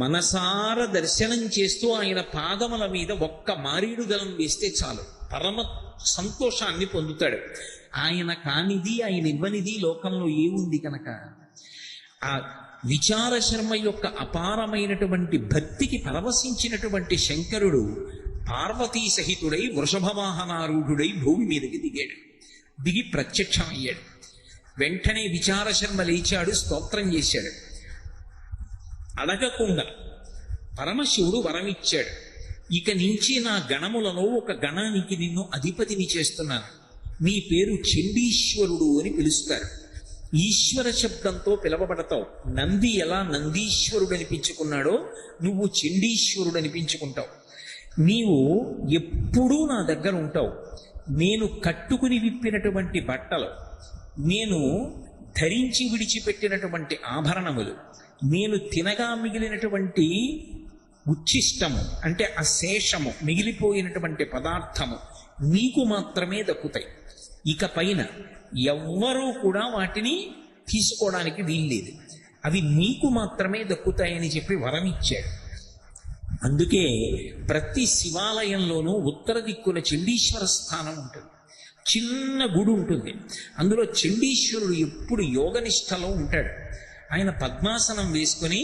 మనసార దర్శనం చేస్తూ ఆయన పాదముల మీద ఒక్క మారేడు దళం వేస్తే చాలు, పరమ సంతోషాన్ని పొందుతాడు. ఆయన కానిది, ఆయన ఇవ్వనిది లోకంలో ఏముంది కనుక ఆ విచార శర్మ యొక్క అపారమైనటువంటి భక్తికి పరవశించినటువంటి శంకరుడు పార్వతీ సహితుడై వృషభవాహనారూఢుడై భూమి మీదకి దిగాడు. దిగి ప్రత్యక్షమయ్యాడు. వెంటనే విచార శర్మ లేచాడు, స్తోత్రం చేశాడు. అడగకుండా పరమశివుడు వరమిచ్చాడు. ఇక నుంచి నా గణములలో ఒక గణానికి నిన్ను అధిపతిని చేస్తున్నాను, నీ పేరు చండీశ్వరుడు అని పిలుస్తారు. ఈశ్వర శబ్దంతో పిలవబడతావు. నంది ఎలా నందీశ్వరుడు అనిపించుకున్నాడో నువ్వు చండీశ్వరుడు అనిపించుకుంటావు. నీవు ఎప్పుడూ నా దగ్గర ఉంటావు. నేను కట్టుకుని విప్పినటువంటి బట్టలు, నేను ధరించి విడిచిపెట్టినటువంటి ఆభరణములు, నేను తినగా మిగిలినటువంటి ఉచ్ఛిష్టము అంటే అశేషము మిగిలిపోయినటువంటి పదార్థము నీకు మాత్రమే దక్కుతాయి. ఇక పైన ఎవ్వరూ కూడా వాటిని తీసుకోవడానికి వీల్లేదు, అవి నీకు మాత్రమే దక్కుతాయని చెప్పి వరమిచ్చాడు. అందుకే ప్రతి శివాలయంలోనూ ఉత్తర దిక్కున చండీశ్వర స్థానం ఉంటుంది. చిన్న గుడి ఉంటుంది, అందులో చండీశ్వరుడు ఎప్పుడు యోగనిష్టలో ఉంటాడు. ఆయన పద్మాసనం వేసుకుని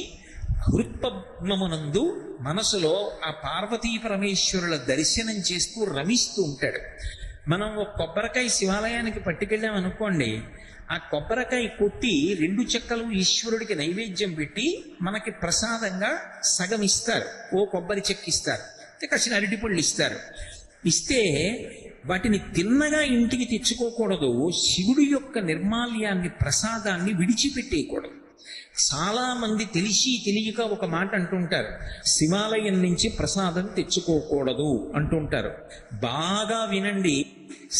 హృత్పద్మమునందు మనసులో ఆ పార్వతీ పరమేశ్వరుల దర్శనం చేస్తూ రమిస్తూ ఉంటాడు. మనం ఒక కొబ్బరికాయ శివాలయానికి పట్టుకెళ్ళాం అనుకోండి, ఆ కొబ్బరికాయ కొట్టి 2 చెక్కలు ఈశ్వరుడికి నైవేద్యం పెట్టి మనకి ప్రసాదంగా సగం ఇస్తారు, ఓ కొబ్బరి చెక్క ఇస్తారు, కాసిన అరటిపళ్ళు ఇస్తారు. ఇస్తే వాటిని తిన్నగా ఇంటికి తెచ్చుకోకూడదు, శివుడి యొక్క నిర్మాల్యాన్ని ప్రసాదాన్ని విడిచిపెట్టేయకూడదు. చాలా మంది తెలిసి తెలియక ఒక మాట అంటుంటారు, శివాలయం నుంచి ప్రసాదం తెచ్చుకోకూడదు అంటుంటారు. బాగా వినండి,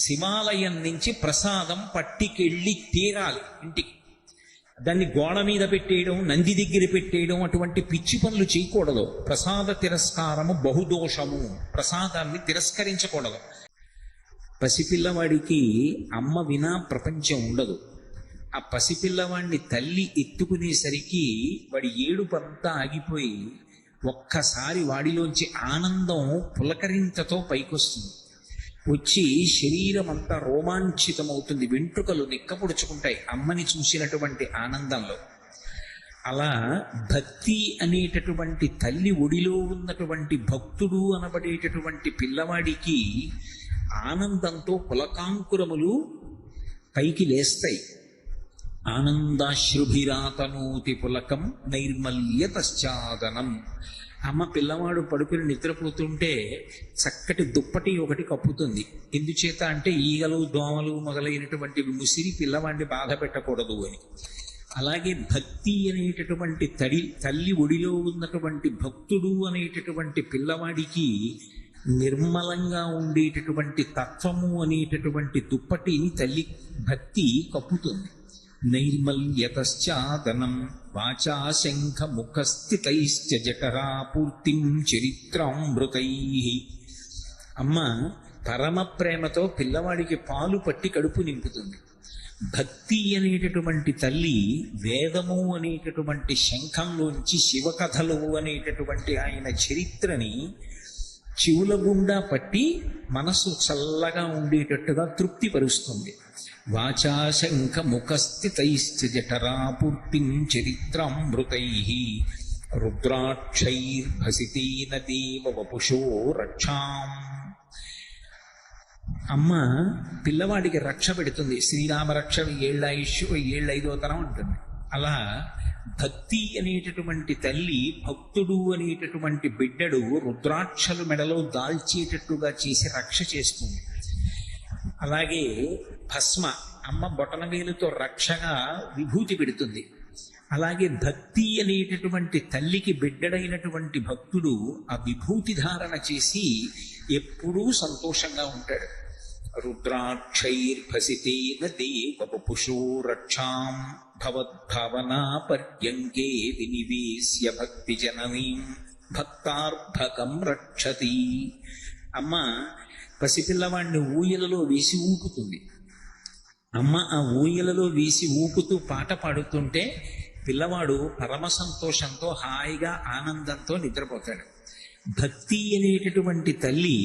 శివాలయం నుంచి ప్రసాదం పట్టికెళ్ళి తీరాలి ఇంటికి. దాన్ని గోడ మీద పెట్టేయడం, నంది దగ్గర పెట్టేయడం అటువంటి పిచ్చి పనులు చేయకూడదు. ప్రసాద తిరస్కారము బహుదోషము, ప్రసాదాన్ని తిరస్కరించకూడదు. పసిపిల్లవాడికి అమ్మ వినా ప్రపంచం ఉండదు. ఆ పసిపిల్లవాడిని తల్లి ఎత్తుకునేసరికి వాడి ఏడుపంతా ఆగిపోయి ఒక్కసారి వాడిలోంచి ఆనందం పులకరింతతో పైకొస్తుంది. వచ్చి శరీరం అంతా రోమాంచితమవుతుంది, వెంట్రుకలు నిక్కపొడుచుకుంటాయి అమ్మని చూసినటువంటి ఆనందంలో. అలా భక్తి అనేటటువంటి తల్లి ఒడిలో ఉన్నటువంటి భక్తుడు అనబడేటటువంటి పిల్లవాడికి ఆనందంతో పులకాంకురములు పైకి లేస్తాయి. ఆనందాశ్రుభిరాతనూతి పులకం నైర్మల్యతశ్చాదనం. అమ్మ పిల్లవాడు పడుకుని నిద్రపోతుంటే చక్కటి దుప్పటి ఒకటి కప్పుతుంది. ఎందుచేత అంటే ఈగలు దోమలు మొదలైనటువంటివి ముసిరి పిల్లవాడిని బాధ పెట్టకూడదు అని. అలాగే భక్తి అనేటటువంటి తల్లి ఒడిలో ఉన్నటువంటి భక్తుడు అనేటటువంటి పిల్లవాడికి నిర్మలంగా ఉండేటటువంటి తత్వము అనేటటువంటి దుప్పటిని తల్లి భక్తి కప్పుతుంది. నైర్మల్యతశ్చాదనం వాచా శంఖ ముఖస్థితైశ్చ జఠరాపూర్తిం చరిత్రామృతై. అమ్మ పరమ ప్రేమతో పిల్లవాడికి పాలు పట్టి కడుపు నింపుతుంది. భక్తి అనేటటువంటి తల్లి వేదము అనేటటువంటి శంఖంలోంచి శివకథలు అనేటటువంటి ఆయన చరిత్రని చెవుల గుండా పట్టి మనసు చల్లగా ఉండేటట్టుగా తృప్తిపరుస్తుంది. వాచా శంఖ ముఖస్థితైశ్చ జఠరాపూర్తిం చరిత్రామృతై రుద్రాక్షైర్భసితేన దేవ వపుషో రక్షాం. అమ్మ పిల్లవాడికి రక్ష పెడుతుంది. శ్రీరామ రక్ష 7 ఆయుష్ 7 5వ తరం ఉంటుంది. అలా భక్తి అనేటటువంటి తల్లి భక్తుడు అనేటటువంటి బిడ్డడు రుద్రాక్షలు మెడలో దాల్చేటట్టుగా చేసి రక్ష చేస్తుంది. అలాగే భస్మ అమ్మ బొటనవేలుతో రక్షగా విభూతి పెడుతుంది. అలాగే భక్తి అనేటటువంటి తల్లికి బిడ్డడైనటువంటి భక్తుడు ఆ విభూతి ధారణ చేసి ఎప్పుడూ సంతోషంగా ఉంటాడు. రుద్రాక్షైర్భసితేన దేవ వపుషో రక్షాం భవద్భావనా పర్యంకే వినివేశ్య భక్తి జననీం భక్తార్భకం రక్షతి. అమ్మ పసిపిల్లవాడిని ఊయలలో వేసి ఊపుతుంది. అమ్మ ఆ ఊయలలో వేసి ఊపుతూ పాట పాడుతుంటే పిల్లవాడు పరమ సంతోషంతో హాయిగా ఆనందంతో నిద్రపోతాడు. భక్తి అనేటటువంటి తల్లి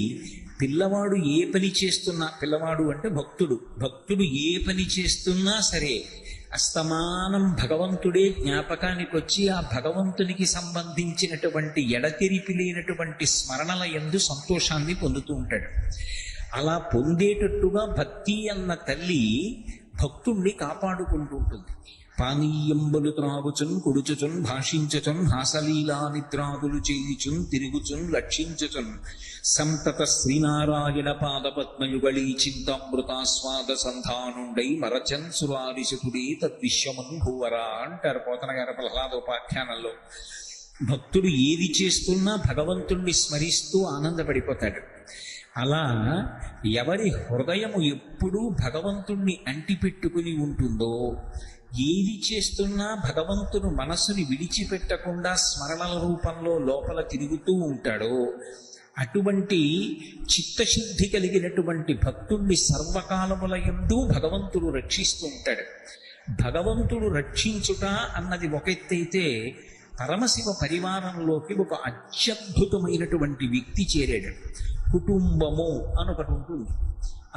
పిల్లవాడు ఏ పని చేస్తున్నా, పిల్లవాడు అంటే భక్తుడు ఏ పని చేస్తున్నా సరే అస్తమానం భగవంతుడే జ్ఞాపకానికి వచ్చి ఆ భగవంతునికి సంబంధించినటువంటి ఎడతెరిపి లేనటువంటి స్మరణల యందు సంతోషాన్ని పొందుతూ ఉంటాడు. అలా పొందేటట్టుగా భక్తి అన్న తల్లి భక్తుణ్ణి కాపాడుకుంటూ ఉంటుంది. పానీయంబులు త్రాగుచున్ కుడుచుచున్ భాషించుచున్ హాసలీలా నిద్రాదులు చేయుచున్ తిరుగుచున్ లక్షించుచున్ సంతత శ్రీనారాయణ పాదపద్మయుగళీ చింతామృతాస్వాద సంధానుండై మరచన్ సురారిశతుడే తద్విశ్వమన్ భూవరా అంటారు పోతన గారి ప్రహ్లాదోపాఖ్యానంలో. భక్తుడు ఏది చేస్తున్నా భగవంతుణ్ణి స్మరిస్తూ ఆనందపడిపోతాడు. అలా ఎవరి హృదయము ఎప్పుడూ భగవంతుణ్ణి అంటిపెట్టుకుని ఉంటుందో, ఏది చేస్తున్నా భగవంతుడు మనసుని విడిచిపెట్టకుండా స్మరణల రూపంలో లోపల తిరుగుతూ ఉంటాడో, అటువంటి చిత్తశుద్ధి కలిగినటువంటి భక్తుణ్ణి సర్వకాలముల యందు భగవంతుడు రక్షిస్తూ ఉంటాడు. భగవంతుడు రక్షించుట అన్నది ఒక ఎత్తైతే, పరమశివ పరివారంలోకి ఒక అత్యద్భుతమైనటువంటి వ్యక్తి చేరాడు. కుటుంబము అని ఒకటి ఉంటుంది.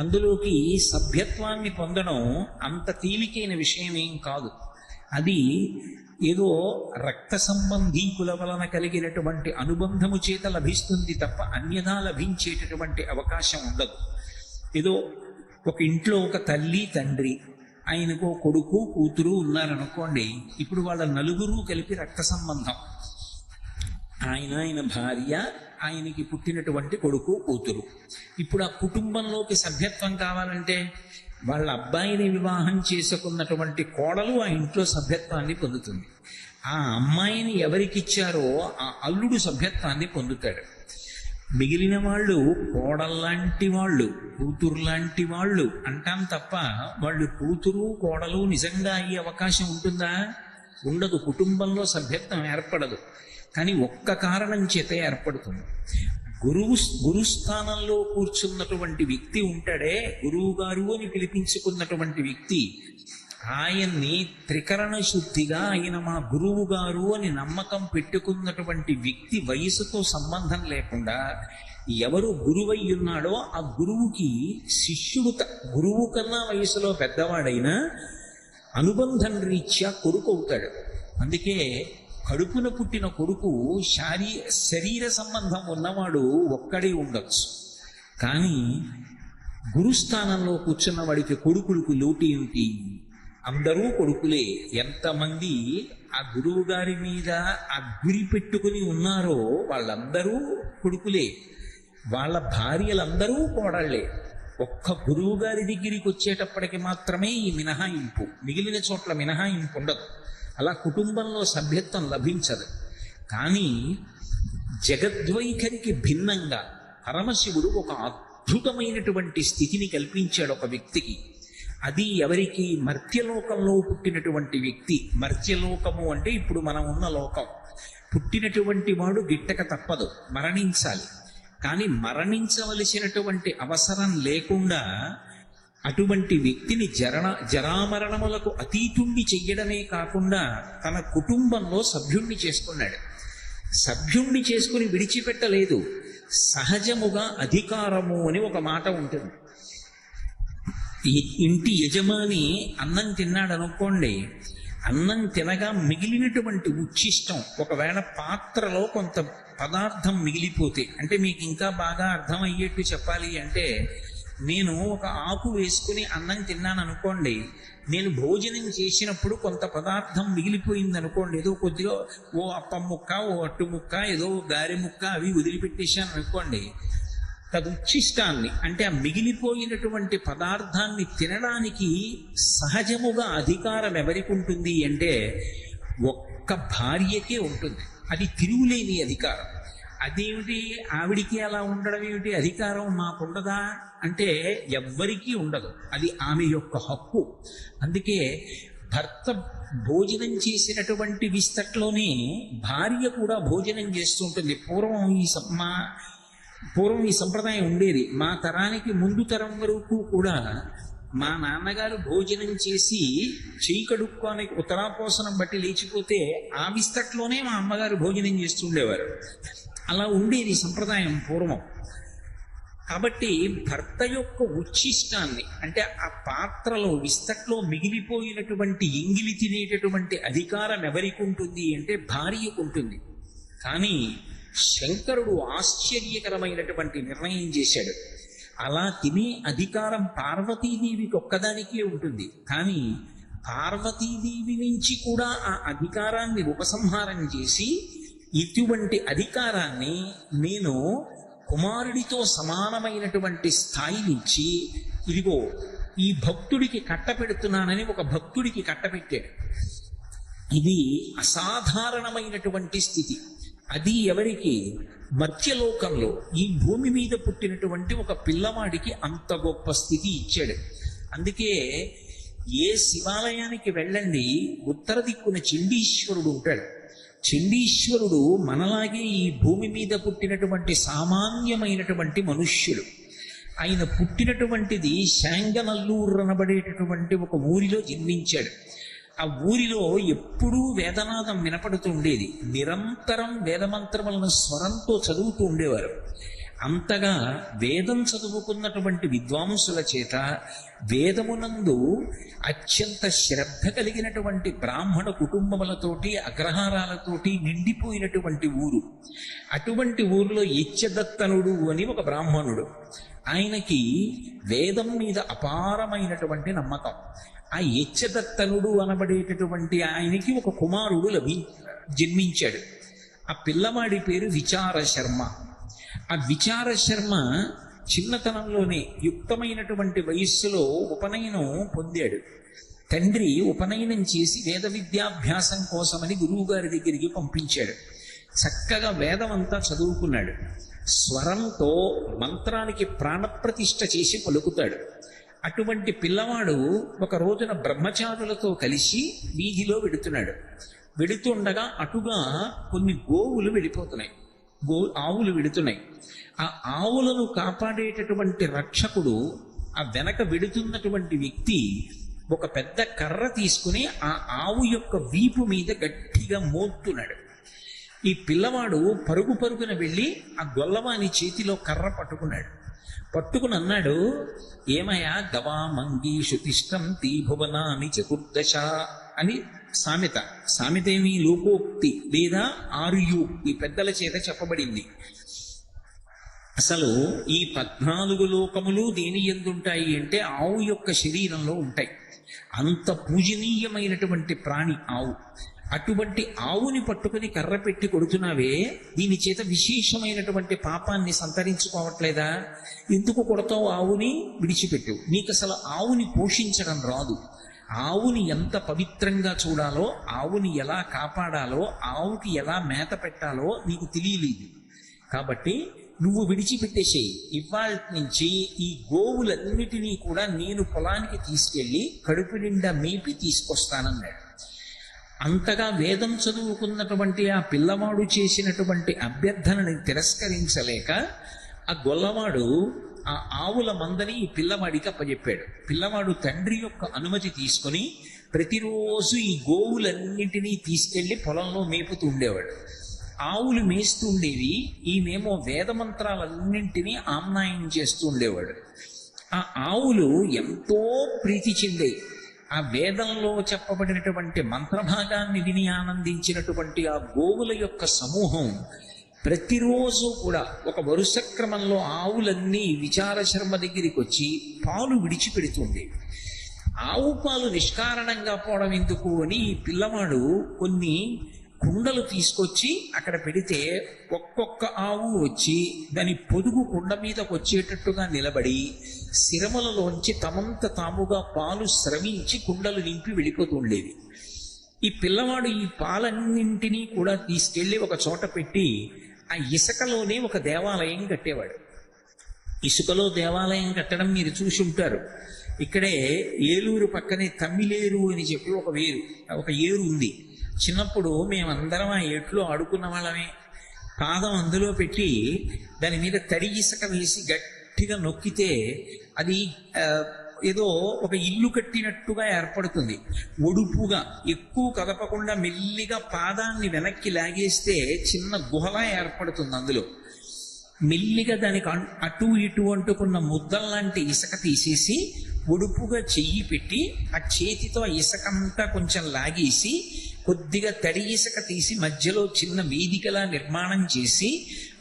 అందులోకి సభ్యత్వాన్ని పొందడం అంత తేలికైన విషయం ఏం కాదు. అది ఏదో రక్త సంబంధీకుల వలన కలిగినటువంటి అనుబంధము చేత లభిస్తుంది తప్ప అన్యదా లభించేటటువంటి అవకాశం ఉండదు. ఏదో ఒక ఇంట్లో ఒక తల్లి తండ్రి, ఆయనకు కొడుకు కూతురు ఉన్నారనుకోండి. ఇప్పుడు వాళ్ళ నలుగురు కలిపి రక్త సంబంధం. ఆయన భార్య, ఆయనకి పుట్టినటువంటి కొడుకు కూతురు. ఇప్పుడు ఆ కుటుంబంలోకి సభ్యత్వం కావాలంటే వాళ్ళ అబ్బాయిని వివాహం చేసుకున్నటువంటి కోడలు ఆ ఇంట్లో సభ్యత్వాన్ని పొందుతుంది. ఆ అమ్మాయిని ఎవరికిచ్చారో ఆ అల్లుడు సభ్యత్వాన్ని పొందుతాడు. మిగిలిన వాళ్ళు కోడల్లాంటి వాళ్ళు, కూతురు లాంటి వాళ్ళు అంటాం తప్ప వాళ్ళు కూతురు కోడలు నిజంగా అయ్యే అవకాశం ఉంటుందా? ఉండదు. కుటుంబంలో సభ్యత్వం ఏర్పడదు. కానీ ఒక్క కారణం చేత ఏర్పడుతుంది. గురుస్థానంలో కూర్చున్నటువంటి వ్యక్తి ఉంటాడే, గురువు గారు అని పిలిపించుకున్నటువంటి వ్యక్తి, ఆయన్ని త్రికరణ శుద్ధిగా ఆయన మా గురువు గారు అని నమ్మకం పెట్టుకున్నటువంటి వ్యక్తి వయసుతో సంబంధం లేకుండా ఎవరు గురువై ఉన్నాడో ఆ గురువుకి శిష్యుడు, గురువు కన్నా వయసులో పెద్దవాడైనా అనుబంధం రీత్యా కొడుకు అవుతాడు. అందుకే కడుపున పుట్టిన కొడుకు శరీర సంబంధం ఉన్నవాడు ఒక్కడే ఉండొచ్చు. కానీ గురుస్థానంలో కూర్చున్న వాడికి కొడుకులకు లోటు ఏమిటి? అందరూ కొడుకులే. ఎంతమంది ఆ గురువు గారి మీద ఆ గురి పెట్టుకుని ఉన్నారో వాళ్ళందరూ కొడుకులే. వాళ్ళ భార్యలందరూ కోడళ్లే. ఒక్క గురువు గారి దగ్గరికి వచ్చేటప్పటికి మాత్రమే ఈ మినహాయింపు, మిగిలిన చోట్ల మినహాయింపు ఉండదు. అలా కుటుంబంలో సభ్యత్వం లభించదు. కానీ జగద్వైఖరికి భిన్నంగా పరమశివుడు ఒక అద్భుతమైనటువంటి స్థితిని కల్పించాడు ఒక వ్యక్తికి. అది ఎవరికి? మర్త్యలోకంలో పుట్టినటువంటి వ్యక్తి. మర్త్యలోకము అంటే ఇప్పుడు మనం ఉన్న లోకం. పుట్టినటువంటి వాడు గిట్టక తప్పదు, మరణించాలి. కానీ మరణించవలసినటువంటి అవసరం లేకుండా అటువంటి వ్యక్తిని జరామరణములకు అతీతుణ్ణి చెయ్యడమే కాకుండా తన కుటుంబంలో సభ్యుణ్ణి చేసుకున్నాడు. సభ్యుణ్ణి చేసుకుని విడిచిపెట్టలేదు. సహజముగా అధికారము అని ఒక మాట ఉంటుంది. ఇంటి యజమాని అన్నం తిన్నాడు అనుకోండి, అన్నం తినగా మిగిలినటువంటి ఉచ్ఛిష్టం ఒకవేళ పాత్రలో కొంత పదార్థం మిగిలిపోతే, అంటే మీకు ఇంకా బాగా అర్థమయ్యేట్టు చెప్పాలి అంటే, నేను ఒక ఆకు వేసుకుని అన్నం తిన్నాను అనుకోండి, నేను భోజనం చేసినప్పుడు కొంత పదార్థం మిగిలిపోయింది అనుకోండి, ఏదో కొద్దిగా ఓ అప్పం ముక్క, ఓ అట్టు ముక్క, ఏదో గారె ముక్క అవి వదిలిపెట్టేశాను అనుకోండి, తదుచ్ఛిష్టాన్ని అంటే ఆ మిగిలిపోయినటువంటి పదార్థాన్ని తినడానికి సహజముగా అధికారం ఎవరికి ఉంటుంది అంటే ఒక్క భార్యకే ఉంటుంది. అది తిరుగులేని అధికారం. అదేమిటి, ఆవిడికి అలా ఉండడం ఏమిటి, అధికారం మాకుండదా అంటే ఎవ్వరికీ ఉండదు. అది ఆమె యొక్క హక్కు. అందుకే భర్త భోజనం చేసినటువంటి విస్తట్లోనే భార్య కూడా భోజనం చేస్తుంటుంది. పూర్వం ఈ సంప్రదాయం ఉండేది. మా తరానికి ముందు తరం వరకు కూడా మా నాన్నగారు భోజనం చేసి చేయి కడుక్కొని ఉత్తరాపోసనం బట్టి లేచిపోతే ఆ విస్తట్లోనే మా అమ్మగారు భోజనం చేస్తుండేవారు. అలా ఉండేది సంప్రదాయం పూర్వం. కాబట్టి భర్త యొక్క ఉచ్ఛిష్టాన్ని, అంటే ఆ పాత్రలో విస్తట్లో మిగిలిపోయినటువంటి ఎంగిలి తినేటటువంటి అధికారం ఎవరికి ఉంటుంది అంటే భార్యకు ఉంటుంది. కానీ శంకరుడు ఆశ్చర్యకరమైనటువంటి నిర్ణయం చేశాడు. అలా తినే అధికారం పార్వతీదేవికి ఒక్కదానికే ఉంటుంది. కానీ పార్వతీదేవి నుంచి కూడా ఆ అధికారాన్ని ఉపసంహారం చేసి ఇటువంటి అధికారాన్ని నేను కుమారుడితో సమానమైనటువంటి స్థాయినిచ్చి, ఇదిగో ఈ భక్తుడికి కట్టపెడుతున్నానని ఒక భక్తుడికి కట్టపెట్టాడు. ఇది అసాధారణమైనటువంటి స్థితి. అది ఎవరికి? మధ్యలోకంలో ఈ భూమి మీద పుట్టినటువంటి ఒక పిల్లవాడికి అంత గొప్ప స్థితి ఇచ్చాడు. అందుకే ఏ శివాలయానికి వెళ్ళండి, ఉత్తర దిక్కున చండీశ్వరుడు ఉంటాడు. చండీశ్వరుడు మనలాగే ఈ భూమి మీద పుట్టినటువంటి సామాన్యమైనటువంటి మనుష్యుడు. ఆయన పుట్టినటువంటిది శాంగనల్లూరు అనబడేటటువంటి ఒక ఊరిలో జన్మించాడు. ఆ ఊరిలో ఎప్పుడూ వేదనాదం వినపడుతూ ఉండేది. నిరంతరం వేదమంత్రములను స్వరంతో చదువుతూ ఉండేవారు. అంతగా వేదం చదువుకున్నటువంటి విద్వాంసుల చేత వేదమునందు అత్యంత శ్రద్ధ కలిగినటువంటి బ్రాహ్మణ కుటుంబములతోటి అగ్రహారాలతోటి నిండిపోయినటువంటి ఊరు. అటువంటి ఊరిలో యచ్చదత్తనుడు అని ఒక బ్రాహ్మణుడు. ఆయనకి వేదం మీద అపారమైనటువంటి నమ్మకం. ఆ యచ్చదత్తనుడు అనబడేటటువంటి ఆయనకి ఒక కుమారుడు జన్మించాడు. ఆ పిల్లవాడి పేరు విచార శర్మ. ఆ విచార శర్మ చిన్నతనంలోనే యుక్తమైనటువంటి వయస్సులో ఉపనయనం పొందాడు. తండ్రి ఉపనయనం చేసి వేద విద్యాభ్యాసం కోసమని గురువుగారి దగ్గరికి పంపించాడు. చక్కగా వేదం అంతా చదువుకున్నాడు. స్వరంతో మంత్రానికి ప్రాణప్రతిష్ఠ చేసి పలుకుతాడు. అటువంటి పిల్లవాడు ఒక రోజున బ్రహ్మచారులతో కలిసి వీధిలో వెడుతున్నాడు. వెడుతుండగా అటుగా కొన్ని గోవులు వెళ్ళిపోతున్నాయి, ఆవులు వెడుతున్నాయి. ఆ ఆవులను కాపాడేటటువంటి రక్షకుడు, ఆ వెనక వెడుతున్నటువంటి వ్యక్తి ఒక పెద్ద కర్ర తీసుకుని ఆ ఆవు యొక్క వీపు మీద గట్టిగా మోస్తున్నాడు. ఈ పిల్లవాడు పరుగు పరుగున వెళ్ళి ఆ గొల్లవాని చేతిలో కర్ర పట్టుకున్నాడు. పట్టుకుని అన్నాడు, ఏమయ్యా గవామంగీషు తిష్టంతి భువనాని చతుర్దశ అని సామెత. సామెతేమి లోకోక్తి లేదా ఆర్యోక్తి, పెద్దల చేత చెప్పబడింది. అసలు ఈ 14 లోకములు దేని ఎందుంటాయి అంటే ఆవు యొక్క శరీరంలో ఉంటాయి. అంత పూజనీయమైనటువంటి ప్రాణి ఆవు. అటువంటి ఆవుని పట్టుకుని కర్ర పెట్టి కొడుతున్నావే, దీని చేత విశేషమైనటువంటి పాపాన్ని సంతరించుకోవట్లేదా? ఎందుకు కొడతావు? ఆవుని విడిచిపెట్టు. నీకు అసలు ఆవుని పోషించడం రాదు. ఆవుని ఎంత పవిత్రంగా చూడాలో, ఆవుని ఎలా కాపాడాలో, ఆవుకి ఎలా మేత పెట్టాలో నీకు తెలియలేదు. కాబట్టి నువ్వు విడిచిపెట్టేసేయి. ఇవాళ నుంచి ఈ గోవులన్నిటినీ కూడా నేను పొలానికి తీసుకెళ్ళి కడుపు నిండా మేపి తీసుకొస్తానన్నాడు. అంతగా వేదం చదువుకున్నటువంటి ఆ పిల్లవాడు చేసినటువంటి అభ్యర్థనని తిరస్కరించలేక ఆ గొల్లవాడు ఆ ఆవుల మందని ఈ పిల్లవాడికి అప్పచెప్పాడు. పిల్లవాడు తండ్రి యొక్క అనుమతి తీసుకుని ప్రతిరోజు ఈ గోవులన్నింటినీ తీసుకెళ్లి పొలంలో మేపుతూ ఉండేవాడు. ఆవులు మేస్తూ ఉండేవి, ఈమెమో వేదమంత్రాలన్నింటినీ ఆమ్నాయం చేస్తూ ఉండేవాడు. ఆ ఆవులు ఎంతో ప్రీతి చెందేవి. ఆ వేదంలో చెప్పబడినటువంటి మంత్రభాగాన్ని విని ఆనందించినటువంటి ఆ గోవుల యొక్క సమూహం ప్రతిరోజు కూడా ఒక వరుస క్రమంలో ఆవులన్నీ విచార శర్మ దగ్గరికి వచ్చి పాలు విడిచిపెడుతుంది. ఆవు పాలు నిష్కారణంగా పోవడం ఎందుకు అని ఈ పిల్లవాడు కొన్ని కుండలు తీసుకొచ్చి అక్కడ పెడితే ఒక్కొక్క ఆవు వచ్చి దాని పొదుగు కుండ మీదకి వచ్చేటట్టుగా నిలబడి శిరములలోంచి తమంత తాముగా పాలు స్రవించి కుండలు నింపి వెళ్ళిపోతూ ఉండేవి. ఈ పిల్లవాడు ఈ పాలన్నింటినీ కూడా తీసుకెళ్లి ఒక చోట పెట్టి ఆ ఇసుకలోనే ఒక దేవాలయం కట్టేవాడు. ఇసుకలో దేవాలయం కట్టడం మీరు చూసి ఉంటారు. ఇక్కడే ఏలూరు పక్కనే తమ్మిలేరు అని చెప్పి ఒక ఏరు ఉంది. చిన్నప్పుడు మేమందరం ఆ ఏట్లో ఆడుకున్న వాళ్ళమే. పాదం అందులో పెట్టి దాని మీద తడి ఇసుక వేసి గట్టిగా నొక్కితే అది ఏదో ఒక ఇల్లు కట్టినట్టుగా ఏర్పడుతుంది. ఒడుపుగా ఎక్కువ కదపకుండా మెల్లిగా పాదాన్ని వెనక్కి లాగేస్తే చిన్న గుహలా ఏర్పడుతుంది. అందులో మెల్లిగా దానికి అటు ఇటు అంటుకున్న ముద్దల్లాంటి ఇసుక తీసేసి ఒడుపుగా చెయ్యి పెట్టి ఆ చేతితో ఆ ఇసుకంతా కొంచెం లాగేసి కొద్దిగా తడి ఇసుక తీసి మధ్యలో చిన్న వేదికలా నిర్మాణం చేసి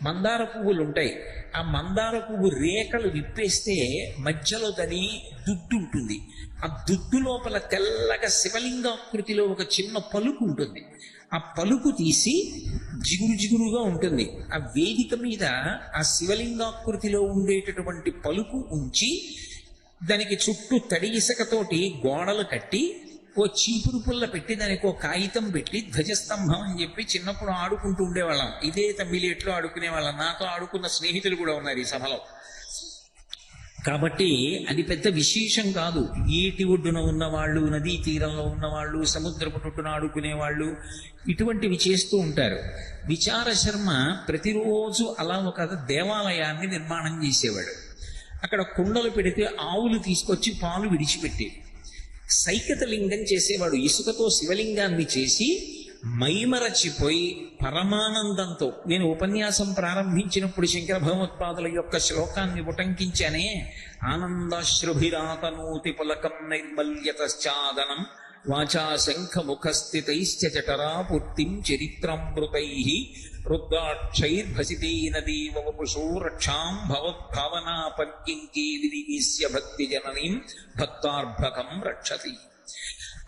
మందార పువ్వులు ఉంటాయి. ఆ మందార పువ్వు రేఖలు విప్పేస్తే మధ్యలో దాని దుడ్డు ఉంటుంది. ఆ దుడ్డు లోపల తెల్లగా శివలింగాకృతిలో ఒక చిన్న పలుకు ఉంటుంది. ఆ పలుకు తీసి జిగురుగా ఉంటుంది. ఆ వేదిక మీద ఆ శివలింగాకృతిలో ఉండేటటువంటి పలుకు ఉంచి దానికి చుట్టూ తడి ఇసుకతోటి గోడలు కట్టి ఓ చీపురు పుల్ల పెట్టి దానికి ఓ కాగితం పెట్టి ధ్వజస్తంభం అని చెప్పి చిన్నప్పుడు ఆడుకుంటూ ఉండేవాళ్ళం. ఇదే తమ్మిలేట్లో ఆడుకునేవాళ్ళం. నాతో ఆడుకున్న స్నేహితులు కూడా ఉన్నారు ఈ సభలో. కాబట్టి అది పెద్ద విశేషం కాదు. ఏటి ఒడ్డున ఉన్నవాళ్ళు, నదీ తీరంలో ఉన్నవాళ్ళు, సముద్రపు ఒడ్డున ఆడుకునేవాళ్ళు ఇటువంటివి చేస్తూ ఉంటారు. విచార శర్మ ప్రతిరోజు అలా ఒక దేవాలయాన్ని నిర్మాణం చేసేవాడు. అక్కడ కుండలు పెడితే ఆవులు తీసుకొచ్చి పాలు విడిచిపెట్టేవి. సైకత లింగం చేసేవాడు. ఇసుకతో శివలింగాన్ని చేసి మైమరచిపోయి పరమానందంతో, నేను ఉపన్యాసం ప్రారంభించినప్పుడు శంకర భగవత్పాదుల యొక్క శ్లోకాన్ని ఉటంకించానే, ఆనందాశ్రుభిరాతనూతి పులకం నైర్మల్యతశ్చాదనం వాచా శంఖముఖస్థితైశ్చ జఠరాపూర్తిం చరిత్రామృతైః రుద్రాక్షైర్భసితేన దేవవపుషో రక్షాం భవద్భావనా పర్కింకీ విధినిస్య భక్తి జననీం భక్తార్భకం రక్షతి.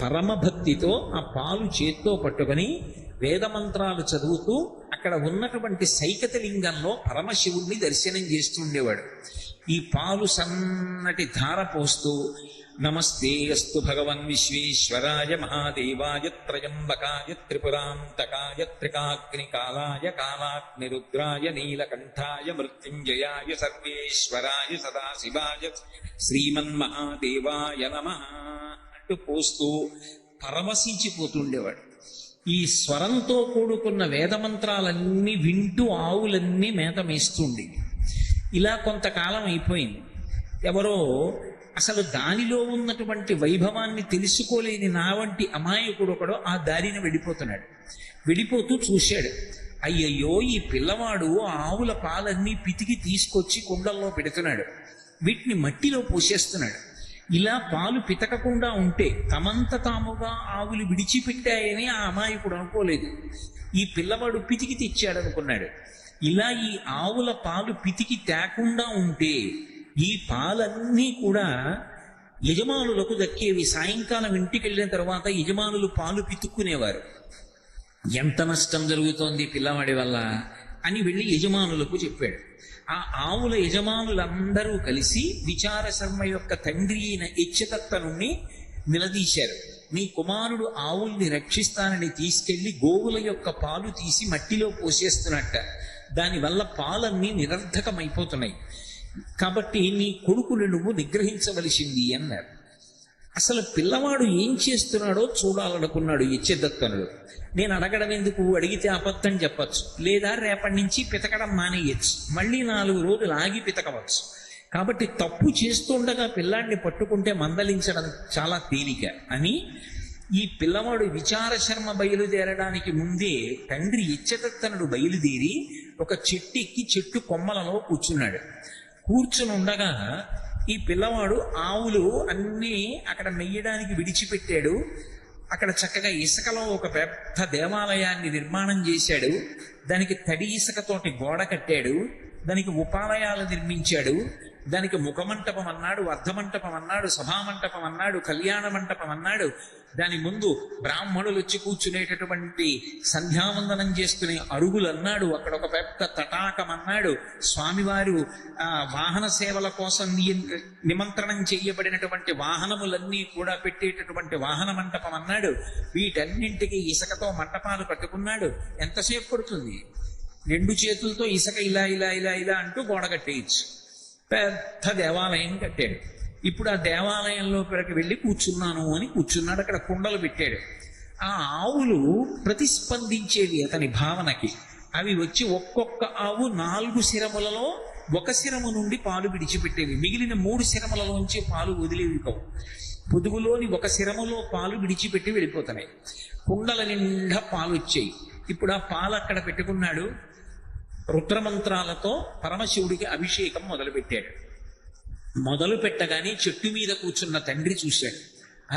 పరమభక్తితో ఆ పాలు చేత్తో పట్టుకొని వేదమంత్రాలు చదువుతూ అక్కడ ఉన్నటువంటి సైకత లింగంలో పరమశివుణ్ణి దర్శనం చేస్తుండేవాడు. ఈ పాలు సన్నటి ధార పోస్తూ నమస్తే అస్తు భగవన్ విశ్వేశ్వరాయ మహాదేవాయ త్రయంబకాయ త్రిపురాంతకాయ త్రికాగ్నికాలాయ కాలాగ్నిరుద్రాయ నీలకంఠాయ మృత్యుంజయాయ సర్వేశ్వరాయ సదాశివాయ శ్రీమన్మహాదేవాయ నమః అంటూ పోస్తూ పరవశించిపోతుండేవాడు. ఈ స్వరంతో కూడుకున్న వేదమంత్రాలన్నీ వింటూ ఆవులన్నీ మేత మేస్తుండేవి. ఇలా కొంతకాలం అయిపోయింది. ఎవరో అసలు దానిలో ఉన్నటువంటి వైభవాన్ని తెలుసుకోలేని నా వంటి అమాయకుడు ఒకడు ఆ దారిని వెళ్ళిపోతున్నాడు. వెళ్ళిపోతూ చూశాడు, అయ్యయ్యో ఈ పిల్లవాడు ఆవుల పాలన్నీ పితికి తీసుకొచ్చి కుండల్లో పెడుతున్నాడు, వీటిని మట్టిలో పోసేస్తున్నాడు. ఇలా పాలు పితకకుండా ఉంటే తమంత తాముగా ఆవులు విడిచిపెట్టాయని ఆ అమాయకుడు అనుకోలేదు. ఈ పిల్లవాడు పితికి తెచ్చాడు అనుకున్నాడు. ఇలా ఈ ఆవుల పాలు పితికి తేకుండా ఉంటే ఈ పాలన్నీ కూడా యజమానులకు దక్కేవి. సాయంకాలం ఇంటికి వెళ్ళిన తర్వాత యజమానులు పాలు పితుక్కునేవారు. ఎంత నష్టం జరుగుతోంది పిల్లవాడి వల్ల అని వెళ్ళి యజమానులకు చెప్పాడు. ఆ ఆవుల యజమానులందరూ కలిసి విచార శర్మ యొక్క తండ్రి అయిన ఇచ్చతత్తనుణ్ణి నిలదీశారు. నీ కుమారుడు ఆవుల్ని రక్షిస్తానని తీసుకెళ్లి గోవుల యొక్క పాలు తీసి మట్టిలో పోసేస్తున్నట్ట, దానివల్ల పాలన్నీ నిరర్ధకమైపోతున్నాయి, కాబట్టి నీ కొడుకుని నువ్వు నిగ్రహించవలసింది అన్నారు. అసలు పిల్లవాడు ఏం చేస్తున్నాడో చూడాలనుకున్నాడు ఇచ్చదత్తనుడు. నేను అడగడం ఎందుకు, అడిగితే అబద్ధం చెప్పచ్చు, లేదా రేపటి నుంచి పితకడం మానేయచ్చు, మళ్ళీ 4 రోజులు ఆగి పితకవచ్చు. కాబట్టి తప్పు చేస్తుండగా పిల్లాడిని పట్టుకుంటే మందలించడం చాలా తేలిక అని ఈ పిల్లవాడు విచార శర్మ బయలుదేరడానికి ముందే తండ్రి ఇచ్చదత్తనుడు బయలుదేరి ఒక చెట్టు ఎక్కి చెట్టు కొమ్మలలో కూర్చున్నాడు. కూర్చుని ఉండగా ఈ పిల్లవాడు ఆవులు అన్నీ అక్కడ మెయ్యడానికి విడిచిపెట్టాడు. అక్కడ చక్కగా ఇసుకలో ఒక పెద్ద దేవాలయాన్ని నిర్మాణం చేశాడు. దానికి తడి ఇసుకతోటి గోడ కట్టాడు. దానికి ఉపాలయాలు నిర్మించాడు. దానికి ముఖమంటపం అన్నాడు, అర్ధమంటపం అన్నాడు, సభామంటపం అన్నాడు, కళ్యాణ మంటపం అన్నాడు. దాని ముందు బ్రాహ్మణులు వచ్చి కూర్చునేటటువంటి సంధ్యావందనం చేసుకునే అరుగులు అన్నాడు. అక్కడ ఒక పెద్ద తటాకం అన్నాడు. స్వామివారు వాహన సేవల కోసం నిమంత్రణం చేయబడినటువంటి వాహనములన్నీ కూడా పెట్టేటటువంటి వాహన మంటపం అన్నాడు. వీటన్నింటికి ఇసుకతో మంటపాలు కట్టుకున్నాడు. ఎంతసేపు పడుతుంది? 2 చేతులతో ఇసుక ఇలా ఇలా ఇలా ఇలా అంటూ గోడ కట్టేయచ్చు. పెద్ద దేవాలయం కట్టాడు. ఇప్పుడు ఆ దేవాలయంలో పిల్లకి వెళ్ళి కూర్చున్నాను అని కూర్చున్నాడు. అక్కడ కుండలు పెట్టాడు. ఆ ఆవులు ప్రతిస్పందించేవి అతని భావనకి. అవి వచ్చి ఒక్కొక్క ఆవు 4 శిరములలో ఒక శిరము నుండి పాలు విడిచిపెట్టేవి, మిగిలిన 3 శిరములలోంచి పాలు వదిలేవి కావు. పొదుగులోని ఒక శిరములో పాలు విడిచిపెట్టి వెళ్ళిపోతున్నాయి. కుండల నిండా పాలు వచ్చాయి. ఇప్పుడు ఆ పాలు అక్కడ పెట్టుకున్నాడు. రుద్రమంత్రాలతో పరమశివుడికి అభిషేకం మొదలుపెట్టాడు. మొదలు పెట్టగానే చెట్టు మీద కూర్చున్న తండ్రి చూశాడు.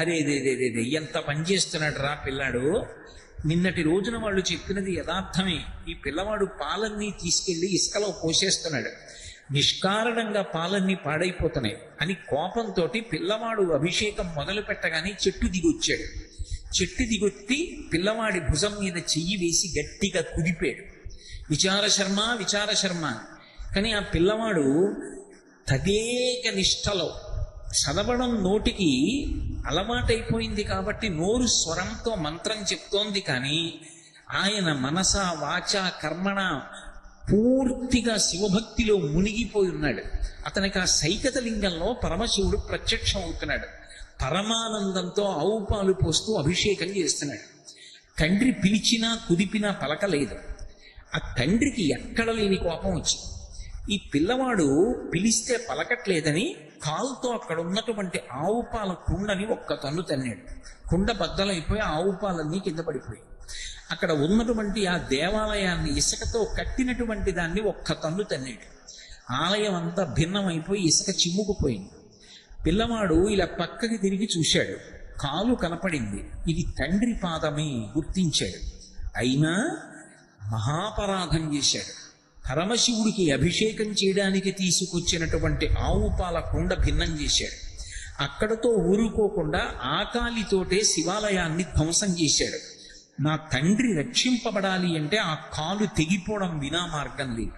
అరేదేదేదే ఎంత పని చేస్తున్నాడు రా పిల్లాడు. నిన్నటి రోజున వాళ్ళు చెప్పినది యథార్థమే. ఈ పిల్లవాడు పాలన్నీ తీసుకెళ్లి ఇసుకలో పోసేస్తున్నాడు, నిష్కారణంగా పాలన్నీ పాడైపోతున్నాయి అని కోపంతో పిల్లవాడు అభిషేకం మొదలు పెట్టగానే చెట్టు దిగొచ్చాడు. చెట్టు దిగొత్తి పిల్లవాడి భుజం మీద చెయ్యి వేసి గట్టిగా కుదిపాడు. విచారశర్మ విచారశర్మ. కానీ ఆ పిల్లవాడు తదేక నిష్టలో చదవడం నోటికి అలవాటైపోయింది కాబట్టి నోరు స్వరంతో మంత్రం చెప్తోంది. కానీ ఆయన మనస వాచ కర్మణ పూర్తిగా శివభక్తిలో మునిగిపోయి ఉన్నాడు. అతనికి ఆ సైకత లింగంలో పరమశివుడు ప్రత్యక్షం అవుతున్నాడు. పరమానందంతో ఆవు పాలు పోస్తూ అభిషేకం చేస్తున్నాడు. తండ్రి పిలిచినా కుదిపినా పలకలేదు. ఆ తండ్రికి ఎక్కడ లేని కోపం వచ్చింది. ఈ పిల్లవాడు పిలిస్తే పలకట్లేదని కాలుతో అక్కడ ఉన్నటువంటి ఆవు పాల కుండని ఒక్క తన్ను తన్నాడు. కుండ బద్దలైపోయి ఆవు పాలన్నీ కింద పడిపోయి, అక్కడ ఉన్నటువంటి ఆ దేవాలయాన్ని ఇసుకతో కట్టినటువంటి దాన్ని ఒక్క తన్ను తన్నాడు. ఆలయం అంతా భిన్నమైపోయి ఇసుక చిమ్ముకుపోయింది. పిల్లవాడు ఇలా పక్కకి తిరిగి చూశాడు. కాలు కనపడింది. ఇది తండ్రి పాదమే గుర్తించాడు. అయినా మహాపరాధం చేశాడు. పరమశివుడికి అభిషేకం చేయడానికి తీసుకొచ్చినటువంటి ఆవు పాల కుండ భిన్నం చేశాడు. అక్కడతో ఊరుకోకుండా ఆకాలితోటే శివాలయాన్ని ధ్వంసం చేశాడు. నా తండ్రి రక్షింపబడాలి అంటే ఆ కాలు తెగిపోవడం వినా మార్గం లేదు.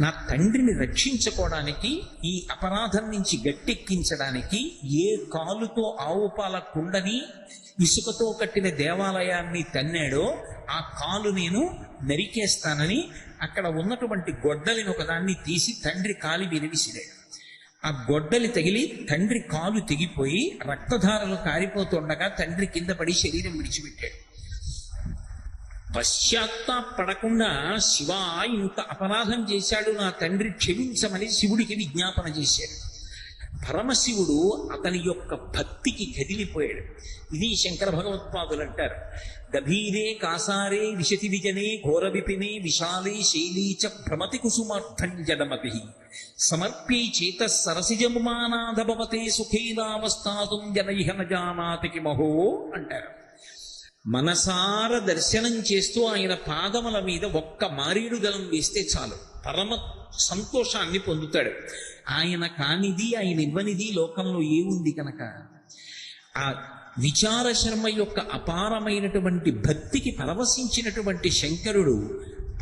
నా తండ్రిని రక్షించుకోవడానికి, ఈ అపరాధం నుంచి గట్టెక్కించడానికి ఏ కాలుతో ఆవు పాల కుండని ఇసుకతో కట్టిన దేవాలయాన్ని తన్నాడో ఆ కాలు నేను నరికేస్తానని అక్కడ ఉన్నటువంటి గొడ్డలిని ఒకదాన్ని తీసి తండ్రి కాలి మీద విసిరాడు. ఆ గొడ్డలి తగిలి తండ్రి కాలు తెగిపోయి రక్తధారలు కారిపోతుండగా తండ్రి కింద పడి శరీరం విడిచిపెట్టాడు. పశ్చాత్తాపడకుండా శివ ఇంత అపరాధం చేశాడు, నా తండ్రి క్షమించమని శివుడికి విజ్ఞాపన చేశాడు. పరమశివుడు అతని యొక్క భక్తికి కదిలిపోయాడు. ఇది శంకర భగవత్పాదులు అంటారు, గభీరే కాసారే విశతి విజనే ఘోర విపినే విశాలే శైలీచ భ్రమతి కుసుమార్థం జడమతి సమర్ప్యై చేత సరసిజముమానాధభవతే సుఖేనావస్థాతుం జనైహ నజానాతికి మహో అంటారు. మనసార దర్శనం చేస్తూ ఆయన పాదముల మీద ఒక్క మారేడు దళం వేస్తే చాలు, పరమ సంతోషాన్ని పొందుతాడు. ఆయన కానిది, ఆయన ఇవ్వనిది లోకంలో ఏముంది కనుక ఆ విచారశర్మ యొక్క అపారమైనటువంటి భక్తికి పరవశించినటువంటి శంకరుడు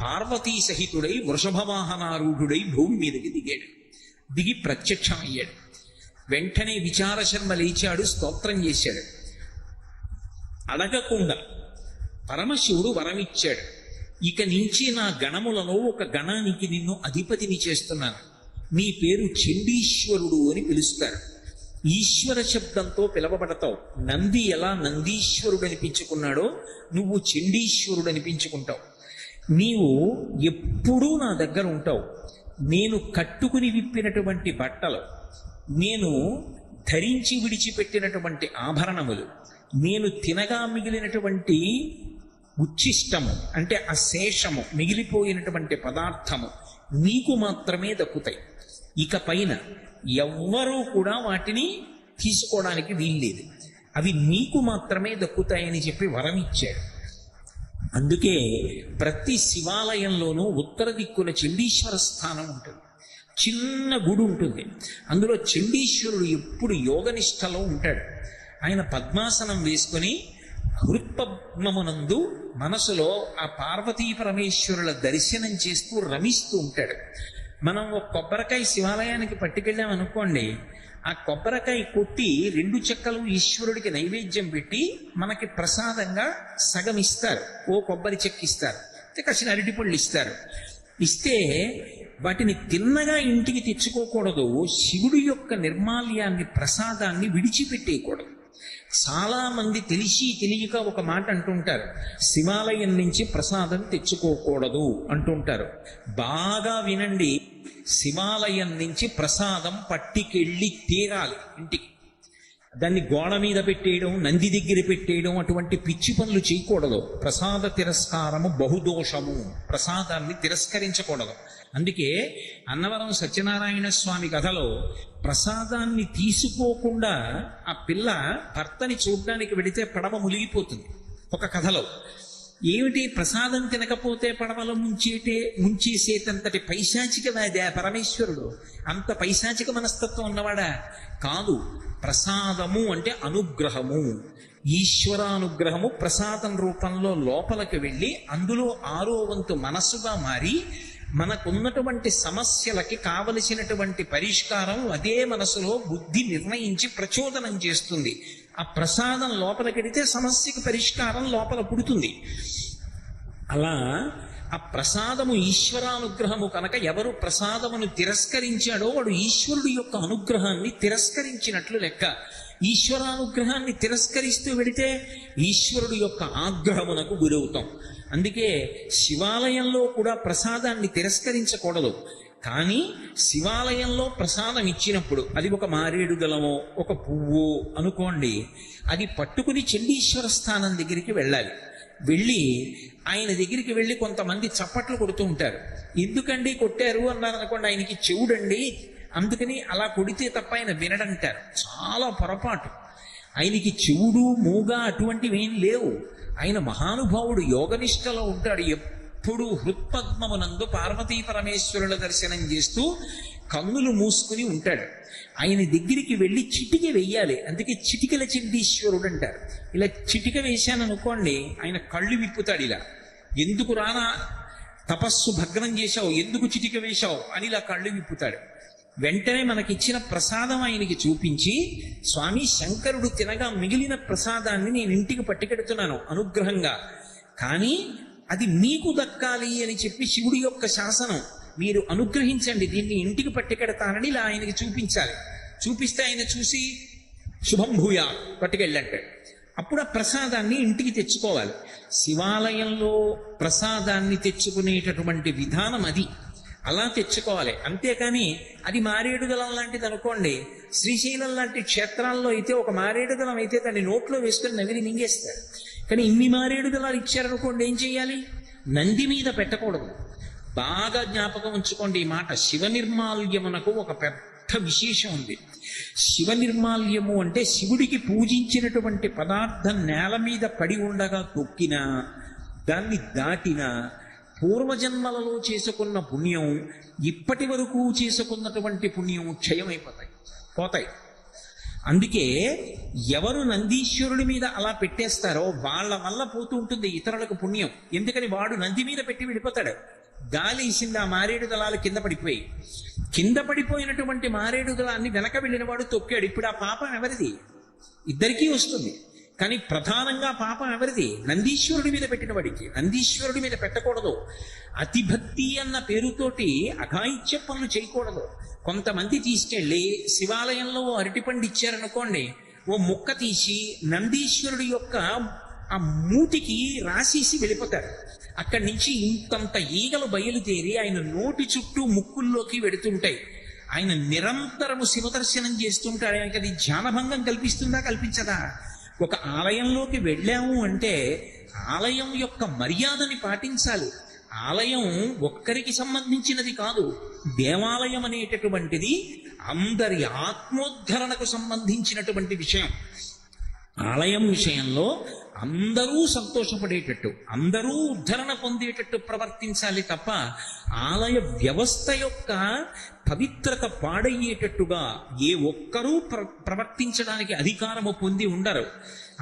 పార్వతీ సహితుడై వృషభవాహనారూఢుడై భూమి మీదకి దిగాడు. దిగి ప్రత్యక్షమయ్యాడు. వెంటనే విచారశర్మ లేచాడు, స్తోత్రం చేశాడు. అడగకుండా పరమశివుడు వరమిచ్చాడు. ఇక నుంచి నా గణములలో ఒక గణానికి నిన్ను అధిపతిని చేస్తున్నాను, నీ పేరు చండీశ్వరుడు అని పిలుస్తారు. ఈశ్వర శబ్దంతో పిలవబడతావు. నంది ఎలా నందీశ్వరుడు అనిపించుకున్నాడో నువ్వు చండీశ్వరుడు అనిపించుకుంటావు. నీవు ఎప్పుడూ నా దగ్గర ఉంటావు. నేను కట్టుకుని విప్పినటువంటి బట్టలు, నేను ధరించి విడిచిపెట్టినటువంటి ఆభరణములు, నేను తినగా మిగిలినటువంటి ఉచ్ఛిష్టము అంటే అశేషము మిగిలిపోయినటువంటి పదార్థము నీకు మాత్రమే దక్కుతాయి. ఇక పైన ఎవ్వరూ కూడా వాటిని తీసుకోవడానికి వీల్లేదు, అవి నీకు మాత్రమే దక్కుతాయని చెప్పి వరం ఇచ్చాడు. అందుకే ప్రతి శివాలయంలోనూ ఉత్తర దిక్కున చండీశ్వర స్థానం ఉంటుంది. చిన్న గుడి ఉంటుంది. అందులో చండీశ్వరుడు ఎప్పుడు యోగనిష్టలో ఉంటాడు. ఆయన పద్మాసనం వేసుకొని హృత్పద్మమునందు మనసులో ఆ పార్వతీ పరమేశ్వరుల దర్శనం చేస్తూ రమిస్తూ ఉంటాడు. మనం ఒక కొబ్బరికాయ శివాలయానికి పట్టుకెళ్ళాం అనుకోండి, ఆ కొబ్బరికాయ కొట్టి 2 చెక్కలు ఈశ్వరుడికి నైవేద్యం పెట్టి మనకి ప్రసాదంగా సగం ఇస్తారు. ఓ కొబ్బరి చెక్క ఇస్తారు, కాసిన అరటిపళ్ళు ఇస్తారు. ఇస్తే వాటిని తిన్నగా ఇంటికి తెచ్చుకోకూడదు. శివుడి యొక్క నిర్మాల్యాన్ని, ప్రసాదాన్ని విడిచిపెట్టేయకూడదు. చాలా మంది తెలిసి తెలియక ఒక మాట అంటుంటారు, శివాలయం నుంచి ప్రసాదం తెచ్చుకోకూడదు అంటుంటారు. బాగా వినండి, శివాలయం నుంచి ప్రసాదం పట్టికెళ్ళి తీరాలి ఇంటికి. దాన్ని గోడ మీద పెట్టేయడం, నంది దగ్గర పెట్టేయడం, అటువంటి పిచ్చి పనులు చేయకూడదు. ప్రసాద తిరస్కారము బహుదోషము, ప్రసాదాన్ని తిరస్కరించకూడదు. అందుకే అన్నవరం సత్యనారాయణ స్వామి కథలో ప్రసాదాన్ని తీసుకోకుండా ఆ పిల్ల భర్తని చూడడానికి వెడితే పడవ మునిగిపోతుంది. ఒక కథలో ఏమిటి, ప్రసాదం తినకపోతే పడవలో ముంచేసేటంతటి పైశాచికవాదే పరమేశ్వరుడు? అంత పైశాచిక మనస్తత్వం ఉన్నవాడా? కాదు. ప్రసాదము అంటే అనుగ్రహము, ఈశ్వరానుగ్రహము ప్రసాదం రూపంలో లోపలికి వెళ్ళి అందులో 6వ వంతు మనస్సుగా మారి మనకున్నటువంటి సమస్యలకి కావలసినటువంటి పరిష్కారం అదే మనసులో బుద్ధి నిర్ణయించి ప్రచోదనం చేస్తుంది. ఆ ప్రసాదం లోపలికెడితే సమస్యకి పరిష్కారం లోపల పుడుతుంది. అలా ఆ ప్రసాదము ఈశ్వరానుగ్రహము కనుక ఎవరు ప్రసాదమును తిరస్కరించాడో వాడు ఈశ్వరుడు యొక్క అనుగ్రహాన్ని తిరస్కరించినట్లు లెక్క. ఈశ్వరానుగ్రహాన్ని తిరస్కరిస్తూ వెడితే ఈశ్వరుడు యొక్క ఆగ్రహమునకు గురవుతాం. అందుకే శివాలయంలో కూడా ప్రసాదాన్ని తిరస్కరించకూడదు. కానీ శివాలయంలో ప్రసాదం ఇచ్చినప్పుడు అది ఒక మారేడు దళమో ఒక పువ్వు అనుకోండి, అది పట్టుకుని చండీశ్వర స్థానం దగ్గరికి వెళ్ళాలి. వెళ్ళి ఆయన దగ్గరికి వెళ్ళి కొంతమంది చప్పట్లు కొడుతూ ఉంటారు. ఎందుకండి కొట్టారు అన్నారు అనుకోండి, ఆయనకి చెవుడండి అందుకని అలా కొడితే తప్ప ఆయన వినడంటారు. చాలా పొరపాటు. ఆయనకి చెవుడు మూగ అటువంటివి ఏం లేవు. ఆయన మహానుభావుడు, యోగనిష్టలో ఉంటాడు. ఎప్పుడు హృత్పద్మమునందు పార్వతీ పరమేశ్వరుల దర్శనం చేస్తూ కన్నులు మూసుకుని ఉంటాడు. ఆయన దగ్గరికి వెళ్ళి చిటిక వెయ్యాలి. అందుకే చిటికల చండీశ్వరుడు అంటారు. ఇలా చిటిక వేశాననుకోండి ఆయన కళ్ళు విప్పుతాడు. ఇలా ఎందుకు రానా తపస్సు భగ్నం చేశావు, ఎందుకు చిటిక వేశావు అని ఇలా కళ్ళు విప్పుతాడు. వెంటనే మనకిచ్చిన ప్రసాదం ఆయనకి చూపించి, స్వామి శంకరుడు తినగా మిగిలిన ప్రసాదాన్ని నేను ఇంటికి పట్టుకెడుతున్నాను అనుగ్రహంగా, కానీ అది మీకు దక్కాలి అని చెప్పి శివుడి యొక్క శాసనం, మీరు అనుగ్రహించండి, దీన్ని ఇంటికి పట్టుకెడతానని ఇలా ఆయనకి చూపించాలి. చూపిస్తే ఆయన చూసి శుభం భూయా పట్టుకెళ్ళంటాడు. అప్పుడు ఆ ప్రసాదాన్ని ఇంటికి తెచ్చుకోవాలి. శివాలయంలో ప్రసాదాన్ని తెచ్చుకునేటటువంటి విధానం అది. అలా తెచ్చుకోవాలి. అంతేకాని అది మారేడు దళం లాంటిది అనుకోండి, శ్రీశైలం లాంటి క్షేత్రాల్లో అయితే ఒక మారేడు దళం అయితే దాన్ని నోట్లో వేసుకొని నవిలి మింగేస్తారు. కానీ ఇన్ని మారేడు దళాలు ఇచ్చారనుకోండి, ఏం చెయ్యాలి? నంది మీద పెట్టకూడదు. బాగా జ్ఞాపకం ఉంచుకోండి ఈ మాట. శివ నిర్మాల్యమునకు ఒక పెద్ద విశేషం ఉంది. శివ నిర్మాల్యము అంటే శివుడికి పూజించినటువంటి పదార్థం నేల మీద పడి ఉండగా తొక్కినా, దాన్ని దాటినా పూర్వజన్మలలో చేసుకున్న పుణ్యం, ఇప్పటి వరకు చేసుకున్నటువంటి పుణ్యం పోతాయి. అందుకే ఎవరు నందీశ్వరుడి మీద అలా పెట్టేస్తారో వాళ్ళ వల్ల పోతూ ఉంటుంది ఇతరులకు పుణ్యం. ఎందుకని వాడు నంది మీద పెట్టి వెళ్ళిపోతాడు. గాలి ఇసింది, ఆ మారేడు దళాలు కింద పడిపోయినటువంటి మారేడు దళాన్ని వెనక వెళ్ళిన వాడు తొక్కాడు. ఇప్పుడు ఆ పాపం ఎవరిది? ఇద్దరికీ వస్తుంది. కానీ ప్రధానంగా పాపం ఎవరిది? నందీశ్వరుడి మీద పెట్టిన వాడికి. నందీశ్వరుడి మీద పెట్టకూడదు. అతిభక్తి అన్న పేరుతోటి అఘాయిత్య పనులు చేయకూడదు. కొంతమంది తీసుకెళ్ళి శివాలయంలో అరటిపండు ఇచ్చారనుకోండి, ఓ ముక్క తీసి నందీశ్వరుడి యొక్క ఆ మూతికి రాసేసి వెళ్ళిపోతారు. అక్కడి నుంచి ఇంతంత ఈగలు బయలుదేరి ఆయన నోటి చుట్టూ ముక్కుల్లోకి వెడుతుంటాయి. ఆయన నిరంతరము శివదర్శనం చేస్తుంటాడు. ఆయనకి అది ధ్యానభంగం కల్పిస్తుందా, కల్పించదా? ఒక ఆలయంలోకి వెళ్ళాము అంటే ఆలయం యొక్క మర్యాదని పాటించాలి. ఆలయం ఒక్కరికి సంబంధించినది కాదు. దేవాలయం అనేటటువంటిది అందరి ఆత్మోద్ధరణకు సంబంధించినటువంటి విషయం. ఆలయం విషయంలో అందరూ సంతోషపడేటట్టు, అందరూ ఉద్ధరణ పొందేటట్టు ప్రవర్తించాలి తప్ప ఆలయ వ్యవస్థ యొక్క పవిత్రత పాడయ్యేటట్టుగా ఏ ఒక్కరూ ప్రవర్తించడానికి అధికారము పొంది ఉండరు.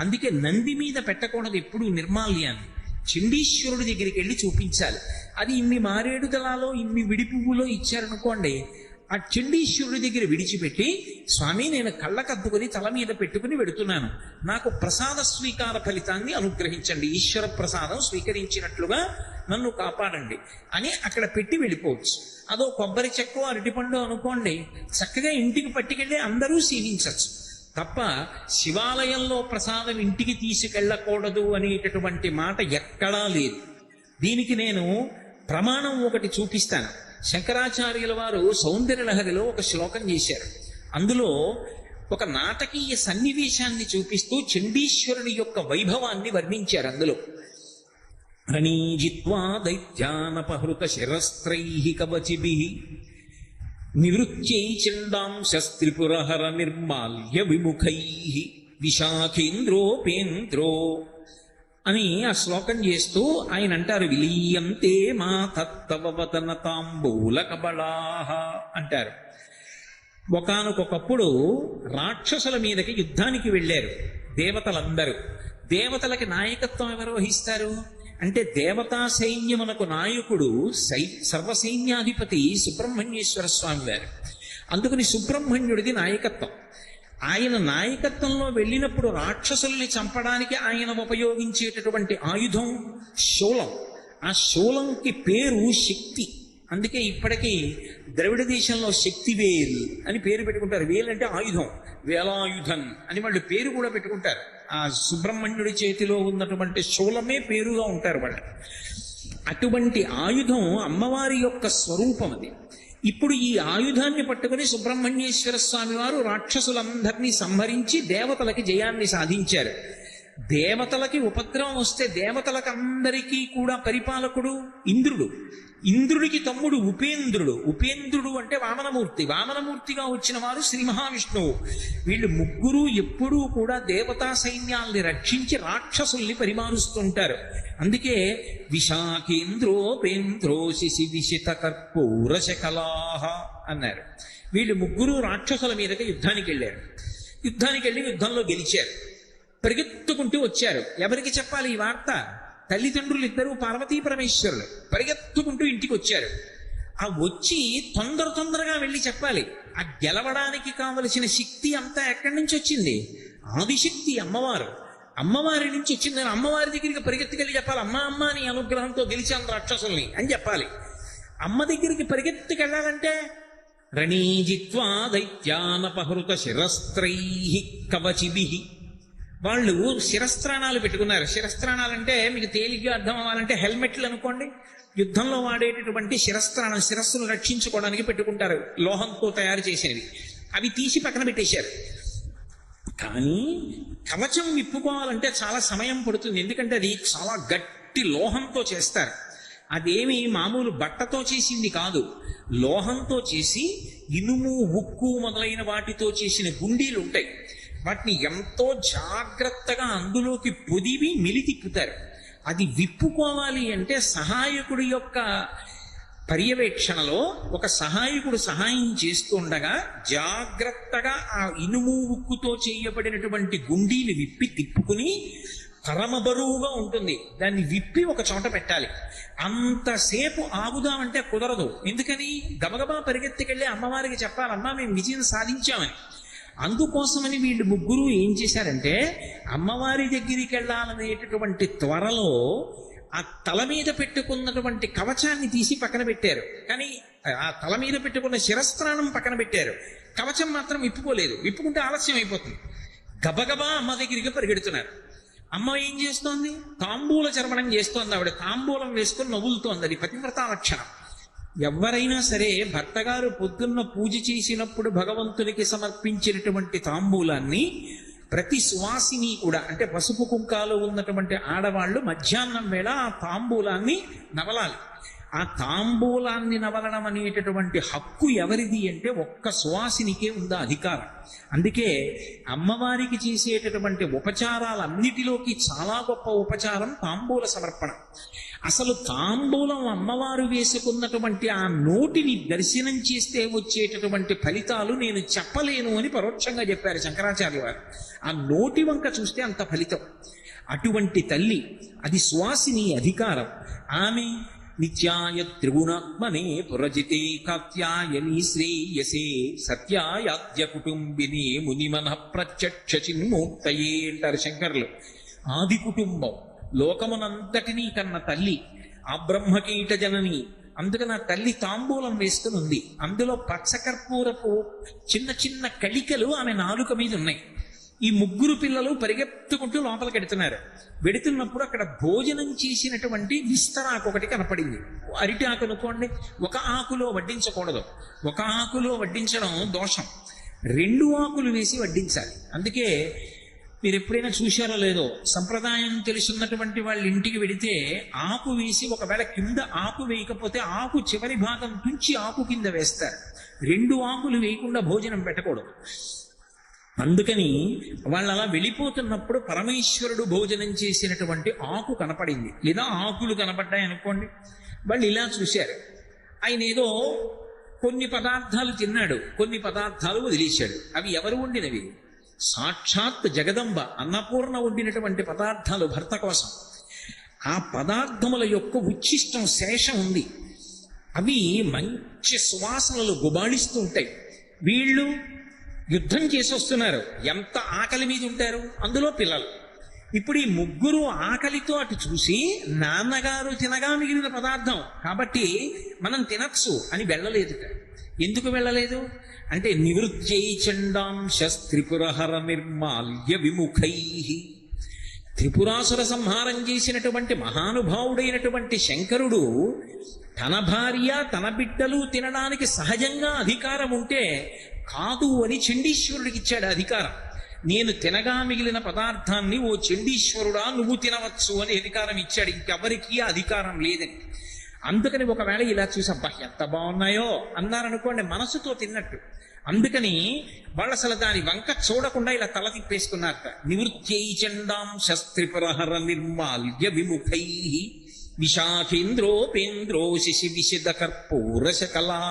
అందుకే నంది మీద పెట్టకూడదు ఎప్పుడు నిర్మాల్యాన్ని. చండీశ్వరుడి దగ్గరికి వెళ్ళి చూపించాలి. అది ఇన్ని మారేడు దళాలో ఇన్ని విడి పువ్వులో ఇచ్చారనుకోండి, ఆ చండీశ్వరుడి దగ్గర విడిచిపెట్టి, స్వామి నేను కళ్ళకద్దుకొని తల మీద పెట్టుకుని వెడుతున్నాను, నాకు ప్రసాద స్వీకార ఫలితాన్ని అనుగ్రహించండి, ఈశ్వర ప్రసాదం స్వీకరించినట్లుగా నన్ను కాపాడండి అని అక్కడ పెట్టి వెళ్ళిపోవచ్చు. అదో కొబ్బరి చెక్కో అరటిపండు అనుకోండి, చక్కగా ఇంటికి పట్టుకెళ్ళి అందరూ సేవించవచ్చు తప్ప శివాలయంలో ప్రసాదం ఇంటికి తీసుకెళ్ళకూడదు అనేటటువంటి మాట ఎక్కడా లేదు. దీనికి నేను ప్రమాణం ఒకటి చూపిస్తాను. శంకరాచార్యుల వారు సౌందర్యలహరిలో ఒక శ్లోకం చేశారు. అందులో ఒక నాటకీయ సన్నివేశాన్ని చూపిస్తూ చండీశ్వరుని యొక్క వైభవాన్ని వర్ణించారు. అందులో రణీజిత్వా దైత్యానపహృత శిరస్త్రైః కవచిభిః నివృత్యై చండాంశస్త్రిపురహర నిర్మాల్య విముఖైః విశాఖేంద్రోపేంద్రో అని ఆ శ్లోకం చేస్తూ ఆయన అంటారు, విలీయంతే మా తత్తవవదన తాంబూల కబళాః అంటారు. ఒకానొకప్పుడు రాక్షసుల మీదకి యుద్ధానికి వెళ్ళారు దేవతలందరూ. దేవతలకి నాయకత్వం ఎవరు వహిస్తారు అంటే దేవతా సైన్యమునకు నాయకుడు సర్వసైన్యాధిపతి సుబ్రహ్మణ్యేశ్వర స్వామి వారు. అందుకని సుబ్రహ్మణ్యుడిది నాయకత్వం. ఆయన నాయకత్వంలో వెళ్ళినప్పుడు రాక్షసుల్ని చంపడానికి ఆయన ఉపయోగించేటటువంటి ఆయుధం శూలం. ఆ శూలంకి పేరు శక్తి. అందుకే ఇప్పటికీ ద్రవిడ దేశంలో శక్తివేల్ అని పేరు పెట్టుకుంటారు. వేల్ అంటే ఆయుధం, వేలాయుధన్ అని వాళ్ళు పేరు కూడా పెట్టుకుంటారు. ఆ సుబ్రహ్మణ్యుడి చేతిలో ఉన్నటువంటి శూలమే పేరుగా ఉంటారు వాళ్ళు. అటువంటి ఆయుధం అమ్మవారి యొక్క స్వరూపం అది. ఇప్పుడు ఈ ఆయుధాన్ని పట్టుకుని సుబ్రహ్మణ్యేశ్వర స్వామి వారు రాక్షసులందరినీ సంహరించి దేవతలకి జయాన్ని సాధించారు. దేవతలకి ఉపద్రవం వస్తే దేవతలకు అందరికీ కూడా పరిపాలకుడు ఇంద్రుడు. ఇంద్రుడికి తమ్ముడు ఉపేంద్రుడు. ఉపేంద్రుడు అంటే వామనమూర్తి. వామనమూర్తిగా వచ్చిన వారు శ్రీ మహావిష్ణువు. వీళ్ళు ముగ్గురు ఎప్పుడూ కూడా దేవతా సైన్యాల్ని రక్షించి రాక్షసుల్ని పరిమారుస్తుంటారు. అందుకే విశాఖేంద్రోపేంద్రో శిశి విశిత కర్పూర శకలాహ అన్నారు. వీళ్ళు ముగ్గురు రాక్షసుల మీదకి యుద్ధానికి వెళ్ళారు. యుద్ధానికి వెళ్ళి యుద్ధంలో గెలిచారు. పరిగెత్తుకుంటూ వచ్చారు. ఎవరికి చెప్పాలి ఈ వార్త? తల్లిదండ్రులు ఇద్దరు పార్వతీ పరమేశ్వరులు పరిగెత్తుకుంటూ ఇంటికి వచ్చారు. ఆ వచ్చి తొందరగా వెళ్ళి చెప్పాలి. ఆ గెలవడానికి కావలసిన శక్తి అంతా ఎక్కడి నుంచి వచ్చింది? ఆదిశక్తి అమ్మవారు. అమ్మవారి నుంచి వచ్చింది. అమ్మవారి దగ్గరికి పరిగెత్తుకెళ్ళి చెప్పాలి, అమ్మ అమ్మ నీ అనుగ్రహంతో గెలిచాను రాక్షసుల్ని అని చెప్పాలి. అమ్మ దగ్గరికి పరిగెత్తుకెళ్ళాలంటే రణీజిత్వా దైత్యానపహృత శిరస్త్రైః కవచిభిః. వాళ్ళు శిరస్త్రాణాలు పెట్టుకున్నారు. శిరస్త్రాణాలంటే మీకు తేలిగ్గా అర్థం అవ్వాలంటే హెల్మెట్లు అనుకోండి. యుద్ధంలో వాడేటటువంటి శిరస్త్రాణం, శిరస్సును రక్షించుకోవడానికి పెట్టుకుంటారు, లోహంతో తయారు చేసినవి. అవి తీసి పక్కన పెట్టేశారు. కానీ కవచం విప్పుకోవాలంటే చాలా సమయం పడుతుంది. ఎందుకంటే అది చాలా గట్టి లోహంతో చేస్తారు. అదేమి మామూలు బట్టతో చేసింది కాదు. లోహంతో చేసి ఇనుము, ఉక్కు మొదలైన వాటితో చేసిన గుండీలు ఉంటాయి. వాటిని ఎంతో జాగ్రత్తగా అందులోకి పొదివి మిలితిప్పుతారు. అది విప్పుకోవాలి అంటే సహాయకుడి యొక్క పర్యవేక్షణలో ఒక సహాయకుడు సహాయం చేస్తుండగా జాగ్రత్తగా ఆ ఇనుము, ఉక్కుతో చేయబడినటువంటి గుండీలు విప్పి తిప్పుకుని పరమ బరువుగా ఉంటుంది. దాన్ని విప్పి ఒక చోట పెట్టాలి. అంతసేపు ఆగుదామంటే కుదరదు. ఎందుకని? గబగబా పరిగెత్తుకెళ్ళి అమ్మవారికి చెప్పాలమ్మా మేము విజయం సాధించామని. అందుకోసమని వీళ్ళు ముగ్గురు ఏం చేశారంటే అమ్మవారి దగ్గరికి వెళ్ళాలనేటటువంటి త్వరలో ఆ తల మీద పెట్టుకున్నటువంటి కవచాన్ని తీసి పక్కన పెట్టారు. కానీ ఆ తల మీద పెట్టుకున్న శిరస్త్రాణం పక్కన పెట్టారు. కవచం మాత్రం విప్పుకోలేదు. విప్పుకుంటే ఆలస్యం అయిపోతుంది. గబగబా అమ్మ దగ్గరికి పరిగెడుతున్నారు. అమ్మ ఏం చేస్తోంది? తాంబూల చర్మణం చేస్తోంది. ఆవిడ తాంబూలం వేసుకొని నవ్వులుతోంది. అది పతివ్రతా లక్షణం. ఎవరైనా సరే భర్త గారు పొద్దున్న పూజ చేసినప్పుడు భగవంతునికి సమర్పించినటువంటి తాంబూలాన్ని ప్రతి సువాసిని కూడా, అంటే పసుపు కుంకాలు ఉన్నటువంటి ఆడవాళ్ళు మధ్యాహ్నం వేళ ఆ తాంబూలాన్ని నవలాలి. ఆ తాంబూలాన్ని నవలడం అనేటటువంటి హక్కు ఎవరిది అంటే ఒక్క సువాసినికే ఉందా అధికారం. అందుకే అమ్మవారికి చేసేటటువంటి ఉపచారాలన్నిటిలోకి చాలా గొప్ప ఉపచారం తాంబూల సమర్పణ. అసలు తాంబూలం అమ్మవారు వేసుకున్నటువంటి ఆ నోటిని దర్శనం చేస్తే వచ్చేటటువంటి ఫలితాలు నేను చెప్పలేను అని పరోక్షంగా చెప్పారు శంకరాచార్య వారు. ఆ నోటి వంక చూస్తే అంత ఫలితం. అటువంటి తల్లి, అది సువాసిని అధికారం. ఆమె నిత్యాయ త్రిగుణాత్మనే పురజితే కాత్యాయని శ్రేయసే సత్యాయాద్య కుటుంబిని మునిమన ప్రత్యక్ష చిన్మూర్తయే అంటారు శంకరులు. ఆది కుటుంబం, లోకమునంతటినీ కన్న తల్లి, ఆ బ్రహ్మకీట జనని. అందుకని ఆ తల్లి తాంబూలం వేసుకుని ఉంది. అందులో పచ్చకర్పూరపు చిన్న చిన్న కళికలు ఆమె నాలుక మీద ఉన్నాయి. ఈ ముగ్గురు పిల్లలు పరిగెత్తుకుంటూ లోపలికి వెడుతున్నప్పుడు అక్కడ భోజనం చేసినటువంటి విస్తరాకు ఒకటి కనపడింది. అరిటి ఆకు అనుకోండి, ఒక ఆకులో వడ్డించకూడదు, ఒక ఆకులో వడ్డించడం దోషం, 2 ఆకులు వేసి వడ్డించాలి. అందుకే మీరు ఎప్పుడైనా చూశారో లేదో, సంప్రదాయం తెలుసున్నటువంటి వాళ్ళ ఇంటికి వెడితే ఆకు వేసి, ఒకవేళ కింద ఆకు వేయకపోతే ఆకు చివరి భాగం తుంచి ఆకు కింద వేస్తారు. 2 ఆకులు వేయకుండా భోజనం పెట్టకూడదు. అందుకని వాళ్ళు అలా వెళ్ళిపోతున్నప్పుడు పరమేశ్వరుడు భోజనం చేసినటువంటి ఆకు కనపడింది, లేదా ఆకులు కనపడ్డాయి అనుకోండి. వాళ్ళు ఇలా చూశారు. ఆయన ఏదో కొన్ని పదార్థాలు తిన్నాడు, కొన్ని పదార్థాలు వదిలేశాడు. అవి ఎవరు వండినవి? సాక్షాత్ జగదంబ అన్నపూర్ణ వండినటువంటి పదార్థాలు భర్త కోసం. ఆ పదార్థముల యొక్క ఉచ్ఛిష్టం, శేషం ఉంది. అవి మంచి సువాసనలు గుబాళిస్తూ ఉంటాయి. వీళ్ళు యుద్ధం చేసి వస్తున్నారు, ఎంత ఆకలి మీద ఉంటారు, అందులో పిల్లలు. ఇప్పుడు ఈ ముగ్గురు ఆకలితో అటు చూసి, నాన్నగారు తినగా మిగిలిన పదార్థం కాబట్టి మనం తినచ్చు అని వెళ్ళలేదు. ఎందుకు వెళ్ళలేదు అంటే, నివృత్యై చండాంశస్త్రిపురహర నిర్మాల్య విముఖై, త్రిపురాసుర సంహారం చేసినటువంటి మహానుభావుడైనటువంటి శంకరుడు తన భార్య తన బిడ్డలు తినడానికి సహజంగా అధికారం ఉంటే కాదు అని చండీశ్వరుడికి ఇచ్చాడు అధికారం. నేను తినగా మిగిలిన పదార్థాన్ని ఓ చండీశ్వరుడా నువ్వు తినవచ్చు అని అధికారం ఇచ్చాడు, ఇంకెవరికి అధికారం లేదని. అందుకని ఒకవేళ ఇలా చూసి అబ్బా ఎంత బాగున్నాయో అన్నారనుకోండి, మనసుతో తిన్నట్టు. అందుకని వాళ్ళు అసలు దాని వంక చూడకుండా ఇలా తల తిప్పేసుకున్నారట. నివృత్యై చండాంశస్త్రిపురహర నిర్మాల్య విముఖై విశాఖేంద్రోపేంద్రో శిశి విశిద కర్పూరశకలా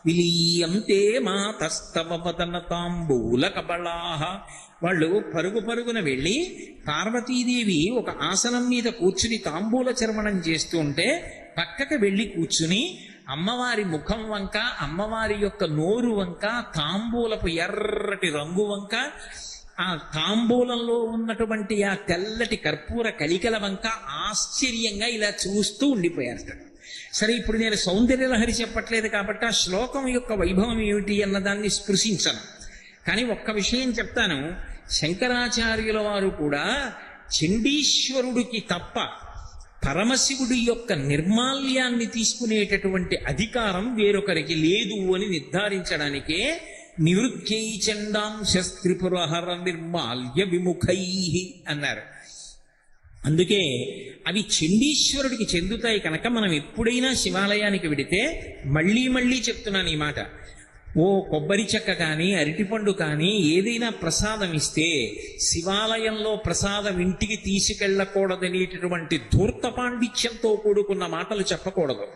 విలీయంతే మాతస్తవ వదన తాంబూల కబళా. వాళ్ళు పరుగు పరుగున వెళ్ళి పార్వతీదేవి ఒక ఆసనం మీద కూర్చుని తాంబూల చర్మణం చేస్తూ ఉంటే పక్కకి వెళ్ళి కూర్చుని అమ్మవారి ముఖం వంక, అమ్మవారి యొక్క నోరు వంక, తాంబూలపు ఎర్రటి రంగు వంక, ఆ తాంబూలంలో ఉన్నటువంటి ఆ తెల్లటి కర్పూర కలికల వంక ఆశ్చర్యంగా ఇలా చూస్తూ ఉండిపోయారట. సరే, ఇప్పుడు నేను సౌందర్యలహరి చెప్పట్లేదు కాబట్టి ఆ శ్లోకం యొక్క వైభవం ఏమిటి అన్నదాన్ని స్పృశించను. కానీ ఒక్క విషయం చెప్తాను. శంకరాచార్యుల వారు కూడా చండీశ్వరుడికి తప్ప పరమశివుడి యొక్క నిర్మాల్యాన్ని తీసుకునేటటువంటి అధికారం వేరొకరికి లేదు అని నిర్ధారించడానికే నివృత్యై చండాంశస్త్రిపురహర నిర్మాల్య విముఖై అన్నారు. అందుకే అవి చండీశ్వరుడికి చెందుతాయి కనుక మనం ఎప్పుడైనా శివాలయానికి వెడితే, మళ్ళీ మళ్ళీ చెప్తున్నాను ఈ మాట, ఓ కొబ్బరి చెక్క కానీ అరటిపండు కానీ ఏదైనా ప్రసాదం ఇస్తే శివాలయంలో ప్రసాదం ఇంటికి తీసుకెళ్ళకూడదనేటటువంటి ధూర్త పాండిత్యంతో కూడుకున్న మాటలు చెప్పకూడదు.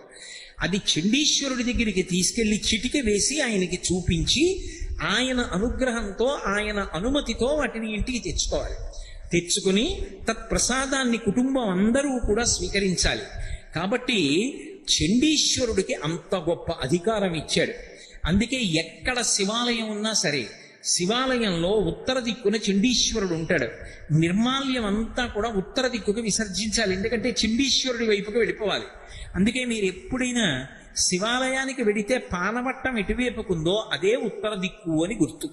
అది చండీశ్వరుడి దగ్గరికి తీసుకెళ్లి చిటిక వేసి ఆయనకి చూపించి ఆయన అనుగ్రహంతో, ఆయన అనుమతితో వాటిని ఇంటికి తెచ్చుకోవాలి. తెచ్చుకుని తత్ప్రసాదాన్ని కుటుంబం అందరూ కూడా స్వీకరించాలి. కాబట్టి చండీశ్వరుడికి అంత గొప్ప అధికారం ఇచ్చాడు. అందుకే ఎక్కడ శివాలయం ఉన్నా సరే శివాలయంలో ఉత్తర దిక్కున చండీశ్వరుడు ఉంటాడు. నిర్మాల్యం అంతా కూడా ఉత్తర దిక్కుకు విసర్జించాలి, ఎందుకంటే చండీశ్వరుడి వైపుకు వెళ్ళిపోవాలి. అందుకే మీరు ఎప్పుడైనా శివాలయానికి వెడితే పానవట్టం ఎటువైపుకుందో అదే ఉత్తర దిక్కు అని గుర్తు.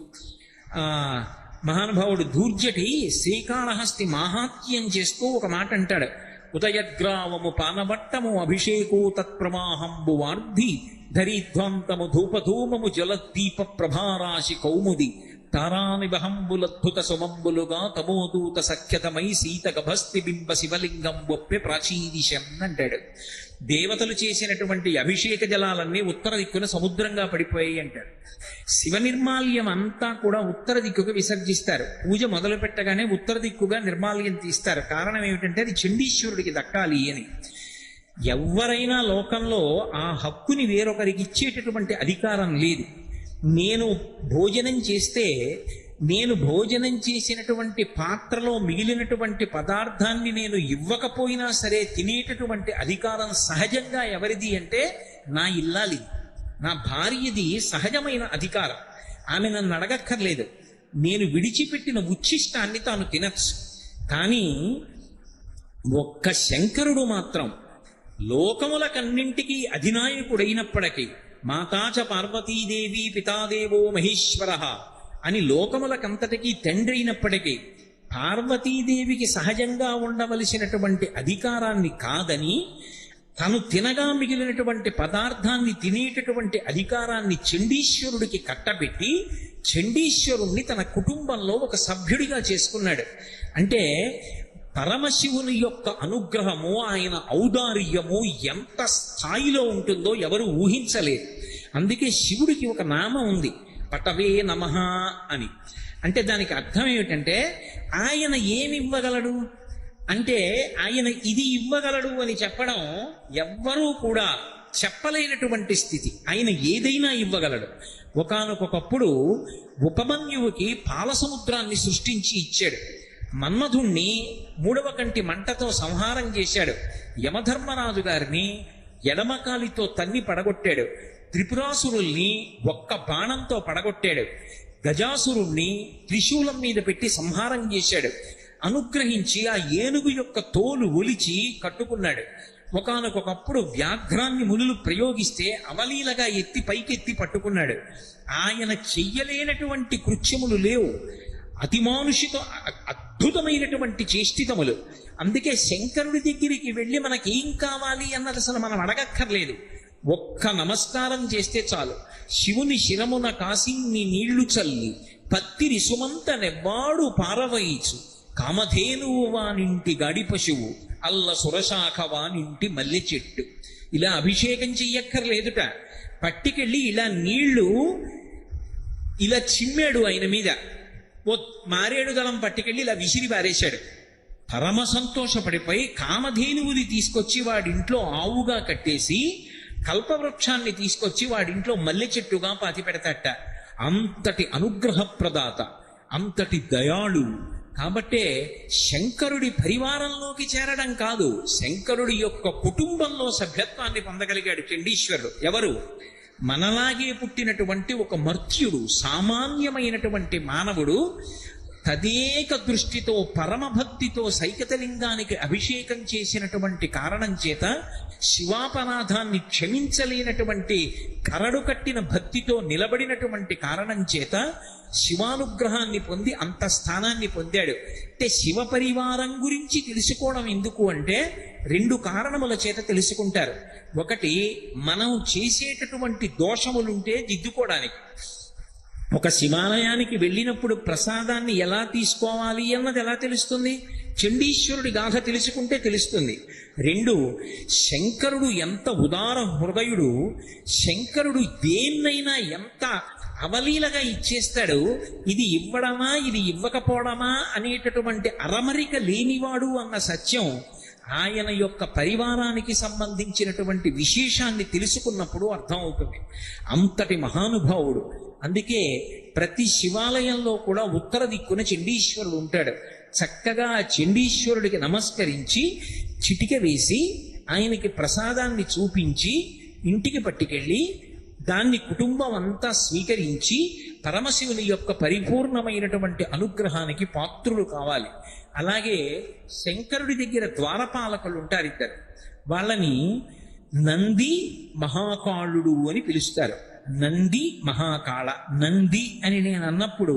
మహానుభావుడు దూర్జటి శ్రీకాళహస్తి మాహాత్మ్యం చేస్తూ ఒక మాట అంటాడు. ఉదయగ్రావము పానవట్టము అభిషేకో తత్ప్రమాహంబు వార్ధి ధరీధ్వాంతము ధూపధూమము జలదీప ప్రభారాశి కౌముది తారానిబహంబులద్భుత సుమంబులుగా తమోదూత సఖ్యతమై సీత గభస్తి బింబ శివలింగం ఒప్పె ప్రాచీదిశం అంటాడు. దేవతలు చేసినటువంటి అభిషేక జలాలన్నీ ఉత్తర దిక్కున సముద్రంగా పడిపోయాయి అంటాడు. శివ నిర్మాల్యం అంతా కూడా ఉత్తర దిక్కుకు విసర్జిస్తారు. పూజ మొదలు పెట్టగానే ఉత్తర దిక్కుగా నిర్మాల్యం తీస్తారు. కారణం ఏమిటంటే అది చండీశ్వరుడికి దక్కాలి అని. ఎవరైనా లోకంలో ఆ హక్కుని వేరొకరికి ఇచ్చేటటువంటి అధికారం లేదు. నేను భోజనం చేస్తే నేను భోజనం చేసినటువంటి పాత్రలో మిగిలినటువంటి పదార్థాన్ని నేను ఇవ్వకపోయినా సరే తినేటటువంటి అధికారం సహజంగా ఎవరిది అంటే నా ఇల్లాలి, నా భార్యది సహజమైన అధికారం. ఆమె నన్ను అడగక్కర్లేదు. నేను విడిచిపెట్టిన ఉచ్ఛిష్టాన్ని తాను తినచ్చు. కానీ ఒక్క శంకరుడు మాత్రం లోకములకన్నింటికీ అధినాయకుడైనప్పటికీ మాతాచ పార్వతీదేవి పితాదేవో మహేశ్వర అని లోకములకంతటికీ తండ్రి అయినప్పటికీ పార్వతీదేవికి సహజంగా ఉండవలసినటువంటి అధికారాన్ని కాదని తను తినగా మిగిలినటువంటి పదార్థాన్ని తినేటటువంటి అధికారాన్ని చండీశ్వరుడికి కట్టబెట్టి చండీశ్వరుణ్ణి తన కుటుంబంలో ఒక సభ్యుడిగా చేసుకున్నాడు. అంటే పరమశివుని యొక్క అనుగ్రహము, ఆయన ఔదార్యము ఎంత స్థాయిలో ఉంటుందో ఎవరు ఊహించలేరు. అందుకే శివుడికి ఒక నామం ఉంది, పటవే నమః అని. అంటే దానికి అర్థం ఏమిటంటే ఆయన ఏమి ఇవ్వగలడు అంటే ఆయన ఇది ఇవ్వగలడు అని చెప్పడం ఎవ్వరూ కూడా చెప్పలేనటువంటి స్థితి. ఆయన ఏదైనా ఇవ్వగలడు. ఒకానొకప్పుడు ఉపమన్యువుకి పాలసముద్రాన్ని సృష్టించి ఇచ్చాడు. మన్మధుణ్ణి 3వ కంటి మంటతో సంహారం చేశాడు. యమధర్మరాజు గారిని ఎడమకాలితో తన్ని పడగొట్టాడు. త్రిపురాసురుల్ని ఒక్క బాణంతో పడగొట్టాడు. గజాసురుణ్ణి త్రిశూలం మీద పెట్టి సంహారం చేశాడు. అనుగ్రహించి ఆ ఏనుగు యొక్క తోలు ఒలిచి కట్టుకున్నాడు. ఒకానొకప్పుడు వ్యాఘ్రాన్ని మునులు ప్రయోగిస్తే అవలీలగా ఎత్తి పైకెత్తి పట్టుకున్నాడు. ఆయన చెయ్యలేనటువంటి కృత్యములు లేవు. అతిమానుషిత అద్భుతమైనటువంటి చేష్టితములు. అందుకే శంకరుడి దగ్గరికి వెళ్ళి మనకేం కావాలి అన్నది అసలు మనం అడగక్కర్లేదు. ఒక్క నమస్కారం చేస్తే చాలు. శివుని శిరమున కాసిన్ని నీళ్లు చల్లి పత్తిరి సుమంత నెవ్వాడు పారవయిచు కామధేనువు వానింటి గాడి పశువు అల్ల సురశాఖ వానింటి మల్లె చెట్టు. ఇలా అభిషేకం చెయ్యక్కర్లేదుట. పట్టికెళ్ళి ఇలా నీళ్లు ఇలా చిమ్మాడు ఆయన మీద. ఓ మారేడు దళం పట్టుకెళ్ళి ఇలా విసిరి పారేశాడు. పరమ సంతోషపడిపోయి కామధేనువుని తీసుకొచ్చి వాడింట్లో ఆవుగా కట్టేసి కల్పవృక్షాన్ని తీసుకొచ్చి వాడింట్లో మల్లె చెట్టుగా పాతి పెడతాట. అంతటి అనుగ్రహప్రదాత, అంతటి దయాళు. కాబట్టే శంకరుడి పరివారంలోకి చేరడం కాదు, శంకరుడి యొక్క కుటుంబంలో సభ్యత్వాన్ని పొందగలిగాడు చండీశ్వరుడు. ఎవరు? మనలాగే పుట్టినటువంటి ఒక మర్త్యుడు, సామాన్యమైనటువంటి మానవుడు తదేక దృష్టితో పరమభక్తితో సైకతలింగానికి అభిషేకం చేసినటువంటి కారణం చేత శివాపరాధాన్ని క్షమించలేనటువంటి కరడు కట్టిన భక్తితో నిలబడినటువంటి కారణం చేత శివానుగ్రహాన్ని పొంది అంత స్థానాన్ని పొందాడు. అంటే శివ పరివారం గురించి తెలుసుకోవడం ఎందుకు అంటే 2 కారణముల చేత తెలుసుకుంటారు. ఒకటి, మనం చేసేటటువంటి దోషములుంటే దిద్దుకోవడానికి. ఒక శివాలయానికి వెళ్ళినప్పుడు ప్రసాదాన్ని ఎలా తీసుకోవాలి అన్నది ఎలా తెలుస్తుంది? చండీశ్వరుడి గాథ తెలుసుకుంటే తెలుస్తుంది. 2, శంకరుడు ఎంత ఉదార హృదయుడు, శంకరుడు దేన్నైనా ఎంత అవలీలగా ఇచ్చేస్తాడు. ఇది ఇవ్వడమా ఇది ఇవ్వకపోవడమా అనేటటువంటి అరమరిక లేనివాడు అన్న సత్యం ఆయన యొక్క పరివారానికి సంబంధించినటువంటి విశేషాన్ని తెలుసుకున్నప్పుడు అర్థమవుతుంది. అంతటి మహానుభావుడు. అందుకే ప్రతి శివాలయంలో కూడా ఉత్తర దిక్కున చండీశ్వరుడు ఉంటాడు. చక్కగా ఆ చండీశ్వరుడికి నమస్కరించి చిటిక వేసి ఆయనకి ప్రసాదాన్ని చూపించి ఇంటికి పట్టుకెళ్ళి దాన్ని కుటుంబం అంతా స్వీకరించి పరమశివుని యొక్క పరిపూర్ణమైనటువంటి అనుగ్రహానికి పాత్రులు కావాలి. అలాగే శంకరుడి దగ్గర ద్వారపాలకులు ఉంటారు 2. వాళ్ళని నంది మహాకాళుడు అని పిలుస్తారు. నంది మహాకాళ. నంది అని నేను అన్నప్పుడు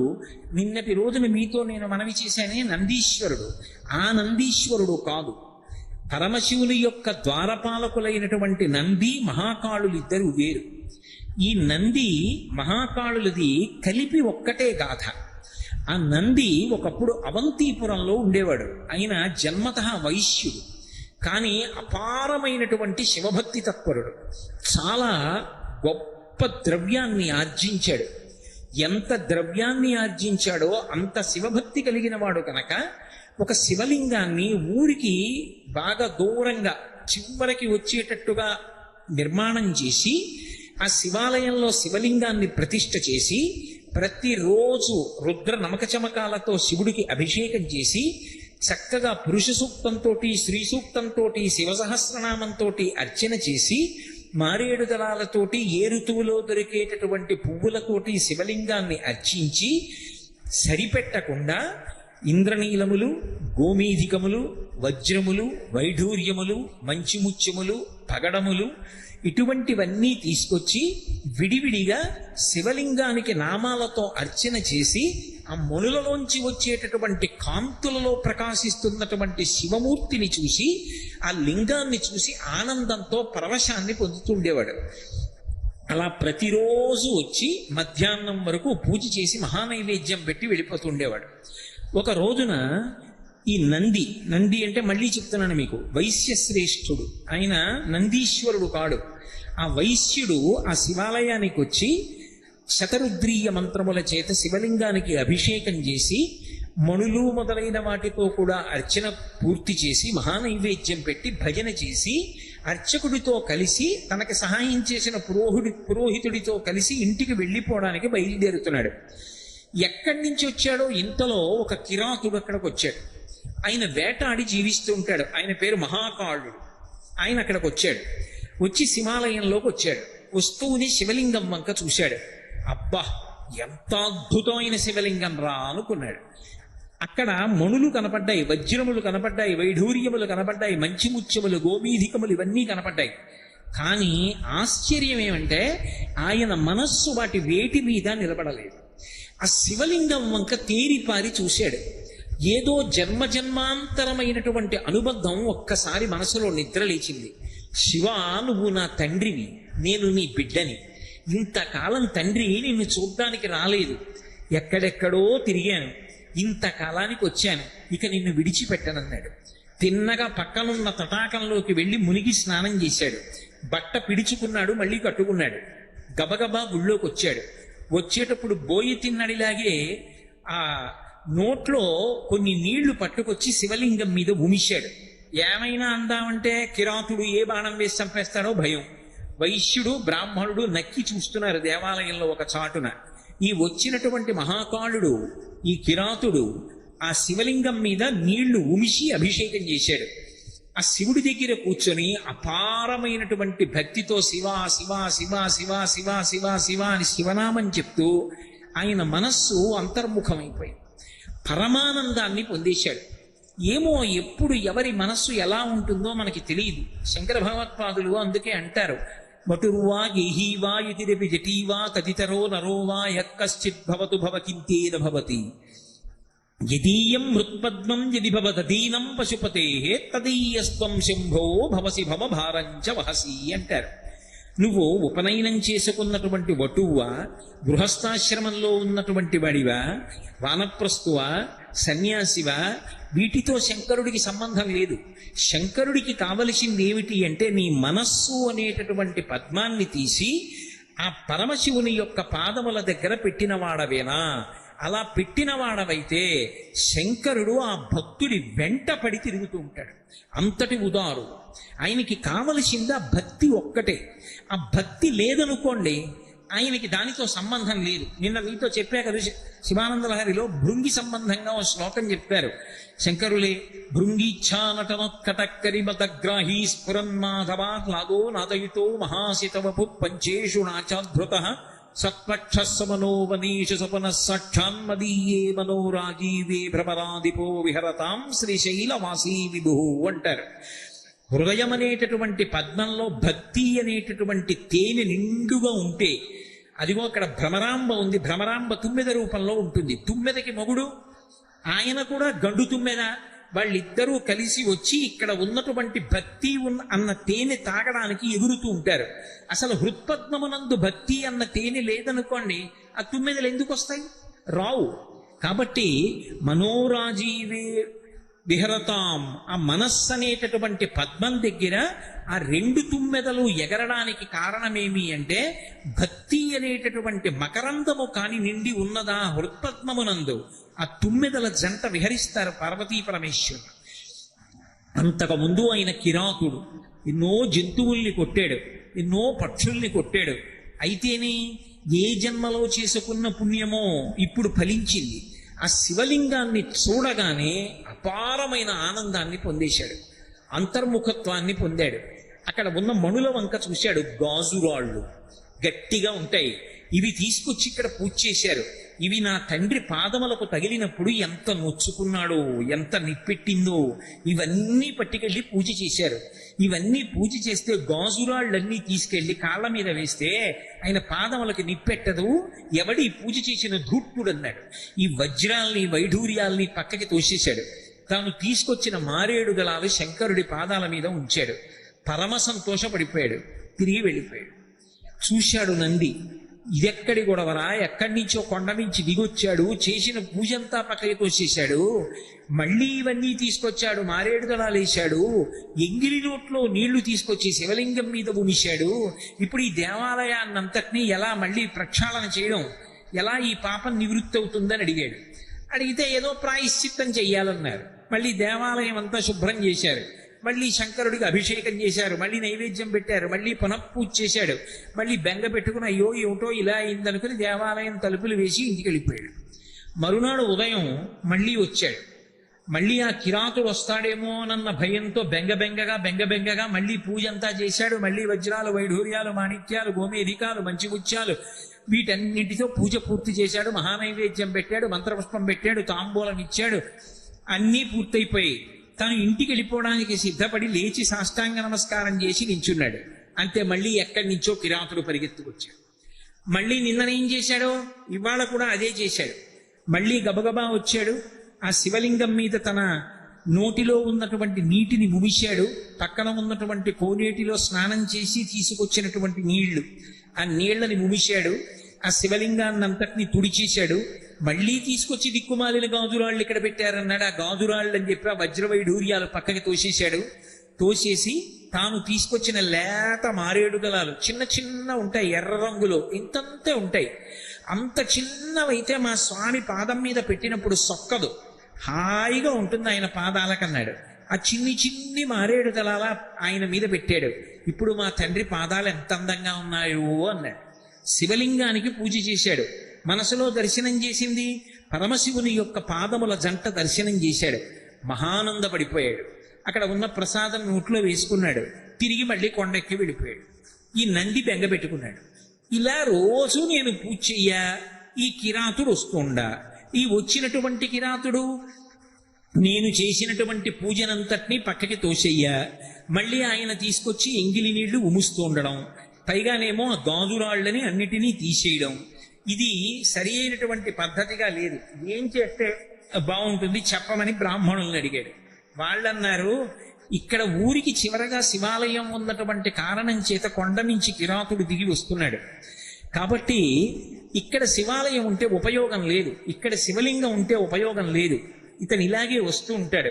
నిన్నటి రోజున మీతో నేను మనవి చేశానే నందీశ్వరుడు. ఆ నందీశ్వరుడు కాదు, పరమశివుని యొక్క ద్వారపాలకులైనటువంటి నంది మహాకాళులు ఇద్దరు వేరు. ఈ నంది మహాకాళులది కలిపి ఒక్కటే గాథ. ఆ నంది ఒకప్పుడు అవంతిపురంలో ఉండేవాడు. ఆయన జన్మతః వైశ్యుడు, కానీ అపారమైనటువంటి శివభక్తి తత్పరుడు. చాలా గొప్ప ద్రవ్యాన్ని ఆర్జించాడు. ఎంత ద్రవ్యాన్ని ఆర్జించాడో అంత శివభక్తి కలిగిన వాడు కనుక ఒక శివలింగాన్ని ఊరికి బాగా దూరంగా చివరికి వచ్చేటట్టుగా నిర్మాణం చేసి ఆ శివాలయంలో శివలింగాన్ని ప్రతిష్ఠ చేసి ప్రతిరోజు రుద్ర నమకచమకాలతో శివుడికి అభిషేకం చేసి చక్కగా పురుష సూక్తంతో శ్రీ సూక్తంతో శివసహస్రనామంతో అర్చన చేసి మారేడు దళాలతోటి ఏ ఋతువులో దొరికేటటువంటి పువ్వులతోటి శివలింగాన్ని అర్చించి సరిపెట్టకుండా ఇంద్రనీలములు, గోమీధికములు, వజ్రములు, వైఢూర్యములు, మంచిముత్యములు, పగడములు, ఇటువంటివన్నీ తీసుకొచ్చి విడివిడిగా శివలింగానికి నామాలతో అర్చన చేసి ఆ మణులలోంచి వచ్చేటటువంటి కాంతులలో ప్రకాశిస్తున్నటువంటి శివమూర్తిని చూసి ఆ లింగాన్ని చూసి ఆనందంతో పరవశాన్ని పొందుతుండేవాడు. అలా ప్రతిరోజు వచ్చి మధ్యాహ్నం వరకు పూజ చేసి మహానైవేద్యం పెట్టి వెళ్ళిపోతుండేవాడు. ఒక రోజున ఈ నంది అంటే మళ్ళీ చెప్తున్నాను మీకు, వైశ్యశ్రేష్ఠుడు, ఆయన నందీశ్వరుడు కాడు. ఆ వైశ్యుడు ఆ శివాలయానికి వచ్చి శతరుద్రీయ మంత్రముల చేత శివలింగానికి అభిషేకం చేసి మణులు మొదలైన వాటితో కూడా అర్చన పూర్తి చేసి మహానైవేద్యం పెట్టి భజన చేసి అర్చకుడితో కలిసి తనకి సహాయం చేసిన పురోహితుడితో కలిసి ఇంటికి వెళ్ళిపోవడానికి బయలుదేరుతున్నాడు. ఎక్కడి నుంచి వచ్చాడో ఇంతలో ఒక కిరాతుడు అక్కడికి వచ్చాడు. ఆయన వేటాడి జీవిస్తూ ఉంటాడు. ఆయన పేరు మహాకాళుడు. ఆయన అక్కడికి వచ్చాడు. వచ్చి శివాలయంలోకి వచ్చాడు. వస్తువుని శివలింగం వంక చూశాడు. అబ్బా, ఎంత అద్భుతమైన శివలింగం రా అనుకున్నాడు. అక్కడ మణులు కనపడ్డాయి, వజ్రములు కనపడ్డాయి, వైఢూర్యములు కనపడ్డాయి, మంచిముత్యములు, గోమీధికములు ఇవన్నీ కనపడ్డాయి. కానీ ఆశ్చర్యం ఏమంటే ఆయన మనస్సు వాటి వేటి మీద నిలబడలేదు. ఆ శివలింగం వంక తేరిపారి చూశాడు. ఏదో జన్మజన్మాంతరమైనటువంటి అనుబంధం ఒక్కసారి మనసులో నిద్రలేచింది. శివా, నువ్వు నా తండ్రివి, నేను నీ బిడ్డని. ఇంతకాలం తండ్రి నిన్ను చూడ్డానికి రాలేదు, ఎక్కడెక్కడో తిరిగాను, ఇంతకాలానికి వచ్చాను, ఇక నిన్ను విడిచిపెట్టనన్నాడు. తిన్నగా పక్కనున్న తటాకంలోకి వెళ్ళి మునిగి స్నానం చేశాడు. బట్ట పిడుచుకున్నాడు, మళ్ళీ కట్టుకున్నాడు. గబగబా గుళ్ళోకి వచ్చాడు. వచ్చేటప్పుడు బోయి తిన్నడిలాగే ఆ నోట్లో కొన్ని నీళ్లు పట్టుకొచ్చి శివలింగం మీద ఉమిశాడు. ఏమైనా అందామంటే కిరాతుడు ఏ బాణం వేసి చంపేస్తాడో భయం. వైశ్యుడు, బ్రాహ్మణుడు నక్కి చూస్తున్నారు దేవాలయంలో ఒక చాటున. ఈ వచ్చినటువంటి మహాకాళుడు, ఈ కిరాతుడు ఆ శివలింగం మీద నీళ్లు ఉమిసి అభిషేకం చేశాడు. ఆ శివుడి దగ్గర కూర్చొని అపారమైనటువంటి భక్తితో శివ శివ శివ శివ శివ శివ శివ అని శివనామం చెప్తూ ఆయన మనస్సు అంతర్ముఖమైపోయింది. పరమానందాన్ని పొందేశాడు. ఏమో ఎప్పుడు ఎవరి మనస్సు ఎలా ఉంటుందో మనకి తెలియదు. శంకర భగవత్పాదులు అందుకే అంటారు, మటుర్వా గేహీవా ఇతిరపి జటీవా తదితరో నరోవా యక్కశ్చిత్ భవతు భవకింతేన భవతి యదీయం మృత్పద్మం యది భవదీనం పశుపతే తదీయస్త్వం శంభో భవసి భవభారంచ వహసి అంటారు. నువ్వు ఉపనయనం చేసుకున్నటువంటి వటువా, గృహస్థాశ్రమంలో ఉన్నటువంటి వాడివా, వానప్రస్థువా, సన్యాసివా, వీటితో శంకరుడికి సంబంధం లేదు. శంకరుడికి కావలసింది ఏమిటి అంటే నీ మనస్సు అనేటటువంటి పద్మాన్ని తీసి ఆ పరమశివుని యొక్క పాదముల దగ్గర పెట్టినవాడవేనా? అలా పెట్టినవాడవైతే శంకరుడు ఆ భక్తుడి వెంట పడి తిరుగుతూ ఉంటాడు. అంతటి ఉదారు. ఆయనకి కావలసింది ఆ భక్తి ఒక్కటే. ఆ భక్తి లేదనుకోండి, ఆయనకి దానితో సంబంధం లేదు. నిన్న మీతో చెప్పా కదా, శివానంద లహరిలో భృంగి సంబంధంగా ఒక శ్లోకం చెప్పారు శంకరులే. భృంగీచ్ఛా నటనోత్కటక్కరి మతగ్రాహీ స్ఫురన్మాధవాహ్లాదో నాదయుతో మహాసితవపు పంచేషు నాచాధృత సత్పక్షమనోవనీష సపన సాక్షాన్మదీయే మనోరాజీవే భ్రమరాదిపో విహరతాం శ్రీశైలవాసీ విభు అంటారు. హృదయం అనేటటువంటి పద్మంలో భక్తి అనేటటువంటి తేనె నిండుగా ఉంటే, అదిగో అక్కడ భ్రమరాంబ ఉంది. భ్రమరాంబ తుమ్మెద రూపంలో ఉంటుంది. తుమ్మెదకి మొగుడు ఆయన కూడా గండు తుమ్మెద. వాళ్ళిద్దరూ కలిసి వచ్చి ఇక్కడ ఉన్నటువంటి భక్తి అన్న తేనె తాగడానికి ఎగురుతూ ఉంటారు. అసలు హృత్పద్మమునందు భక్తి అన్న తేనె లేదనుకోండి, ఆ తుమ్మెదలు ఎందుకు వస్తాయి? రావు. కాబట్టి మనోరాజీవే విహరతాం, ఆ మనస్సు అనేటటువంటి పద్మం దగ్గర ఆ రెండు తుమ్మెదలు ఎగరడానికి కారణమేమి అంటే భక్తి అనేటటువంటి మకరందము కాని నిండి ఉన్నదా హృత్పద్మమునందు, ఆ తుమ్మెదల జంట విహరిస్తారు పార్వతీ పరమేశ్వరుడు. అంతకుముందు ఆయన కిరాతుడు ఎన్నో జంతువుల్ని కొట్టాడు, ఎన్నో పక్షుల్ని కొట్టాడు. అయితేనే ఏ జన్మలో చేసుకున్న పుణ్యమో ఇప్పుడు ఫలించింది. ఆ శివలింగాన్ని చూడగానే అపారమైన ఆనందాన్ని పొందేశాడు, అంతర్ముఖత్వాన్ని పొందాడు. అక్కడ ఉన్న మణుల వంక చూశాడు. గాజురాళ్ళు గట్టిగా ఉంటాయి, ఇవి తీసుకొచ్చి ఇక్కడ పూజ చేశారు. ఇవి నా తండ్రి పాదములకు తగిలినప్పుడు ఎంత నొచ్చుకున్నాడో, ఎంత నిప్పెట్టిందో, ఇవన్నీ పట్టుకెళ్ళి పూజ చేశారు. ఇవన్నీ పూజ చేస్తే గాజురాళ్ళన్నీ తీసుకెళ్లి కాళ్ళ మీద వేస్తే ఆయన పాదములకు నిప్పెట్టదు, ఎవడి పూజ చేసిన ధూర్తుడు అన్నాడు. ఈ వజ్రాల్ని వైఢూర్యాల్ని పక్కకి తోసేశాడు. తాను తీసుకొచ్చిన మారేడు దళాలు శంకరుడి పాదాల మీద ఉంచాడు. పరమ సంతోషపడిపోయాడు. తిరిగి వెళ్ళిపోయాడు. చూశాడు నంది, ఇదెక్కడి గొడవరా, ఎక్కడి నుంచో కొండ నుంచి దిగొచ్చాడు, చేసిన పూజంతా పక్కకి తోసేశాడు, మళ్ళీ ఇవన్నీ తీసుకొచ్చాడు, మారేడు దళాలు వేశాడు, ఎంగిలి నోట్లో నీళ్లు తీసుకొచ్చి శివలింగం మీద ఉమిశాడు. ఇప్పుడు ఈ దేవాలయాన్నంతటినీ ఎలా మళ్ళీ ప్రక్షాళన చేయడం, ఎలా ఈ పాపం నివృత్తి అవుతుందని అడిగాడు. అడిగితే ఏదో ప్రాయశ్చిత్తం చెయ్యాలన్నారు. మళ్ళీ దేవాలయం అంతా శుభ్రం చేశారు. మళ్ళీ శంకరుడికి అభిషేకం చేశారు. మళ్ళీ నైవేద్యం పెట్టారు. మళ్ళీ పునఃపూజ చేశాడు. మళ్ళీ బెంగ పెట్టుకుని అయ్యో ఏమిటో ఇలా అయిందనుకుని దేవాలయం తలుపులు వేసి ఇంటికి వెళ్ళిపోయాడు. మరునాడు ఉదయం మళ్ళీ వచ్చాడు. మళ్ళీ ఆ కిరాతుడు వస్తాడేమోనన్న భయంతో బెంగబెంగగా మళ్ళీ పూజ అంతా చేశాడు. మళ్ళీ వజ్రాలు, వైఢూర్యాలు, మాణిక్యాలు, గోమేధికాలు, మంచి ముత్యాలు వీటన్నిటితో పూజ పూర్తి చేశాడు. మహానైవేద్యం పెట్టాడు, మంత్రపుష్పం పెట్టాడు, తాంబూలం ఇచ్చాడు. అన్నీ పూర్తయిపోయాయి. తాను ఇంటికి వెళ్ళిపోవడానికి సిద్ధపడి లేచి సాష్టాంగ నమస్కారం చేసి నించున్నాడు. అంతే, మళ్ళీ ఎక్కడి నుంచో కిరాతుడు పరిగెత్తుకొచ్చాడు. మళ్ళీ నిన్ననేం చేశాడో ఇవాళ కూడా అదే చేశాడు. మళ్ళీ గబగబా వచ్చాడు. ఆ శివలింగం మీద తన నోటిలో ఉన్నటువంటి నీటిని ముమిశాడు. పక్కన ఉన్నటువంటి కోనేటిలో స్నానం చేసి తీసుకొచ్చినటువంటి నీళ్లు, ఆ నీళ్లని ముమిశాడు. ఆ శివలింగాన్నంతటినీ తుడిచేశాడు. మళ్ళీ తీసుకొచ్చి దిక్కుమాలిన గాజురాళ్ళు ఇక్కడ పెట్టారన్నాడు. ఆ గాజురాళ్ళు అని చెప్పి ఆ వజ్రవైఢూర్యాలు పక్కకి తోసేశాడు. తోసేసి తాను తీసుకొచ్చిన లేత మారేడు దళాలు చిన్న చిన్న ఉంటాయి, ఎర్ర రంగులో ఇంతంతే ఉంటాయి. అంత చిన్నవైతే మా స్వామి పాదం మీద పెట్టినప్పుడు సొక్కదు, హాయిగా ఉంటుంది ఆయన పాదాలకన్నాడు. ఆ చిన్ని మారేడు దళాల ఆయన మీద పెట్టాడు. ఇప్పుడు మా తండ్రి పాదాలు ఎంత అందంగా ఉన్నాయో అన్నాడు. శివలింగానికి పూజ చేశాడు. మనసులో దర్శనం చేసింది పరమశివుని యొక్క పాదముల జంట దర్శనం చేశాడు. మహానందపడిపోయాడు. అక్కడ ఉన్న ప్రసాదం నోట్లో వేసుకున్నాడు. తిరిగి మళ్ళీ కొండెక్కి వెళ్ళిపోయాడు. ఈ నంది బెంగ పెట్టుకున్నాడు. ఇలా రోజు నేను పూజ చెయ్యా, ఈ కిరాతుడు వస్తుండా, ఈ వచ్చినటువంటి కిరాతుడు నేను చేసినటువంటి పూజనంతటినీ పక్కకి తోసేయ్యా, మళ్ళీ ఆయన తీసుకొచ్చి ఎంగిలి నీళ్లు ఉముస్తూ ఉండడం, పైగానేమో గాజురాళ్ళని అన్నిటినీ తీసేయడం, ఇది సరి అయినటువంటి పద్ధతిగా లేదు. ఏం చేస్తే బాగుంటుంది చెప్పమని బ్రాహ్మణుల్ని అడిగాడు. వాళ్ళన్నారు, ఇక్కడ ఊరికి చివరగా శివాలయం ఉన్నటువంటి కారణం చేత కొండ నుంచి కిరాతుడు దిగి వస్తున్నాడు కాబట్టి ఇక్కడ శివాలయం ఉంటే ఉపయోగం లేదు, ఇక్కడ శివలింగం ఉంటే ఉపయోగం లేదు. ఇతను ఇలాగే వస్తూ ఉంటాడు.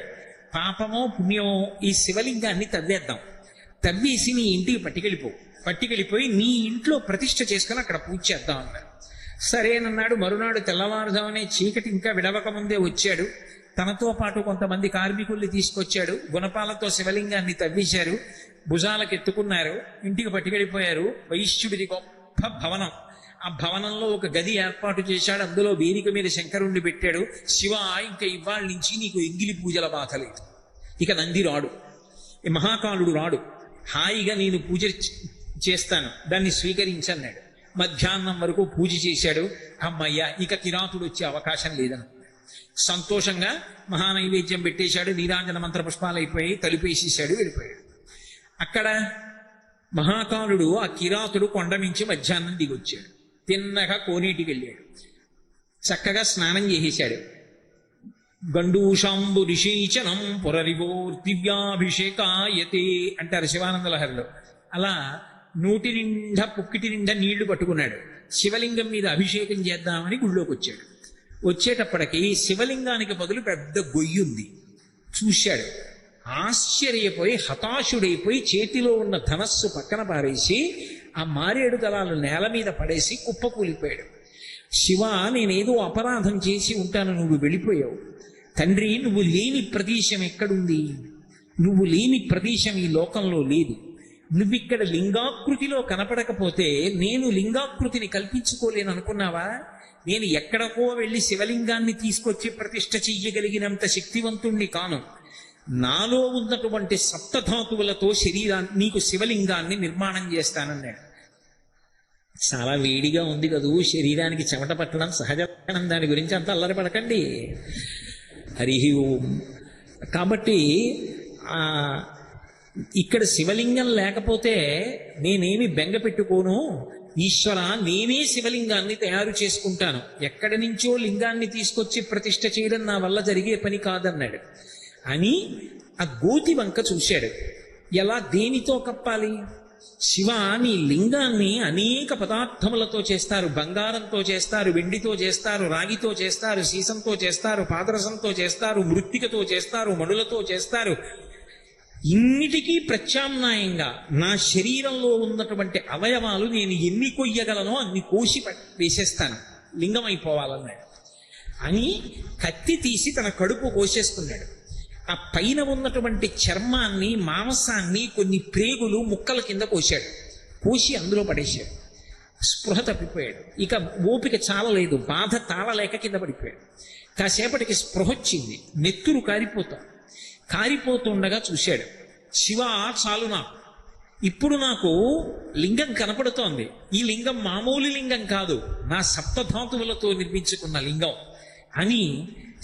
పాపమో పుణ్యమో ఈ శివలింగాన్ని తవ్వేద్దాం, తవ్వేసి నీ ఇంటికి పట్టుకెళ్ళిపోయి నీ ఇంట్లో ప్రతిష్ఠ చేసుకుని అక్కడ పూజ చేద్దాం అన్నారు. సరేనన్నాడు. మరునాడు తెల్లవారుదామనే చీకటి ఇంకా విడవక ముందే వచ్చాడు. తనతో పాటు కొంతమంది కార్మికుల్ని తీసుకొచ్చాడు. గుణపాలతో శివలింగాన్ని తవ్వేశారు. భుజాలకు ఎత్తుకున్నారు. ఇంటికి పట్టుకెళ్ళిపోయారు. వైశ్యుడిది గొప్ప భవనం. ఆ భవనంలో ఒక గది ఏర్పాటు చేశాడు. అందులో వేదిక మీద శంకరుణ్ణి పెట్టాడు. శివ, ఇంకా ఇవాళ నుంచి నీకు ఎంగిలి పూజల బాధ లేదు. ఇక నంది రాడు, ఈ మహాకాలుడు రాడు, హాయిగా నేను పూజ చేస్తాను, దాన్ని స్వీకరించన్నాడు. మధ్యాహ్నం వరకు పూజ చేశాడు. అమ్మయ్య, ఇక కిరాతుడు వచ్చే అవకాశం లేదను సంతోషంగా మహానైవేద్యం పెట్టేశాడు. నీరాంజన మంత్ర పుష్పాలు అయిపోయాయి. తలుపేసేశాడు, వెళ్ళిపోయాడు. అక్కడ మహాకాలుడు ఆ కిరాతుడు కొండ నుంచి మధ్యాహ్నం దిగొచ్చాడు. తిన్నగా కోనేటికి వెళ్ళాడు. చక్కగా స్నానం చేసేశాడు. గండూషాంబు రిషీచనం పురరివోర్దివ్యాభిషేకాయతే అంటారు శివానంద లహరిలో. అలా నోటి నిండా పుక్కిటి నిండా నీళ్లు పట్టుకున్నాడు. శివలింగం మీద అభిషేకం చేద్దామని గుళ్ళోకి వచ్చాడు. వచ్చేటప్పటికి శివలింగానికి బదులు పెద్ద గొయ్యుంది. చూశాడు. ఆశ్చర్యపోయి హతాశుడైపోయి చేతిలో ఉన్న ధనస్సు పక్కన పారేసి ఆ మారేడు దళాలు నేల మీద పడేసి కుప్పకూలిపోయాడు. శివ, నేనేదో అపరాధం చేసి ఉంటాను, నువ్వు వెళ్ళిపోయావు. తండ్రి, నువ్వు లేని ప్రదేశం ఎక్కడుంది? నువ్వు లేని ప్రదేశం ఈ లోకంలో లేదు. నువ్విక్కడ లింగాకృతిలో కనపడకపోతే నేను లింగాకృతిని కల్పించుకోలేను అనుకున్నావా? నేను ఎక్కడికో వెళ్ళి శివలింగాన్ని తీసుకొచ్చి ప్రతిష్ఠ చెయ్యగలిగినంత శక్తివంతుణ్ణి కాను. నాలో ఉన్నటువంటి సప్తధాతువులతో నీకు శివలింగాన్ని నిర్మాణం చేస్తానన్నాడు. చాలా వేడిగా ఉంది కదూ, శరీరానికి చెమట పట్టడం సహజ లక్షణం, దాని గురించి అంత అల్లరి పడకండి. హరి ఓం. కాబట్టి ఆ ఇక్కడ శివలింగం లేకపోతే నేనేమి బెంగ పెట్టుకోను, ఈశ్వర నేనే శివలింగాన్ని తయారు చేసుకుంటాను, ఎక్కడి నుంచో లింగాన్ని తీసుకొచ్చి ప్రతిష్ఠ చేయడం నా వల్ల జరిగే పని కాదన్నాడు. అని ఆ గోతి వంక చూశాడు. ఎలా, దేనితో కప్పాలి? శివ, నీ లింగాన్ని అనేక పదార్థములతో చేస్తారు, బంగారంతో చేస్తారు, వెండితో చేస్తారు, రాగితో చేస్తారు, సీసంతో చేస్తారు, పాదరసంతో చేస్తారు, మృత్తికతో చేస్తారు, మణులతో చేస్తారు. ఇన్నిటికీ ప్రత్యామ్నాయంగా నా శరీరంలో ఉన్నటువంటి అవయవాలు నేను ఎన్ని కొయ్యగలనో అన్ని కోసి వేసేస్తాను, లింగం అయిపోవాలన్నాడు. అని కత్తి తీసి తన కడుపు కోసేసుకున్నాడు. ఆ పైన ఉన్నటువంటి చర్మాన్ని, మాంసాన్ని, కొన్ని ప్రేగులు ముక్కల కింద కోశాడు. కోసి అందులో పడేశాడు. స్పృహ తప్పిపోయాడు. ఇక ఓపిక చాలలేదు, బాధ తాళలేక కింద పడిపోయాడు. కాసేపటికి స్పృహ వచ్చింది, నెత్తురు కారిపోతుండగా చూశాడు. శివ, చాలు, నాకు ఇప్పుడు నాకు లింగం కనపడుతోంది. ఈ లింగం మామూలు లింగం కాదు, నా సప్తధాతువులతో నిర్మించుకున్న లింగం అని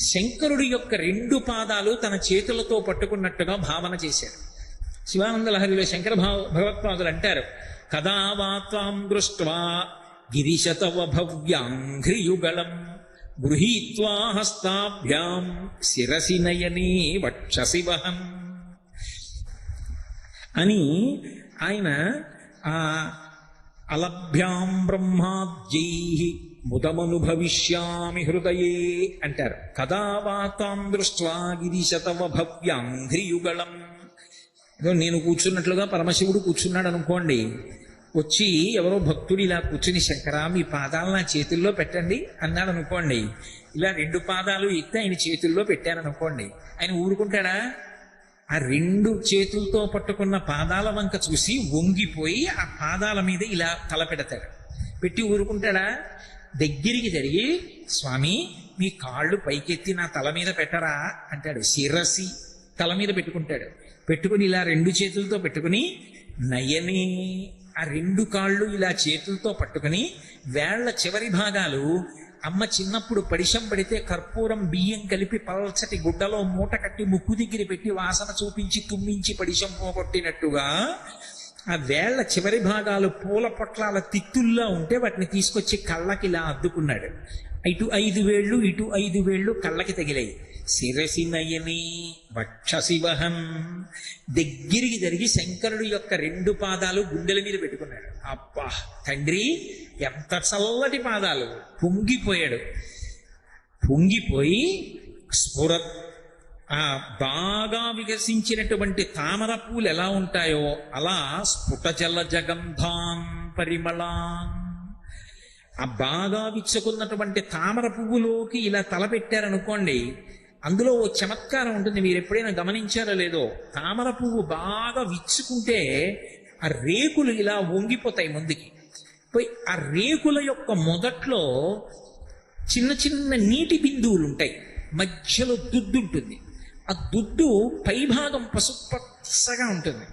శంకరుడి యొక్క 2 పాదాలు తన చేతులతో పట్టుకున్నట్టుగా భావన చేశాడు. శివానంద లహరిలో శంకర భగవత్పాదులు అంటారు, కదా వా త్వాం దృష్ట్వా గిరిశతవ భవ్యాంఘ్రియుగళం గృహీత్వా హస్తాభ్యాం శిరసి నయనే వక్షసి వహం అని ఆయన ఆ అలభ్యాం బ్రహ్మాద్యైః ముదమనుభవిష్యామి హృదయే అంటారు. కదా వా తాం దృష్ట్వా గిరిశతవ భవ్యాంఘ్రియుగళం. ఏదో నేను కూర్చున్నట్లుగా పరమశివుడు కూర్చున్నాడు అనుకోండి. వచ్చి ఎవరో భక్తుడు ఇలా కూర్చుని, శంకరా మీ పాదాలు నా చేతుల్లో పెట్టండి అన్నాడు అనుకోండి. ఇలా 2 పాదాలు ఎత్తి ఆయన చేతుల్లో పెట్టారనుకోండి, ఆయన ఊరుకుంటాడా? ఆ 2 చేతులతో పట్టుకున్న పాదాల వంక చూసి వంగిపోయి ఆ పాదాల మీద ఇలా తల పెడతాడు. పెట్టి ఊరుకుంటాడా? దగ్గరికి జరిగి, స్వామి మీ కాళ్ళు పైకెత్తి నా తల మీద పెట్టరా అంటాడు. శిరసి తల మీద పెట్టుకుంటాడు. పెట్టుకుని ఇలా 2 చేతులతో పెట్టుకుని నయనే, ఆ 2 కాళ్ళు ఇలా చేతులతో పట్టుకుని వేళ్ల చివరి భాగాలు అమ్మ చిన్నప్పుడు పడిశం పడితే కర్పూరం బియ్యం కలిపి పల్చటి గుడ్డలో మూట కట్టి ముక్కు దగ్గర పెట్టి వాసన చూపించి తుమ్మించి పడిశం పోగొట్టినట్టుగా ఆ వేళ్ల చివరి భాగాలు పూల పొట్లాల తిత్తుల్లా ఉంటే వాటిని తీసుకొచ్చి కళ్ళకి ఇలా అద్దుకున్నాడు. ఇటు 5 వేళ్ళు ఇటు 5 వేళ్ళు కళ్ళకి తగిలాయి. శిరసి నయని వక్షసి వహం. దగ్గరికి జరిగి శంకరుడు యొక్క 2 పాదాలు గుండెల మీద పెట్టుకున్నాడు. అబ్బా తండ్రి, ఎంత చల్లటి పాదాలు! పొంగిపోయాడు. పొంగిపోయి ఆ బాగా వికసించినటువంటి తామర పూలు ఎలా ఉంటాయో అలా స్ఫుట జల జగంధాం పరిమళాం, ఆ బాగా విచ్చుకున్నటువంటి తామర పువ్వులోకి ఇలా తలపెట్టారనుకోండి, అందులో ఓ చమత్కారం ఉంటుంది. మీరు ఎప్పుడైనా గమనించారో లేదో, తామర పువ్వు బాగా విచ్చుకుంటే ఆ రేకులు ఇలా వంగిపోతాయి ముందుకి. పోయి ఆ రేకుల యొక్క మొదట్లో చిన్న చిన్న నీటి బిందువులు ఉంటాయి, మధ్యలో దుద్దు ఉంటుంది. ఆ దుద్దు పైభాగం పసుపచ్చగా ఉంటుంది.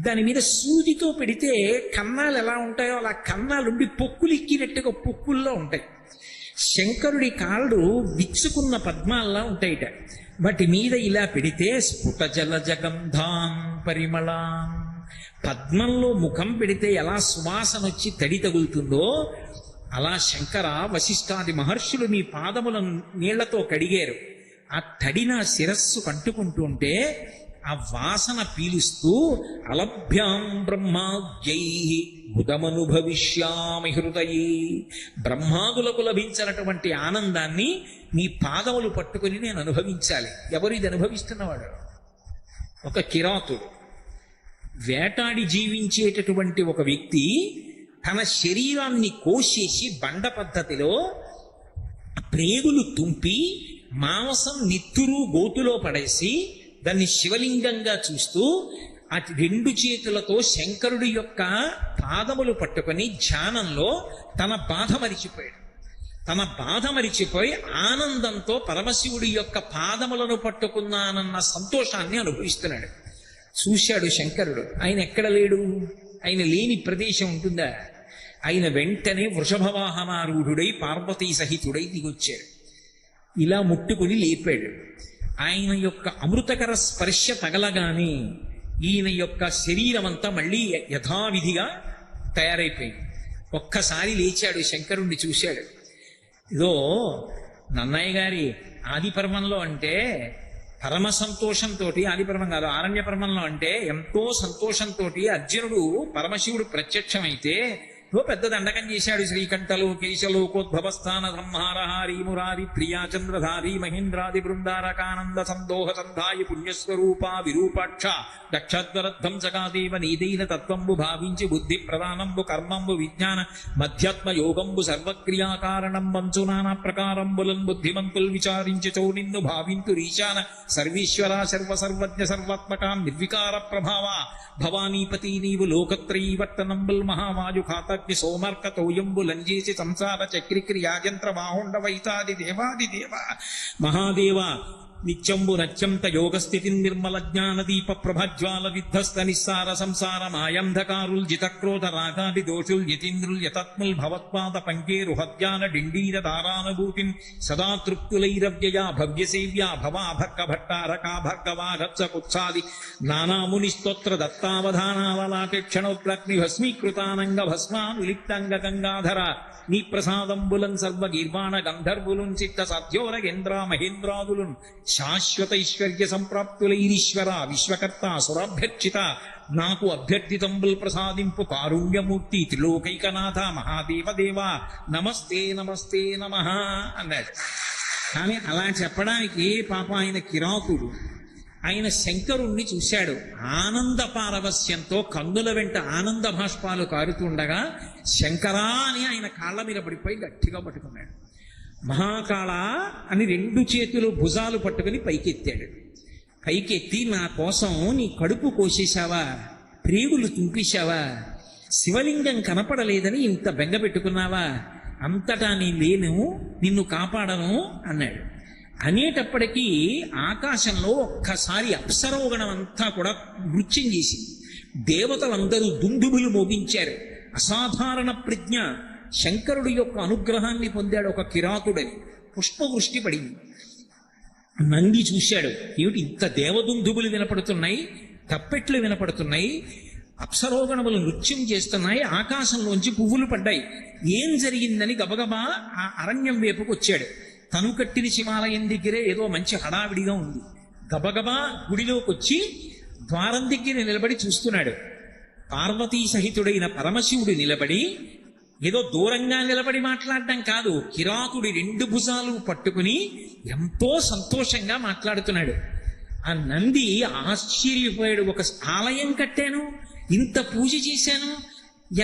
దాని మీద సూదితో పెడితే కన్నాలు ఎలా ఉంటాయో అలా కన్నాలుండి పొక్కులు ఎక్కినట్టుగా పొక్కుల్లో ఉంటాయి. శంకరుడి కాళ్ళు విచ్చుకున్న పద్మాల్లా ఉంటాయిట. వాటి మీద ఇలా పెడితే స్ఫుట జల జగంధాం పరిమళాం. పద్మంలో ముఖం పెడితే ఎలా సువాసన వచ్చి తడి తగులుతుందో అలా శంకర వశిష్ఠాది మహర్షులు మీ పాదములను నీళ్లతో కడిగారు. ఆ తడి నా శిరస్సు కంటుకుంటూ ఉంటే ఆ వాసన పీలుస్తూ అలభ్యాం బ్రహ్మాద్యైః బుధమనుభవిష్యామి హృదయే. బ్రహ్మాదులకు లభించినటువంటి ఆనందాన్ని నీ పాదములు పట్టుకుని నేను అనుభవించాలి. ఎవరు ఇది అనుభవిస్తున్నవాడు? ఒక కిరాతుడు, వేటాడి జీవించేటటువంటి ఒక వ్యక్తి తన శరీరాన్ని కోసేసి బండ పద్ధతిలో ప్రేగులు తుంపి మాంసం నిత్తురు గోతులో పడేసి దాన్ని శివలింగంగా చూస్తూ ఆ 2 చేతులతో శంకరుడి యొక్క పాదములు పట్టుకొని ధ్యానంలో తన బాధ మరిచిపోయాడు. తన బాధ మరిచిపోయి ఆనందంతో పరమశివుడి యొక్క పాదములను పట్టుకున్నానన్న సంతోషాన్ని అనుభవిస్తున్నాడు. చూశాడు శంకరుడు. ఆయన ఎక్కడ లేడు? ఆయన లేని ప్రదేశం ఉంటుందా? ఆయన వెంటనే వృషభవాహనారూఢుడై పార్వతీ సహితుడై దిగొచ్చాడు. ఇలా ముట్టుకుని లేపాడు. ఆయన యొక్క అమృతకర స్పర్శ తగలగానే ఈయన యొక్క శరీరం అంతా మళ్ళీ యథావిధిగా తయారైపోయింది. ఒక్కసారి లేచాడు, శంకరుణ్ణి చూశాడు. ఇదో నన్నయ్య గారి ఆది పర్వంలో అంటే పరమ సంతోషంతో, ఆది పర్వం కాదు ఆరణ్య పర్వంలో అంటే ఎంతో సంతోషంతో అర్జునుడు పరమశివుడు ప్రత్యక్షమైతే పెద్ద దండకం చేశాడు. శ్రీకంఠలు కేశలోకోద్భవస్థాన సంహారహారీ మురారి ప్రియా చంద్రధారి మహేంద్రాది బృందారకానంద సందోహ సంధాయ పుణ్యస్వరూపా విరూపాక్ష దక్షధ్వరధ్వంసకాదేవ నీదైన తత్వంబు భావించి బుద్ధి ప్రధానంబు కర్మంబు విజ్ఞాన మధ్యాత్మ యోగంబు సర్వక్రియాకారణం వంచు నానా ప్రకారంబులన్ బుద్ధిమంతులు విచారించి చౌనిన్ను భావింతు రీశాన సర్వీశ్వర సర్వసర్వజ్ఞ సర్వాత్మకాం నిర్వికార ప్రభావ భవానీపతి నీవు లోకత్రయీవర్తనంబుల్ మహావాయు ఖాతజ్ఞ సోమర్క తోయంబు లంజేసి సంసార చక్రిక్రియాజంత్ర బాహుండ వైతాది దేవాది దేవ మహాదేవ నిత్యంబు నత్యంత యోగస్థితి నిర్మల జ్ఞాన దీప ప్రభజ్వాల విధ్వస్త నిస్సార సంసార మాయంధకారుల్ జితక్రోధ రాగాది దోషుల్ యతీంద్రుల్ యతత్ముల్ భవత్పాద పంకేరు హద్యాన డిండీర దారానుభూతిన్ సదా తృప్తులైరవ్యయా భవ్యసేవ్యా భవా భర్గ భట్టారకా భర్గవాగత్స కుత్సాది నానాముని స్తోత్ర దత్తావధానావలాక్షణోగ్ని భస్మీకృతానంగ భస్మానులిప్తంగ గంగాధర నీ ప్రసాదంబులన్ సర్వ గీర్వాణ గంధర్వులున్ చిత్త సద్యోరగేంద్ర మహేంద్రాదులున్ శాశ్వత ఐశ్వర్య సంప్రాప్తులైరీశ్వర విశ్వకర్త సురాభ్యర్చిత నాకు అభ్యర్థితంబుల్ ప్రసాదింపు కారుణ్యమూర్తి త్రిలోకైకనాథ మహాదేవ దేవ నమస్తే నమస్తే నమః అన్నాడు. కానీ అలా చెప్పడానికి పాప ఆయన కిరాకుడు. ఆయన శంకరుణ్ణి చూశాడు. ఆనంద పారవస్యంతో కన్నుల వెంట ఆనంద భాష్పాలు కారుతుండగా శంకరా అని ఆయన కాళ్ళ మీద పడిపోయి గట్టిగా పట్టుకున్నాడు. మహాకాళ అని రెండు చేతులు భుజాలు పట్టుకుని పైకెత్తాడు. పైకెత్తి నా కోసం నీ కడుపు కోసేశావా, ప్రేగులు తుంపేశావా, శివలింగం కనపడలేదని ఇంత బెంగ పెట్టుకున్నావా, అంతటా నీ లేను, నిన్ను కాపాడను అన్నాడు. అనేటప్పటికీ ఆకాశంలో ఒక్కసారి అప్సరోగణం అంతా కూడా నృత్యం చేసింది. దేవతలందరూ దుందుబులు మోగించారు. అసాధారణ ప్రజ్ఞ, శంకరుడి యొక్క అనుగ్రహాన్ని పొందాడు ఒక కిరాతుడని. పుష్పవృష్టి పడింది. నంది చూశాడు, ఏమిటి ఇంత దేవదుందుబులు వినపడుతున్నాయి, తప్పెట్లు వినపడుతున్నాయి, అప్సరోగణములు నృత్యం చేస్తున్నాయి, ఆకాశంలోంచి పువ్వులు పడ్డాయి, ఏం జరిగిందని గబగబా ఆ అరణ్యం వైపుకు వచ్చాడు. తను కట్టిన శివాలయం దగ్గరే ఏదో మంచి హడావిడిగా ఉంది. గబగబా గుడిలోకి వచ్చి ద్వారం దగ్గర నిలబడి చూస్తున్నాడు. పార్వతీ సహితుడైన పరమశివుడు నిలబడి ఏదో దూరంగా నిలబడి మాట్లాడడం కాదు, కిరాతుడి రెండు భుజాలు పట్టుకుని ఎంతో సంతోషంగా మాట్లాడుతున్నాడు. ఆ నంది ఆశ్చర్యపోయాడు. ఒక ఆలయం కట్టాను, ఇంత పూజ చేశాను,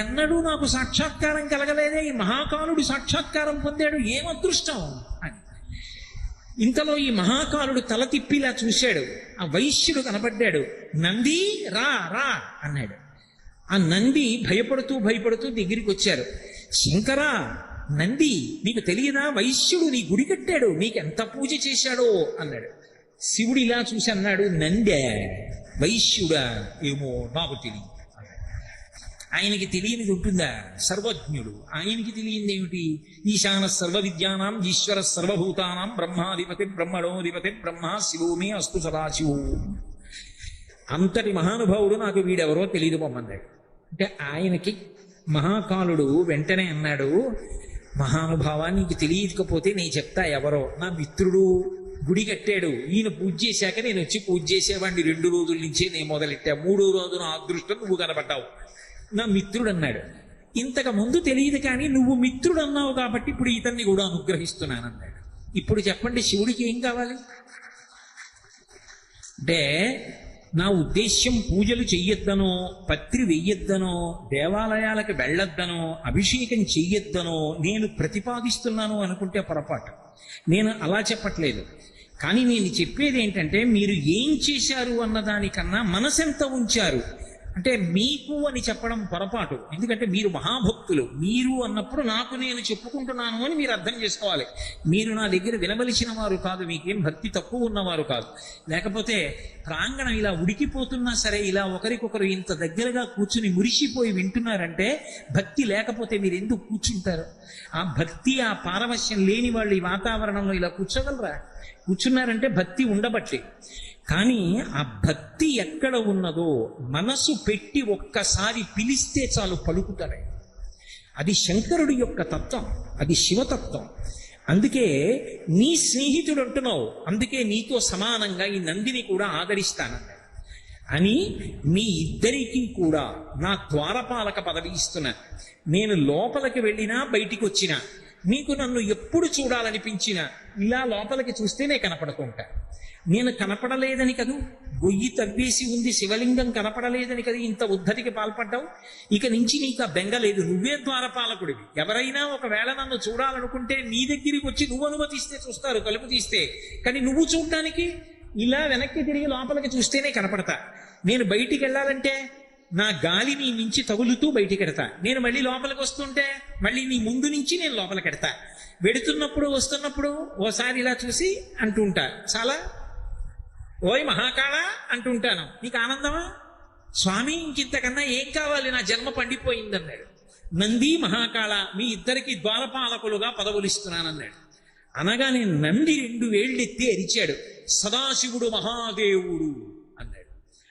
ఎన్నడూ నాకు సాక్షాత్కారం కలగలేదే, ఈ మహాకాలుడు సాక్షాత్కారం పొందాడు, ఏం అదృష్టం అని. ఇంతలో ఈ మహాకాలుడు తల తిప్పిలా చూశాడు. ఆ వైశ్యుడు కనపడ్డాడు. నంది రా రా అన్నాడు. ఆ నంది భయపడుతూ దగ్గరికి వచ్చారు. శంకరా, నంది నీకు తెలియదా, వైశ్యుడు నీ గుడి కట్టాడు, నీకెంత పూజ చేశాడో అన్నాడు. శివుడు ఇలా చూసి అన్నాడు, నందే వైశ్యుడా, ఏమో నాకు తెలియదు. ఆయనకి తెలియనిది ఉంటుందా? సర్వజ్ఞుడు. ఆయనకి తెలియంది ఏమిటి? ఈశాన సర్వ విద్యానాం ఈశ్వర సర్వభూతానాం బ్రహ్మాధిపతి బ్రహ్మణోధిపతి బ్రహ్మ శివోమే అస్తు సదాశివో. అంతటి మహానుభావుడు నాకు వీడెవరో తెలియదు పొమ్మన్నాడు. అంటే ఆయనకి మహాకాలుడు వెంటనే అన్నాడు, మహానుభావ నీకు తెలియకపోతే నేను చెప్తా ఎవరో. నా మిత్రుడు గుడి కట్టాడు, ఈయన పూజ చేశాక నేను వచ్చి పూజ చేసేవాడిని 2 రోజుల నుంచే నేను మొదలెట్టా. 3వ రోజు నా అదృష్టం నువ్వు కనబడ్డావు, నా మిత్రుడు అన్నాడు. ఇంతకు ముందు తెలియదు కానీ నువ్వు మిత్రుడు అన్నావు కాబట్టి ఇప్పుడు ఇతన్ని కూడా అనుగ్రహిస్తున్నానన్నాడు. ఇప్పుడు చెప్పండి, శివుడికి ఏం కావాలి? అంటే నా ఉద్దేశ్యం పూజలు చెయ్యొద్దనో, పత్రి వెయ్యొద్దనో, దేవాలయాలకు వెళ్ళొద్దనో, అభిషేకం చెయ్యొద్దనో నేను ప్రతిపాదిస్తున్నాను అనుకుంటే పొరపాటు. నేను అలా చెప్పట్లేదు. కానీ నేను చెప్పేది ఏంటంటే, మీరు ఏం చేశారు అన్నదానికన్నా మనసెంత ఉంచారు, అంటే మీకు అని చెప్పడం పొరపాటు. ఎందుకంటే మీరు మహాభక్తులు. మీరు అన్నప్పుడు నాకు నేను చెప్పుకుంటున్నాను అని మీరు అర్థం చేసుకోవాలి. మీరు నా దగ్గర వినవలసిన వారు కాదు, మీకేం భక్తి తక్కువ ఉన్నవారు కాదు. లేకపోతే ప్రాంగణం ఇలా ఉడికిపోతున్నా సరే ఇలా ఒకరికొకరు ఇంత దగ్గరగా కూర్చుని మురిసిపోయి వింటున్నారంటే భక్తి లేకపోతే మీరు ఎందుకు కూర్చుంటారు? ఆ భక్తి, ఆ పారవశ్యం లేని వాళ్ళు ఈ వాతావరణంలో ఇలా కూర్చోగలరా? కూర్చున్నారంటే భక్తి ఉండబట్టి. కానీ ఆ భక్తి ఎక్కడ ఉన్నదో మనసు పెట్టి ఒక్కసారి పిలిస్తే చాలు పలుకుతారే. అది శంకరుడి యొక్క తత్వం, అది శివతత్వం. అందుకే నీ స్నేహితుడు అంటున్నావు, అందుకే నీతో సమానంగా ఈ నందిని కూడా ఆదరిస్తానన్నాడు అని మీ ఇద్దరికీ కూడా నా ద్వారపాలక పదవి ఇస్తున్నా. నేను లోపలికి వెళ్ళినా బయటికి వచ్చినా నీకు నన్ను ఎప్పుడు చూడాలనిపించినా ఇలా లోపలికి చూస్తేనే కనపడుతుంటా. నేను కనపడలేదని కదూ, గొయ్యి తవ్వేసి ఉంది శివలింగం కనపడలేదని కదా ఇంత ఉద్ధతికి పాల్పడ్డావు. ఇక నుంచి నీకు ఆ బెంగ లేదు, నువ్వే ద్వారపాలకుడివి. ఎవరైనా ఒకవేళ నన్ను చూడాలనుకుంటే నీ దగ్గరికి వచ్చి నువ్వు అనుమతిస్తే చూస్తారు, తలుపు తీస్తే. కానీ నువ్వు చూడటానికి ఇలా వెనక్కి తిరిగి లోపలికి చూస్తేనే కనపడతా. నేను బయటికి వెళ్ళాలంటే నా గాలి నీ నుంచి తగులుతూ బయటికి ఎడతా. నేను మళ్ళీ లోపలికి వస్తుంటే మళ్ళీ నీ ముందు నుంచి నేను లోపలికి ఎడతా. వెడుతున్నప్పుడు వస్తున్నప్పుడు ఓసారి ఇలా చూసి అంటుంటా, చాలా ఓయ్ మహాకాళ అంటుంటాను. నీకు ఆనందమా? స్వామి ఇంకింతకన్నా ఏం కావాలి, నా జన్మ పండిపోయిందన్నాడు. నంది మహాకాళ మీ ఇద్దరికి ద్వారపాలకులుగా పదవులు ఇస్తున్నానన్నాడు. అనగానే నంది 2 వేళ్ళెత్తి అరిచాడు, సదాశివుడు మహాదేవుడు అన్నాడు.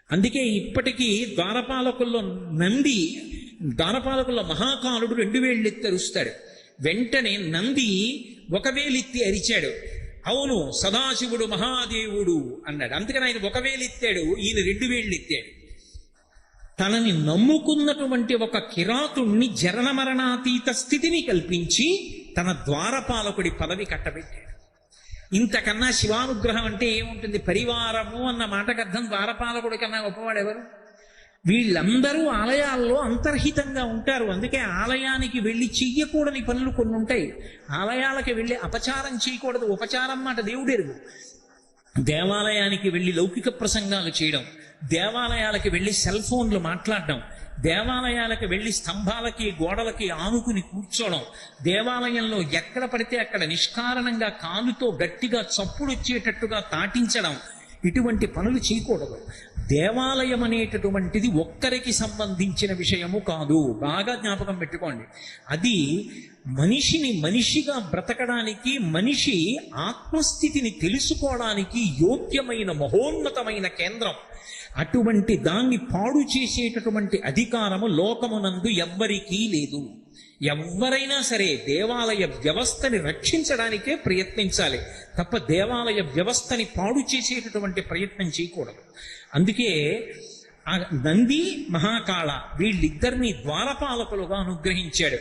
అందుకే ఇప్పటికీ ద్వారపాలకుల్లో మహాకాలుడు 2 వేళ్ళెత్తి అరుస్తాడు. వెంటనే నంది 1 వేలెత్తి అరిచాడు, అవును సదాశివుడు మహాదేవుడు అన్నాడు. అందుకని ఆయన 1 వేలెత్తాడు, ఈయన 2 వేళ్ళు ఎత్తాడు. తనని నమ్ముకున్నటువంటి ఒక కిరాతుణ్ణి జరణ మరణాతీత స్థితిని కల్పించి తన ద్వారపాలకుడి పదవి కట్టబెట్టాడు. ఇంతకన్నా శివానుగ్రహం అంటే ఏముంటుంది? పరివారము అన్న మాటకు అర్థం ద్వారపాలకుడి కన్నా గొప్పవాడెవరు? వీళ్ళందరూ ఆలయాల్లో అంతర్హితంగా ఉంటారు. అందుకే ఆలయానికి వెళ్ళి చెయ్యకూడని పనులు కొన్ని ఉంటాయి. ఆలయాలకి వెళ్ళి అపచారం చేయకూడదు. ఉపచారం మాట దేవుడెరుగు. దేవాలయానికి వెళ్ళి లౌకిక ప్రసంగాలు చేయడం, దేవాలయాలకి వెళ్ళి సెల్ ఫోన్లు మాట్లాడడం, దేవాలయాలకు వెళ్ళి స్తంభాలకి గోడలకి ఆనుకుని కూర్చోవడం, దేవాలయంలో ఎక్కడ పడితే అక్కడ నిష్కారణంగా కాలుతో గట్టిగా చప్పుడు వచ్చేటట్టుగా తాటించడం, ఇటువంటి పనులు చేయకూడదు. దేవాలయం అనేటటువంటిది ఒక్కరికి సంబంధించిన విషయము కాదు. బాగా జ్ఞాపకం పెట్టుకోండి. అది మనిషిని మనిషిగా బ్రతకడానికి, మనిషి ఆత్మస్థితిని తెలుసుకోవడానికి యోగ్యమైన మహోన్నతమైన కేంద్రం. అటువంటి దాన్ని పాడు చేసేటటువంటి అధికారము లోకమునందు ఎవ్వరికీ లేదు. ఎవరైనా సరే దేవాలయ వ్యవస్థని రక్షించడానికే ప్రయత్నించాలి తప్ప దేవాలయ వ్యవస్థని పాడు చేసేటటువంటి ప్రయత్నం చేయకూడదు. అందుకే ఆ నంది మహాకాళ వీళ్ళిద్దరినీ ద్వారపాలకులుగా అనుగ్రహించాడు.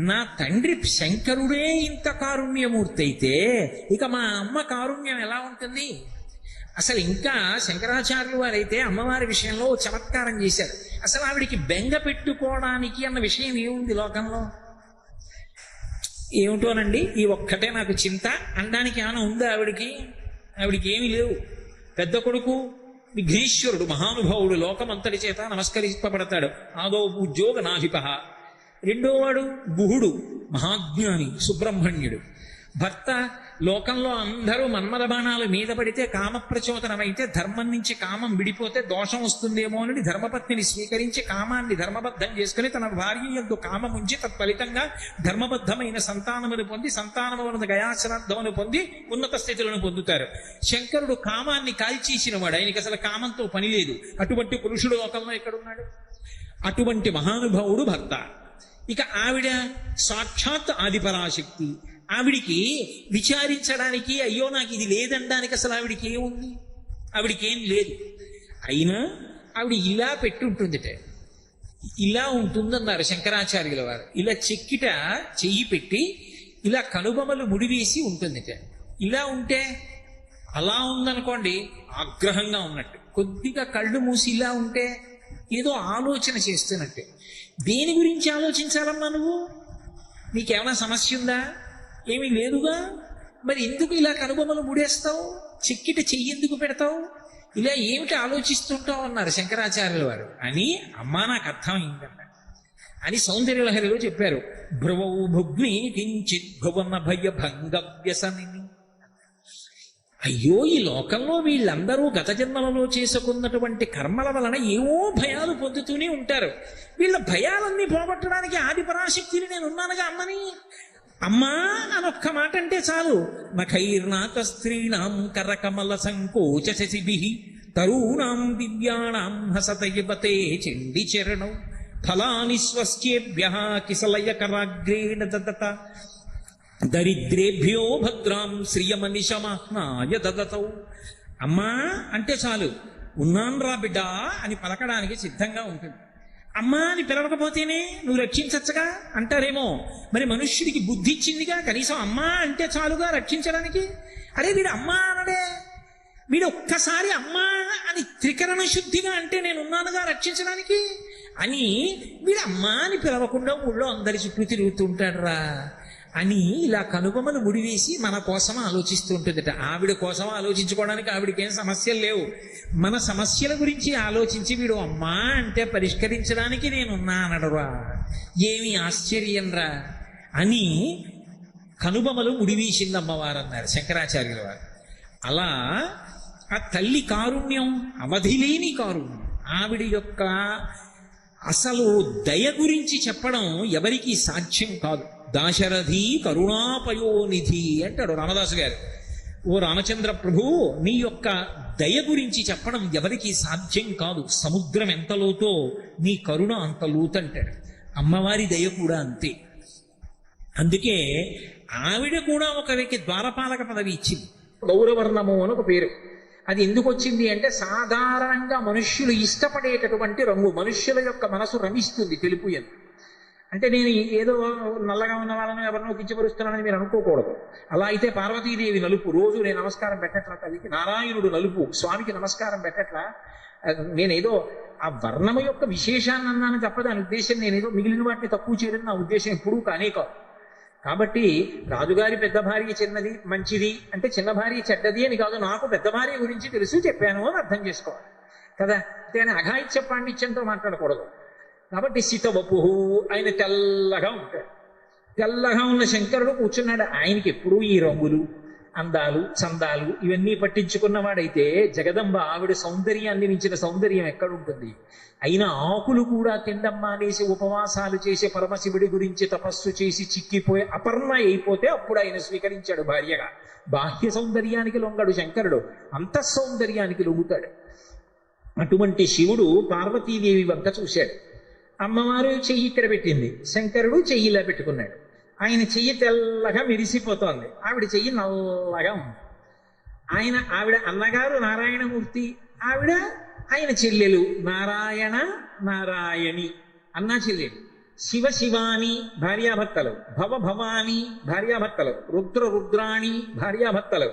నా తండ్రి శంకరుడే ఇంత కారుణ్యమూర్తి అయితే ఇక మా అమ్మ కారుణ్యం ఎలా ఉంటుంది? అసలు ఇంకా శంకరాచార్యులు వారైతే అమ్మవారి విషయంలో చమత్కారం చేశారు. అసలు ఆవిడికి బెంగ పెట్టుకోవడానికి అన్న విషయం ఏముంది లోకంలో? ఏమిటోనండి ఈ ఒక్కటే నాకు చింత అనడానికి ఏమైనా ఉందా ఆవిడికి? ఆవిడికి ఏమీ లేవు. పెద్ద కొడుకు విఘ్నేశ్వరుడు మహానుభావుడు, లోకమంతటి చేత నమస్కరింపబడతాడు. ఆదో ఉద్యోగ నాధిప. రెండోవాడు గుహుడు మహాజ్ఞాని సుబ్రహ్మణ్యుడు. భర్త లోకంలో అందరూ మన్మథ బాణాలు మీద పడితే కామప్రచోదనమైతే ధర్మం నుంచి కామం విడిపోతే దోషం వస్తుందేమో అని ధర్మపత్నిని స్వీకరించి కామాన్ని ధర్మబద్ధం చేసుకుని తన భార్య యందు కామం ఉంచి తత్ఫలితంగా ధర్మబద్ధమైన సంతానమును పొంది సంతానమును గయాశ్రాద్ధమును పొంది ఉన్నత స్థితులను పొందుతారు. శంకరుడు కామాన్ని కాల్చేసిన వాడు, ఆయనకి అసలు కామంతో పని లేదు. అటువంటి పురుషుడు లోకంలో ఎక్కడున్నాడు? అటువంటి మహానుభావుడు భర్త. ఇక ఆవిడ సాక్షాత్ ఆదిపరాశక్తి. ఆవిడికి విచారించడానికి అయ్యో నాకు ఇది లేదనడానికి అసలు ఆవిడికి ఏముంది? ఆవిడికి ఏం లేదు. అయినా ఆవిడ ఇలా పెట్టుంటుందిట. ఇలా ఉంటుందన్నారు శంకరాచార్యుల వారు. ఇలా చెక్కిట చెయ్యి పెట్టి ఇలా కనుబొమలు ముడివేసి ఉంటుందిట. ఇలా ఉంటే అలా ఉందనుకోండి ఆగ్రహంగా ఉన్నట్టు. కొద్దిగా కళ్ళు మూసి ఇలా ఉంటే ఏదో ఆలోచన చేస్తున్నట్టే. దేని గురించి ఆలోచించాలమ్మా నువ్వు? నీకేమైనా సమస్య ఉందా? ఏమీ లేదుగా. మరి ఎందుకు ఇలా కనుబొమ్మలు ముడేస్తావు? చెక్కిట చెయ్యి ఎందుకు పెడతావు? ఇలా ఏమిటి ఆలోచిస్తుంటావు అన్నారు శంకరాచార్యుల వారు. అని అమ్మా నాకు అర్థమైందన్న అని సౌందర్యలహరిలో చెప్పారు. భ్రువౌ భుగ్ని కించిత్ భువన భయ భంగ వ్యసనిని. అయ్యో, ఈ లోకంలో వీళ్ళందరూ గత జన్మలలో చేసుకున్నటువంటి కర్మల వలన ఏవో భయాలు పొందుతూనే ఉంటారు. వీళ్ళ భయాలన్నీ పోగొట్టడానికి ఆది పరాశక్తిని నేను ఉన్నానుగా అమ్మని. అమ్మా అని ఒక్క మాట అంటే చాలు. నఖైర్నాక స్త్రీణాం కరకమల సంకోచ శశిభి తరూణాం దివ్యాణాం హసతయవతే చండి చరణౌ ఫలాని స్వస్యేభ్య కిసలయ కరాగ్రేణ దదత దరిద్రేభ్యో భద్రాం శ్రియమనిశమాహ్నాయ దదతౌ. అమ్మా అంటే చాలు ఉన్నాన్రా బిడ్డా అని పలకడానికి సిద్ధంగా ఉంటుంది. అమ్మా అని పిలవకపోతేనే నువ్వు రక్షించచ్చుగా అంటారేమో. మరి మనుష్యుడికి బుద్ధి ఇచ్చిందిగా, కనీసం అమ్మా అంటే చాలుగా రక్షించడానికి. అరే వీడు అమ్మా అనడే, వీడు ఒక్కసారి అమ్మా అని త్రికరణ శుద్ధిగా అంటే నేనున్నానుగా రక్షించడానికి అని వీడు అమ్మా అని పిలవకుండా ఊళ్ళో అందరి చుట్టూ తిరుగుతుంటాడు రా అని ఇలా కనుబొమ్మలు ముడివేసి మన కోసం ఆలోచిస్తూ ఉంటుందట. ఆవిడ కోసం ఆలోచించుకోవడానికి ఆవిడకేం సమస్యలు లేవు. మన సమస్యల గురించి ఆలోచించి వీడు అమ్మా అంటే పరిష్కరించడానికి నేనున్నా అనడురా. ఏమి ఆశ్చర్యం రా అని కనుబొమ్మలు ముడివేసింది అమ్మవారు అన్నారు శంకరాచార్యుల వారు. అలా ఆ తల్లి కారుణ్యం అవధిలేని కారుణ్యం. ఆవిడ యొక్క అసలు దయ గురించి చెప్పడం ఎవరికీ సాధ్యం కాదు. దాశరథి కరుణాపయోనిధి అంటాడు రామదాసు గారు. ఓ రామచంద్ర ప్రభు, నీ యొక్క దయ గురించి చెప్పడం ఎవరికి సాధ్యం కాదు. సముద్రం ఎంత లోతో నీ కరుణ అంత లోతంటాడు. అమ్మవారి దయ కూడా అంతే. అందుకే ఆవిడ కూడా ఒకరికి ద్వారపాలక పదవి ఇచ్చింది. గౌరవర్ణము అని ఒక పేరు. అది ఎందుకు వచ్చింది అంటే సాధారణంగా మనుష్యులు ఇష్టపడేటటువంటి రంగు. మనుష్యుల యొక్క మనసు రమిస్తుంది తెలుపు అని. అంటే నేను ఏదో నల్లగా ఉన్న వాళ్ళను ఎవరినో కించపరుస్తున్నానని మీరు అనుకోకూడదు. అలా అయితే పార్వతీదేవి నలుపు. రోజు నేను నమస్కారం పెట్టట్లా తల్లికి. నారాయణుడు నలుపు, స్వామికి నమస్కారం పెట్టట్లా. నేనేదో ఆ వర్ణము యొక్క విశేషాన్ని అన్నాను తప్ప దాని ఉద్దేశం నేనేదో మిగిలిన వాటిని తక్కువ చేయడం నా ఉద్దేశం ఎప్పుడూ కానే కాదు. కాబట్టి రాజుగారి పెద్ద భార్య చిన్నది మంచిది అంటే చిన్న భార్య చెడ్డది అని కాదు. నాకు పెద్ద భార్య గురించి తెలుసు చెప్పాను అని అర్థం చేసుకోవాలి కదా. అంటే అఘాయిత్య పాండిత్యంతో మాట్లాడకూడదు. కాబట్టి సితవపు ఆయన తెల్లగా ఉంటాడు. తెల్లగా ఉన్న శంకరుడు కూర్చున్నాడు. ఆయనకి ఎప్పుడూ ఈ రంగులు అందాలు చందాలు ఇవన్నీ పట్టించుకున్నవాడైతే జగదంబ ఆవిడ సౌందర్యాన్ని మించిన సౌందర్యం ఎక్కడుంటుంది? అయినా ఆకులు కూడా తిండమ్మా అనేసి ఉపవాసాలు చేసే పరమశివుడి గురించి తపస్సు చేసి చిక్కిపోయి అపర్ణ అయిపోతే అప్పుడు ఆయన స్వీకరించాడు భార్యగా. బాహ్య సౌందర్యానికి లొంగడు శంకరుడు, అంతఃసౌందర్యానికి లొంగుతాడు. అటువంటి శివుడు పార్వతీదేవి వంక చూశాడు. అమ్మవారు చెయ్యి ఇక్కడ పెట్టింది, శంకరుడు చెయ్యి ఇలా పెట్టుకున్నాడు. ఆయన చెయ్యి తెల్లగా మెరిసిపోతోంది, ఆవిడ చెయ్యి నల్లగా ఉంది. ఆవిడ అన్నగారు నారాయణమూర్తి, ఆవిడ ఆయన చెల్లెలు నారాయణ నారాయణి, అన్నా చెల్లెలు. శివ శివాని భార్యాభర్తలు, భవ భవాని భార్యాభర్తలు, రుద్ర రుద్రాణి భార్యాభర్తలు,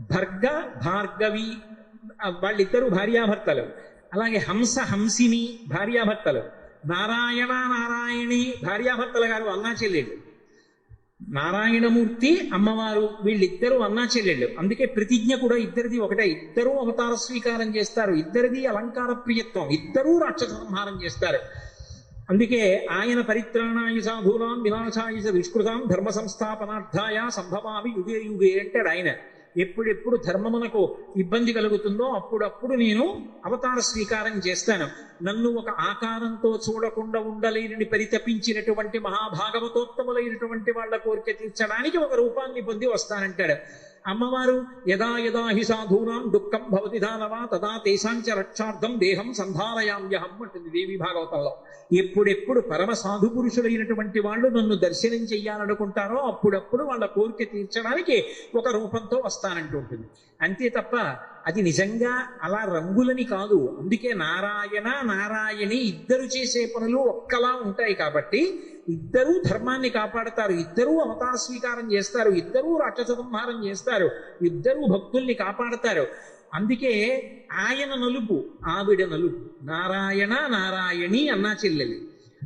భర్గ భార్గవి వాళ్ళిద్దరూ భార్యాభర్తలు. అలాగే హంస హంసిని భార్యాభర్తలు, నారాయణ నారాయణి భార్యాభర్తలు గారు అన్నా చెల్లెళ్ళు. నారాయణమూర్తి అమ్మవారు వీళ్ళిద్దరూ అన్నా చెల్లెళ్ళు. అందుకే ప్రతిజ్ఞ కూడా ఇద్దరిది ఒకటే. ఇద్దరూ అవతార స్వీకారం చేస్తారు, ఇద్దరిది అలంకార ప్రియత్వం, ఇద్దరూ రాక్షస సంహారం చేస్తారు. అందుకే ఆయన పరిత్రాణాయ సాధూనాం వినాశాయ దుష్కృతాం ధర్మ సంస్థాపనార్థాయ సంభవామి యుగే యుగే అంటాడు ఆయన. ఎప్పుడెప్పుడు ధర్మమునకు ఇబ్బంది కలుగుతుందో అప్పుడప్పుడు నేను అవతార స్వీకారం చేస్తాను. నన్ను ఒక ఆకారంతో చూడకుండా ఉండలేని పరితపించినటువంటి మహాభాగవతోత్తములైనటువంటి వాళ్ళ కోరిక తీర్చడానికి ఒక రూపాన్ని పొంది వస్తానంటాడు. అమ్మవారు యదా యదా హి సాధూనాం దుఃఖం భవతి దానవా తదా తేషాంచ రక్షార్థం దేహం సంధారయామ్యహం అంటుంది దేవి భాగవతంలో. ఎప్పుడెప్పుడు పరమ సాధు పురుషులైనటువంటి వాళ్ళు నన్ను దర్శనం చెయ్యాలనుకుంటారో అప్పుడప్పుడు వాళ్ళ కోరిక తీర్చడానికి ఒక రూపంతో వస్తానంటూ ఉంటుంది. అంతే తప్ప అది నిజంగా అలా రంగులని కాదు. అందుకే నారాయణ నారాయణి ఇద్దరు చేసే పనులు ఒక్కలా ఉంటాయి. కాబట్టి ఇద్దరూ ధర్మాన్ని కాపాడతారు, ఇద్దరూ అవతార స్వీకారం చేస్తారు, ఇద్దరూ రాక్షస సంహారం చేస్తారు, ఇద్దరూ భక్తుల్ని కాపాడతారు. అందుకే ఆయన నలుపు, ఆవిడ నలుపు. నారాయణ నారాయణి అన్నా చెల్లెలు.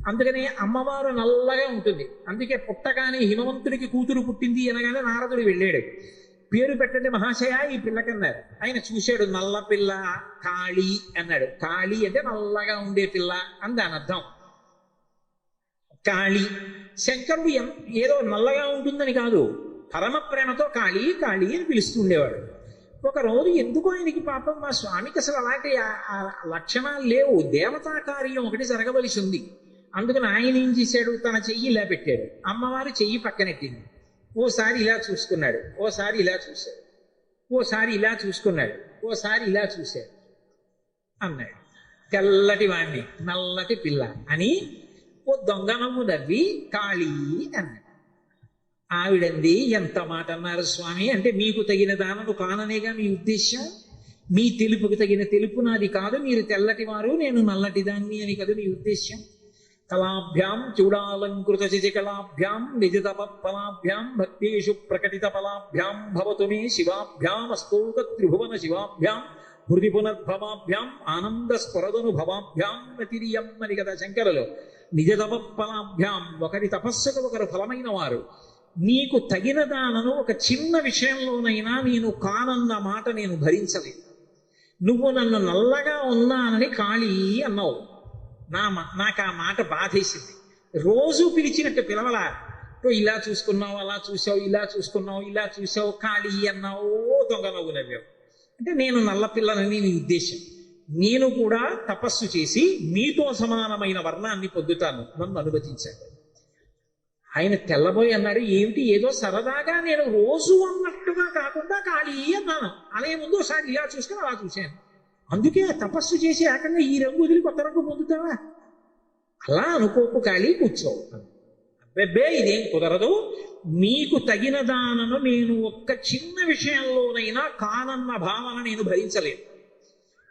అందుకని అమ్మవారు నల్లగా ఉంటుంది. అందుకే పుట్టగానే హిమవంతుడికి కూతురు పుట్టింది అనగానే నారదుడు వెళ్ళాడు. పేరు పెట్టండి మహాశయ ఈ పిల్లకన్నారు. ఆయన చూశాడు, నల్ల పిల్ల కాళీ అన్నాడు. కాళీ అంటే నల్లగా ఉండే పిల్ల అని దాని అర్థం. కాళీ. శంకరుడు ఏదో నల్లగా ఉంటుందని కాదు, పరమ ప్రేమతో కాళీ కాళీ అని పిలుస్తూ ఉండేవాడు. ఒకరోజు ఎందుకో ఆయనకి పాపం మా స్వామికి అసలు అలాంటి లక్షణాలు లేవు, దేవతా కార్యం ఒకటి జరగవలసి ఉంది. అందుకని ఆయన ఏం చేశాడు, తన చెయ్యి ఇలా పెట్టాడు, అమ్మవారు చెయ్యి పక్కనెట్టింది. ఓసారి ఇలా చూసుకున్నాడు, ఓసారి ఇలా చూశాడు, ఓసారి ఇలా చూసుకున్నాడు, ఓసారి ఇలా చూశాడు అన్నాడు. తెల్లటి వాణ్ణి నల్లటి పిల్ల అని ఓ దొంగ నవ్వు నవ్వి కాళీ అన్నాడు. ఆవిడంది, ఎంత మాట అన్నారు స్వామి అంటే, మీకు తగిన దానను కాననేగా మీ ఉద్దేశ్యం, మీ తెలుపుకు తగిన తెలుపు నాది కాదు, మీరు తెల్లటి వారు నేను నల్లటి దాన్ని అని కదా మీ ఉద్దేశ్యం. కళాభ్యాం చూడాలంకృత శిశికళాభ్యాం నిజతప ఫలాభ్యాం భక్తేషు ప్రకటిత ఫలాభ్యాం భవతు మే శివాభ్యాం అస్తోక త్రిభువన శివాభ్యాం హృది పునర్భవాభ్యాం ఆనంద స్ఫురదనుభవాభ్యాం నతిరియం అని కదా శంకరులు. నిజతప ఫలాభ్యాం, ఒకరి తపస్సుకు ఒకరు ఫలమైన వారు. నీకు తగిన దానను ఒక చిన్న విషయంలోనైనా నేను కానన్న మాట నేను భరించలేదు. నువ్వు నన్ను నల్లగా ఉన్నానని కాళీ అన్నావు, నాకు ఆ మాట బాధేసింది. రోజు పిలిచినట్టు పిలవలా, ఇలా చూసుకున్నావు అలా చూసావు, ఇలా చూసుకున్నావు ఇలా చూసావు, కాళీ అన్నావు, దొంగ నవ్వు నవ్వావు అంటే నేను నల్ల పిల్లనని నీ ఉద్దేశం. నేను కూడా తపస్సు చేసి మీతో సమానమైన వర్ణాన్ని పొందుతాను, నన్ను అనుమతించాను. ఆయన తెల్లబోయి అన్నాడు, ఏమిటి ఏదో సరదాగా నేను రోజు అన్నట్టుగా కాకుండా కాళీ అన్నాను, అనే ముందు ఒకసారి ఇలా చూసుకుని అలా చూశాను, అందుకే తపస్సు చేసి ఏకంగా ఈ రంగు వదిలి కొత్త రంగు పొందుతావా, అలా అనుకోకు కాళీ కూర్చో. అబ్బెబ్బే ఇదేం కుదరదు, నీకు తగిన దానను నేను ఒక్క చిన్న విషయంలోనైనా కానన్న భావన నేను భరించలేను,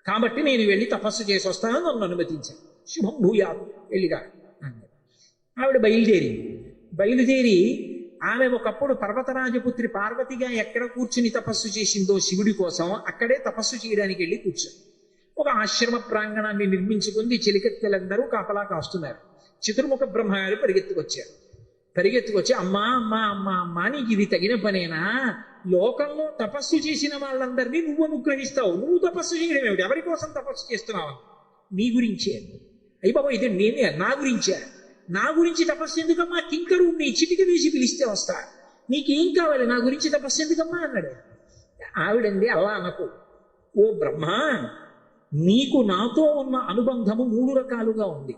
కాబట్టి నేను వెళ్ళి తపస్సు చేసి వస్తానని నన్ను అనుమతించాను. శుభం భూయాత్ వెళ్ళిగా అన్నాడు. ఆవిడ బయలుదేరి ఆమె ఒకప్పుడు పర్వతరాజపుత్రి పార్వతిగా ఎక్కడ కూర్చుని తపస్సు చేసిందో శివుడి కోసం అక్కడే తపస్సు చేయడానికి వెళ్ళి కూర్చొని ఒక ఆశ్రమ ప్రాంగణాన్ని నిర్మించుకుంది. చెలికత్తెలందరూ కాపలా కాస్తున్నారు. చతుర్ముఖ బ్రహ్మగారు పరిగెత్తుకొచ్చి అమ్మా అమ్మా అమ్మా అమ్మా నీకు ఇది తగిన పనేనా, లోకంలో తపస్సు చేసిన వాళ్ళందరినీ నువ్వు అనుగ్రహిస్తావు, నువ్వు తపస్సు చేయడం ఏమిటి, ఎవరి కోసం తపస్సు చేస్తున్నావు, నీ గురించే. అయ్యి బాబా ఇది నేనే, నా గురించి తపస్సు ఎందుకమ్మా, కింకరు నీ చిటిక వేసి పిలిస్తే వస్తా, నీకేం కావాలి, నా గురించి తపస్సు ఎందుకమ్మా అన్నాడు. ఆవిడంది, అలా అనకు ఓ బ్రహ్మ, నీకు నాతో ఉన్న అనుబంధము 3 రకాలుగా ఉంది.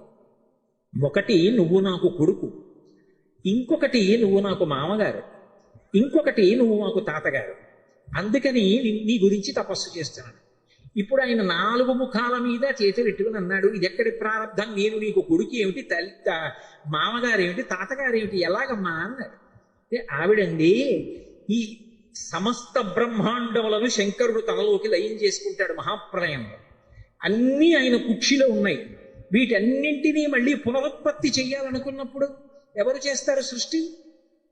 ఒకటి నువ్వు నాకు కొడుకు, ఇంకొకటి నువ్వు నాకు మామగారు, ఇంకొకటి నువ్వు నాకు తాతగారు, అందుకని నీ గురించి తపస్సు చేస్తున్నాను. ఇప్పుడు ఆయన 4 ముఖాల మీద చేతులు ఎట్టుకుని అన్నాడు, ఇది ఎక్కడి ప్రారంధం, నేను నీకు కొడుకు ఏమిటి, మామగారు ఏమిటి, తాతగారు ఏమిటి, ఎలాగమ్మా అన్నాడు. ఆవిడండి, ఈ సమస్త బ్రహ్మాండములను శంకరుడు తనలోకి లయం చేసుకుంటాడు మహాప్రలయంలో. అన్నీ ఆయన కుక్షిలో ఉన్నాయి. వీటన్నింటినీ మళ్ళీ పునరుత్పత్తి చెయ్యాలనుకున్నప్పుడు ఎవరు చేస్తారు సృష్టి?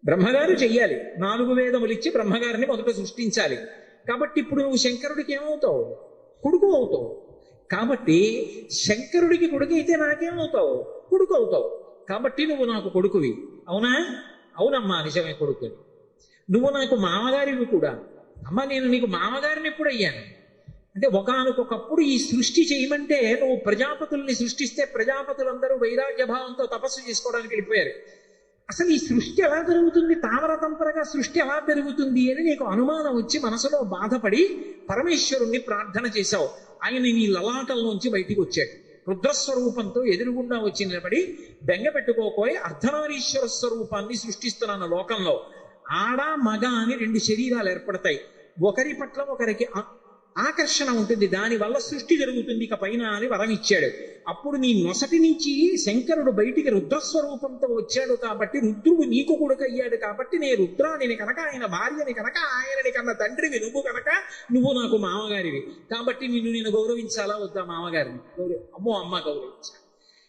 బ్రహ్మగారు చెయ్యాలి. 4 వేదములు ఇచ్చి బ్రహ్మగారిని మొదట సృష్టించాలి. కాబట్టి ఇప్పుడు నువ్వు శంకరుడికి ఏమవుతావు? కొడుకు అవుతావు. కాబట్టి శంకరుడికి కొడుకు అయితే నాకేమవుతావు? కొడుకు అవుతావు. కాబట్టి నువ్వు నాకు కొడుకువి. అవునా? అవునమ్మా, నిజమే కొడుకుని. నువ్వు నాకు మామగారివి కూడా. అమ్మ, నేను నీకు మామగారిని ఎప్పుడు అయ్యాను అంటే, ఒకానొకప్పుడు ఈ సృష్టి చేయమంటే నువ్వు ప్రజాపతుల్ని సృష్టిస్తే ప్రజాపతులందరూ వైరాగ్య భావంతో తపస్సు చేసుకోవడానికి వెళ్ళిపోయారు. అసలు ఈ సృష్టి ఎలా పెరుగుతుంది, తామర తంపరగా సృష్టి ఎలా పెరుగుతుంది అని నీకు అనుమానం వచ్చి మనసులో బాధపడి పరమేశ్వరుణ్ణి ప్రార్థన చేశావు. ఆయన నీ లలాటల్లోంచి బయటికి వచ్చాడు. రుద్రస్వరూపంతో ఎదురుగుండా వచ్చి నిలబడి, బెంగ పెట్టుకోపోయి అర్ధనారీశ్వర స్వరూపాన్ని సృష్టిస్తున్నాను లోకంలో. ఆడ మగ అని 2 శరీరాలు ఏర్పడతాయి. ఒకరి పట్ల ఒకరికి ఆకర్షణ ఉంటుంది, దానివల్ల సృష్టి జరుగుతుంది ఇక పైన అని వరం ఇచ్చాడు. అప్పుడు నీ నొసటి నుంచి శంకరుడు బయటికి రుద్రస్వరూపంతో వచ్చాడు కాబట్టి, రుద్రుడు నీకు కొడుకు అయ్యాడు కాబట్టి, నే రుద్రాని కనుక, ఆయన భార్యని కనుక, ఆయనని కన్నా తండ్రివి నువ్వు కనుక, నువ్వు నాకు మామగారివి కాబట్టి నేను గౌరవించాలా వద్దా? మామగారిని అమ్మో అమ్మ గౌరవించాలి.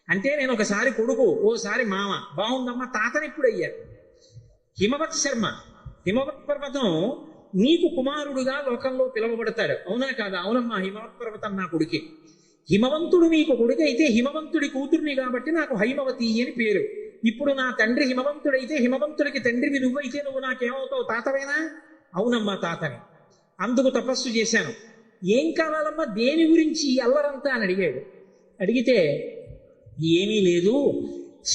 అంటే నేను ఒకసారి కొడుకు, ఓసారి మామ, బాగుందమ్మా. తాతని ఎప్పుడు అయ్యారు? హిమవత్ శర్మ, హిమవత్ పర్వతం నీకు కుమారుడుగా లోకంలో పిలువబడతాడు. అవునా కాదా? అవునమ్మా, హిమవత్ పర్వతం నా కొడుకే. హిమవంతుడు నీకు కొడుకు అయితే హిమవంతుడి కూతుర్ని కాబట్టి నాకు హైమవతి అని పేరు. ఇప్పుడు నా తండ్రి హిమవంతుడైతే హిమవంతుడికి తండ్రివి నువ్వైతే నువ్వు నాకేమవుతావు? తాతవేనా? అవునమ్మా తాతని. అందుకు తపస్సు చేశాను. ఏం కావాలమ్మా, దేని గురించి ఈ అల్లరంతా అని అడిగాడు. అడిగితే ఏమీ లేదు,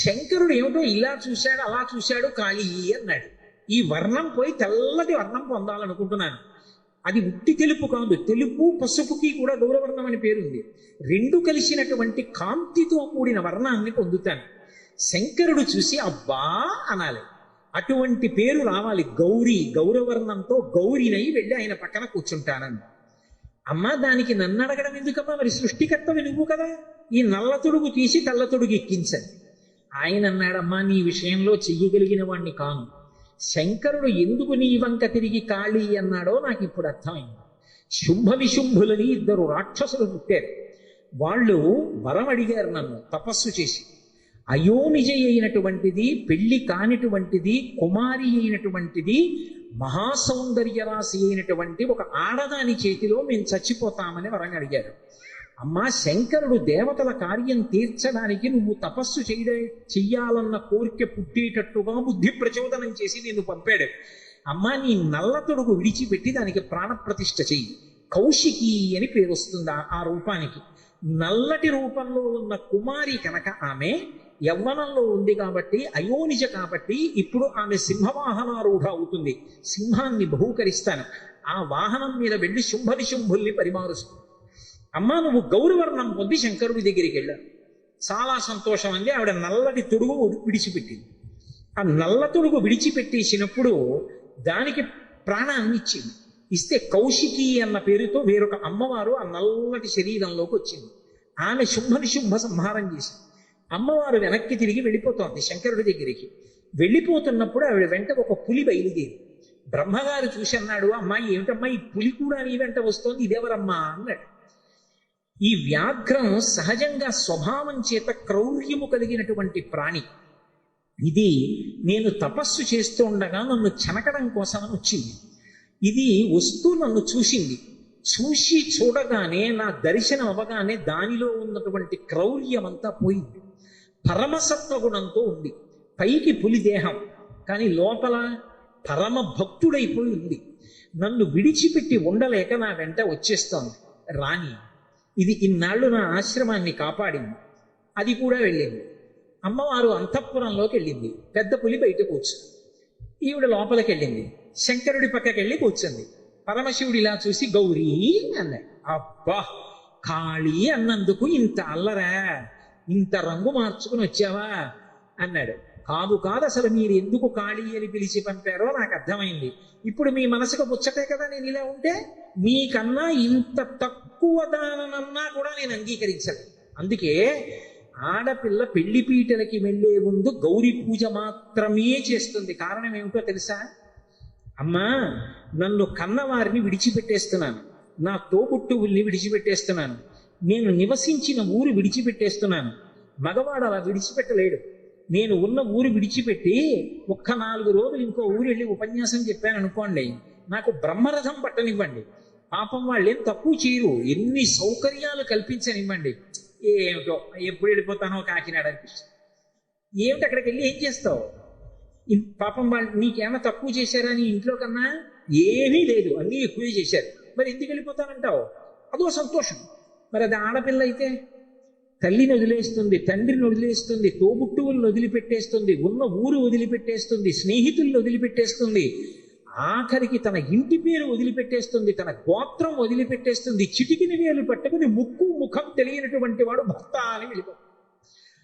శంకరుడు ఏమిటో ఇలా చూశాడు అలా చూశాడు కాళీ అన్నాడు. ఈ వర్ణం పోయి తెల్లటి వర్ణం పొందాలనుకుంటున్నాను. అది ఉట్టి తెలుపు కాదు, తెలుపు పసుపుకి కూడా గౌరవర్ణం అని పేరుంది. రెండు కలిసినటువంటి కాంతితో కూడిన వర్ణాన్ని పొందుతాను. శంకరుడు చూసి అబ్బా అనాలి, అటువంటి పేరు రావాలి. గౌరీ, గౌరవర్ణంతో గౌరీనై వెళ్ళి ఆయన పక్కన కూర్చుంటానని. అమ్మా దానికి నన్ను అడగడం ఎందుకమ్మా, మరి సృష్టికర్తవి నువ్వు కదా, ఈ నల్ల తొడుగు తీసి తెల్ల తొడుగు ఎక్కించండి. ఆయన అన్నాడమ్మా, నీ విషయంలో చెయ్యగలిగిన వాణ్ణి కాను. శంకరుడు ఎందుకు నీ వంక తిరిగి కాళీ అన్నాడో నాకు ఇప్పుడు అర్థమైంది. శుంభ విశుంభులని ఇద్దరు రాక్షసులు పుట్టారు. వాళ్ళు వరం అడిగారు నన్ను తపస్సు చేసి. అయోనిజ అయినటువంటిది, పెళ్లి కానిటువంటిది, కుమారి అయినటువంటిది, మహాసౌందర్య రాశి అయినటువంటి ఒక ఆడదాని చేతిలో మేము చచ్చిపోతామని వరం అడిగారు. అమ్మా శంకరుడు దేవతల కార్యం తీర్చడానికి నువ్వు తపస్సు చెయ్యాలన్న కోరిక పుట్టేటట్టుగా బుద్ధి ప్రచోదనం చేసి నిన్ను పంపాడు. అమ్మా నీ నల్ల తొడుగు విడిచిపెట్టి దానికి ప్రాణప్రతిష్ఠ చెయ్యి. కౌశికి అని పేరు వస్తుంది ఆ రూపానికి. నల్లటి రూపంలో ఉన్న కుమారి కనుక ఆమె యవ్వనంలో ఉంది కాబట్టి, అయోనిజ కాబట్టి ఇప్పుడు ఆమె సింహవాహనారూఢ అవుతుంది. సింహాన్ని బహూకరిస్తాను. ఆ వాహనం మీద వెళ్ళి శుంభ నిశుంభుల్ని పరిమారుస్తుంది. అమ్మా నువ్వు గౌరవర్ణం పొంది శంకరుడి దగ్గరికి వెళ్ళావు. చాలా సంతోషం అంది. ఆవిడ నల్లటి తొడుగు విడిచిపెట్టింది. ఆ నల్ల తొడుగు విడిచిపెట్టేసినప్పుడు దానికి ప్రాణాన్ని ఇచ్చింది. ఇస్తే కౌశికి అన్న పేరుతో వేరొక అమ్మవారు ఆ నల్లటి శరీరంలోకి వచ్చింది. ఆమె శుంభ నిశుంభ సంహారం చేసింది. అమ్మవారు వెనక్కి తిరిగి వెళ్ళిపోతోంది శంకరుడి దగ్గరికి. వెళ్ళిపోతున్నప్పుడు ఆవిడ వెంట ఒక పులి బయలుదేరి. బ్రహ్మగారు చూసి అన్నాడు, అమ్మాయి ఏమిటమ్మా ఈ పులి కూడా నీ వెంట వస్తోంది, ఇదేవరమ్మా అన్నాడు. ఈ వ్యాఘ్రం సహజంగా స్వభావం చేత క్రౌర్యము కలిగినటువంటి ప్రాణి. ఇది నేను తపస్సు చేస్తూ ఉండగా నన్ను చెనకడం కోసమని వచ్చింది. ఇది వస్తూ నన్ను చూసింది. చూసి చూడగానే నా దర్శనం అవ్వగానే దానిలో ఉన్నటువంటి క్రౌర్యం అంతా పోయింది. పరమసత్వగుణంతో ఉంది. పైకి పులి దేహం, కానీ లోపల పరమ భక్తుడైపోయి ఉంది. నన్ను విడిచిపెట్టి ఉండలేక నా వెంట వచ్చేస్తోంది. రాణి ఇది ఇన్నాళ్ళు నా ఆశ్రమాన్ని కాపాడింది. అది కూడా వెళ్ళింది. అమ్మవారు అంతఃపురంలోకి వెళ్ళింది. పెద్ద పులి బయట కూర్చుంది. ఈవిడ లోపలికి వెళ్ళింది. శంకరుడి పక్కకి వెళ్ళి కూర్చుంది. పరమశివుడు ఇలా చూసి గౌరీ అన్నాడు. అబ్బా కాళీ అన్నందుకు ఇంత అల్లరా, ఇంత రంగు మార్చుకుని వచ్చావా అన్నాడు. కాదు కాదు, అసలు మీరు ఎందుకు కాళీ అని పిలిచి పంపారో నాకు అర్థమైంది. ఇప్పుడు మీ మనసుకు ముచ్చటే కదా నేను ఇలా ఉంటే. మీకన్నా ఇంత తక్కువ దానన్నా కూడా నేను అంగీకరించను. అందుకే ఆడపిల్ల పెళ్లి పీటలకి వెళ్ళే ముందు గౌరీ పూజ మాత్రమే చేస్తుంది. కారణం ఏమిటో తెలుసా? అమ్మా నన్ను కన్నవారిని విడిచిపెట్టేస్తున్నాను, నా తోబుట్టువుల్ని విడిచిపెట్టేస్తున్నాను, నేను నివసించిన ఊరు విడిచిపెట్టేస్తున్నాను. మగవాడు అలా విడిచిపెట్టలేడు. నేను ఉన్న ఊరు విడిచిపెట్టి ఒక్క 4 రోజులు ఇంకో ఊరు వెళ్ళి ఉపన్యాసం చెప్పాను అనుకోండి, నాకు బ్రహ్మరథం పట్టనివ్వండి. పాపం వాళ్ళు ఏం తక్కువ చేయరు, ఎన్ని సౌకర్యాలు కల్పించనివ్వండి. ఏమిటో ఎప్పుడు వెళ్ళిపోతానో కాకినాడ అనిపిస్తుంది. ఏమిటి అక్కడికి వెళ్ళి ఏం చేస్తావు? పాపం వాళ్ళు నీకేమైనా తక్కువ చేశారా నీ ఇంట్లో కన్నా? ఏమీ లేదు, అన్నీ ఎక్కువే చేశారు. మరి ఎందుకు వెళ్ళిపోతానంటావు? అదో సంతోషం. మరి అది ఆడపిల్ల అయితే తల్లిని వదిలేస్తుంది, తండ్రిని వదిలేస్తుంది, తోబుట్టువులను వదిలిపెట్టేస్తుంది, ఉన్న ఊరు వదిలిపెట్టేస్తుంది, స్నేహితులను వదిలిపెట్టేస్తుంది, ఆఖరికి తన ఇంటి పేరు వదిలిపెట్టేస్తుంది, తన గోత్రం వదిలిపెట్టేస్తుంది. చిటికిని వేలు పట్టుకుని ముక్కు ముఖం తెలియనటువంటి వాడు భర్త అని వెళ్ళిపోతుంది.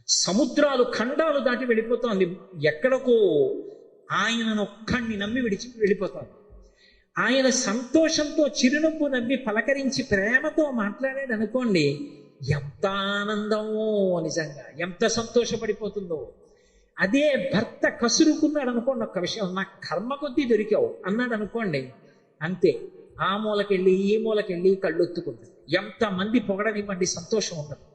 సముద్రాలు ఖండాలు దాటి వెళ్ళిపోతోంది. ఎక్కడికో ఆయనను ఒక్కడిని నమ్మి వెళ్ళిపోతోంది. ఆయన సంతోషంతో చిరునవ్వు నవ్వి పలకరించి ప్రేమతో మాట్లాడాడు అనుకోండి, ఎంత ఆనందమో, నిజంగా ఎంత సంతోషపడిపోతుందో. అదే భర్త కసురుకున్నాడు అనుకోండి, ఒక్క విషయం నా కర్మ కొద్దీ దొరికావు అన్నాడు అనుకోండి, అంతే ఆ మూలకెళ్ళి ఈ మూలకెళ్ళి కళ్ళొత్తుకుంటుంది. ఎంతమంది పొగడనివ్వండి, సంతోషం ఉండదు.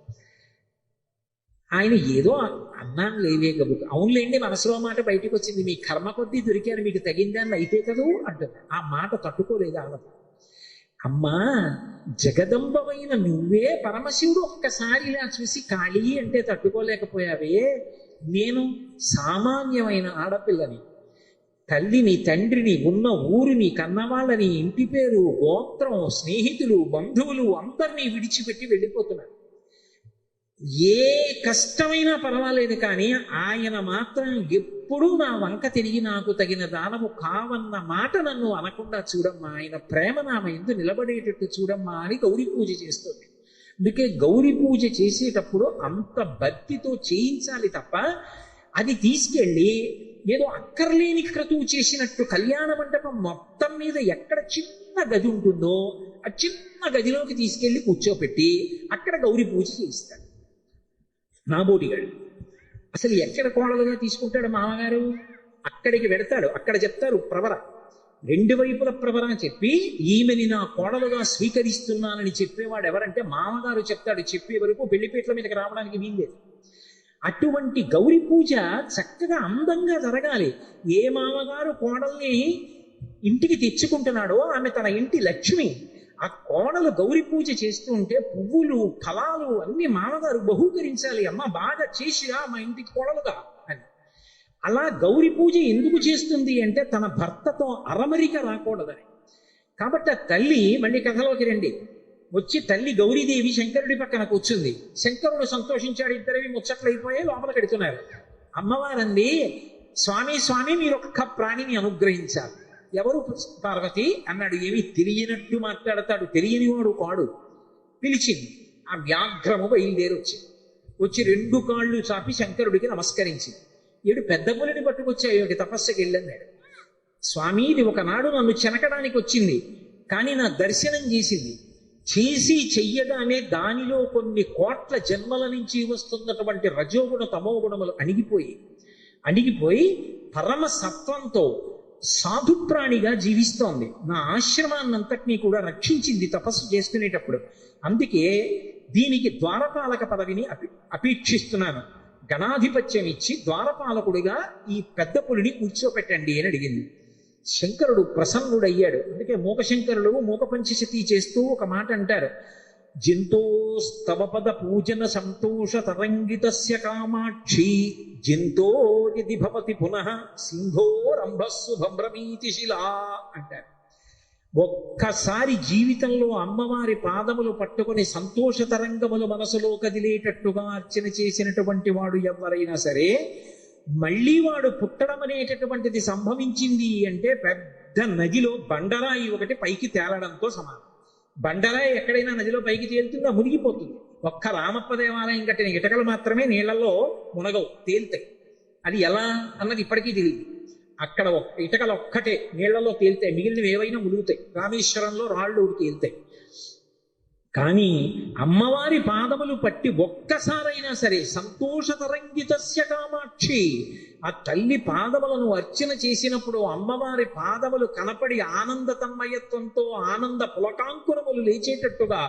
ఆయన ఏదో అన్నాను లేవే గబుకు, అవునులేండి మనసులో మాట బయటకు వచ్చింది, మీ కర్మ కొద్దీ దొరికాను, మీకు తగిందాన్ని అయితే కదూ అంటుంది. ఆ మాట తట్టుకోలేదు ఆమె. అమ్మా జగదంబమైన నువ్వే పరమశివుడు ఒక్కసారి ఇలా చూసి కాళీ అంటే తట్టుకోలేకపోయావే. నేను సామాన్యమైన ఆడపిల్లని, తల్లిని, తండ్రిని, ఉన్న ఊరిని, కన్నవాళ్ళని, ఇంటి పేరు, గోత్రం, స్నేహితులు, బంధువులు అందరినీ విడిచిపెట్టి వెళ్ళిపోతున్నారు. ఏ కష్టమైనా పర్వాలేదు కానీ ఆయన మాత్రం ఎప్పుడూ నా వంక తిరిగి నాకు తగిన దానము కావన్న మాట నన్ను అనకుండా చూడమ్మా, ఆయన ప్రేమ నా ఎందు నిలబడేటట్టు చూడమ్మా అని గౌరీ పూజ చేస్తుంది. అందుకే గౌరీ పూజ చేసేటప్పుడు అంత భక్తితో చేయించాలి తప్ప అది తీసుకెళ్ళి ఏదో అక్కర్లేని క్రతువు చేసినట్టు కళ్యాణ మండపం మొత్తం మీద ఎక్కడ చిన్న గది ఉంటుందో ఆ చిన్న గదిలోకి తీసుకెళ్లి కూర్చోపెట్టి అక్కడ గౌరీ పూజ చేయిస్తాడు నాబోటిగాడు. అసలు ఎక్కడ కోడలుగా తీసుకుంటాడు మామగారు? అక్కడికి వెడతాడు, అక్కడ చెప్తారు ప్రవర, రెండు వైపుల ప్రవర చెప్పి ఈమెని నా కోడలుగా స్వీకరిస్తున్నానని చెప్పేవాడు ఎవరంటే మామగారు చెప్తాడు. చెప్పే వరకు పెళ్లిపీటల మీదకి రావడానికి వీల్లేదు. అటువంటి గౌరీ పూజ చక్కగా అందంగా జరగాలి. ఏ మామగారు కోడల్ని ఇంటికి తెచ్చుకుంటున్నాడో ఆమె తన ఇంటి లక్ష్మి. ఆ కోడలు గౌరీ పూజ చేస్తూ ఉంటే పువ్వులు, ఫలాలు అన్ని మామగారు బహూకరించాలి. అమ్మ బాగా చేసిరా మా ఇంటికి కోడలుగా అని. అలా గౌరీ పూజ ఎందుకు చేస్తుంది అంటే తన భర్తతో అరమరిక రాకూడదని. కాబట్టి ఆ తల్లి, మళ్ళీ కథలోకి రండి, వచ్చి తల్లి గౌరీదేవి శంకరుడి పక్కన కూర్చుంది. శంకరుడు సంతోషించాడు, ఇద్దరివి ముచ్చట్లు అయిపోయి లోపల కడుతున్నారు. అమ్మవారంది, స్వామి స్వామి మీరు ఒక్క ప్రాణిని అనుగ్రహించాలి. ఎవరు? పార్వతి అన్నాడు. ఏమి తెలియనట్టు మాట్లాడతాడు, తెలియనివాడు కాడు. పిలిచింది. ఆ వ్యాఘ్రము బయలుదేరొచ్చింది. వచ్చి రెండు కాళ్ళు చాపి శంకరుడికి నమస్కరించింది. ఏడు పెద్ద పులిని పట్టుకొచ్చాయి తపస్సుకి వెళ్ళన్నాడు. స్వామి ఇది ఒకనాడు నన్ను చెనకడానికి వచ్చింది, కానీ నా దర్శనం చేసింది. చేసి చెయ్యగానే దానిలో కొన్ని కోట్ల జన్మల నుంచి వస్తున్నటువంటి రజోగుణ తమోగుణములు అణిగిపోయి పరమ సత్వంతో సాధుప్రాణిగా జీవిస్తోంది. నా ఆశ్రమాన్నంతటినీ కూడా రక్షించింది తపస్సు చేసుకునేటప్పుడు. అందుకే దీనికి ద్వారపాలక పదవిని అపేక్షిస్తున్నాను. గణాధిపత్యం ఇచ్చి ద్వారపాలకుడిగా ఈ పెద్ద పులిని కూర్చోపెట్టండి అని అడిగింది. శంకరుడు ప్రసన్నుడయ్యాడు. అందుకే మూకశంకరుడు మూక పంచశతి చేస్తూ ఒక మాట అంటారు, జింతోస్తవ పద పూజన సంతోష తరంగితస్య కామాక్షి జింతో యది భవతి పునః సింధోరంభస్సు భ్రమీతి శిలా అంటారు. ఒక్కసారి జీవితంలో అమ్మవారి పాదములు పట్టుకుని సంతోష తరంగములు మనసులో కదిలేటట్టుగా అర్చన చేసినటువంటి వాడు ఎవరైనా సరే మళ్ళీ వాడు పుట్టడం అనేటటువంటిది సంభవించింది అంటే పెద్ద నదిలో బండరాయి ఒకటి పైకి తేలడంతో సమానం. బండరాయి ఎక్కడైనా నదిలో పైకి తేలుతుందా? మునిగిపోతుంది. ఒక్క రామప్ప దేవాలయం కట్టిన ఇటకలు మాత్రమే నీళ్లలో మునగవు, తేలుతాయి. అది ఎలా అన్నది ఇప్పటికీ తెలియదు. అక్కడ ఇటకలు ఒక్కటే నీళ్లలో తేలుతాయి, మిగిలినవి ఏవైనా ములుగుతాయి. రామేశ్వరంలో రాళ్ళు తేలుతాయి. కానీ అమ్మవారి పాదములు పట్టి ఒక్కసారైనా సరే సంతోష తరంగితస్య కామాక్షి, ఆ తల్లి పాదములను అర్చన చేసినప్పుడు అమ్మవారి పాదములు కనపడి ఆనంద తన్మయత్వంతో ఆనంద పులకాంకురములు లేచేటట్టుగా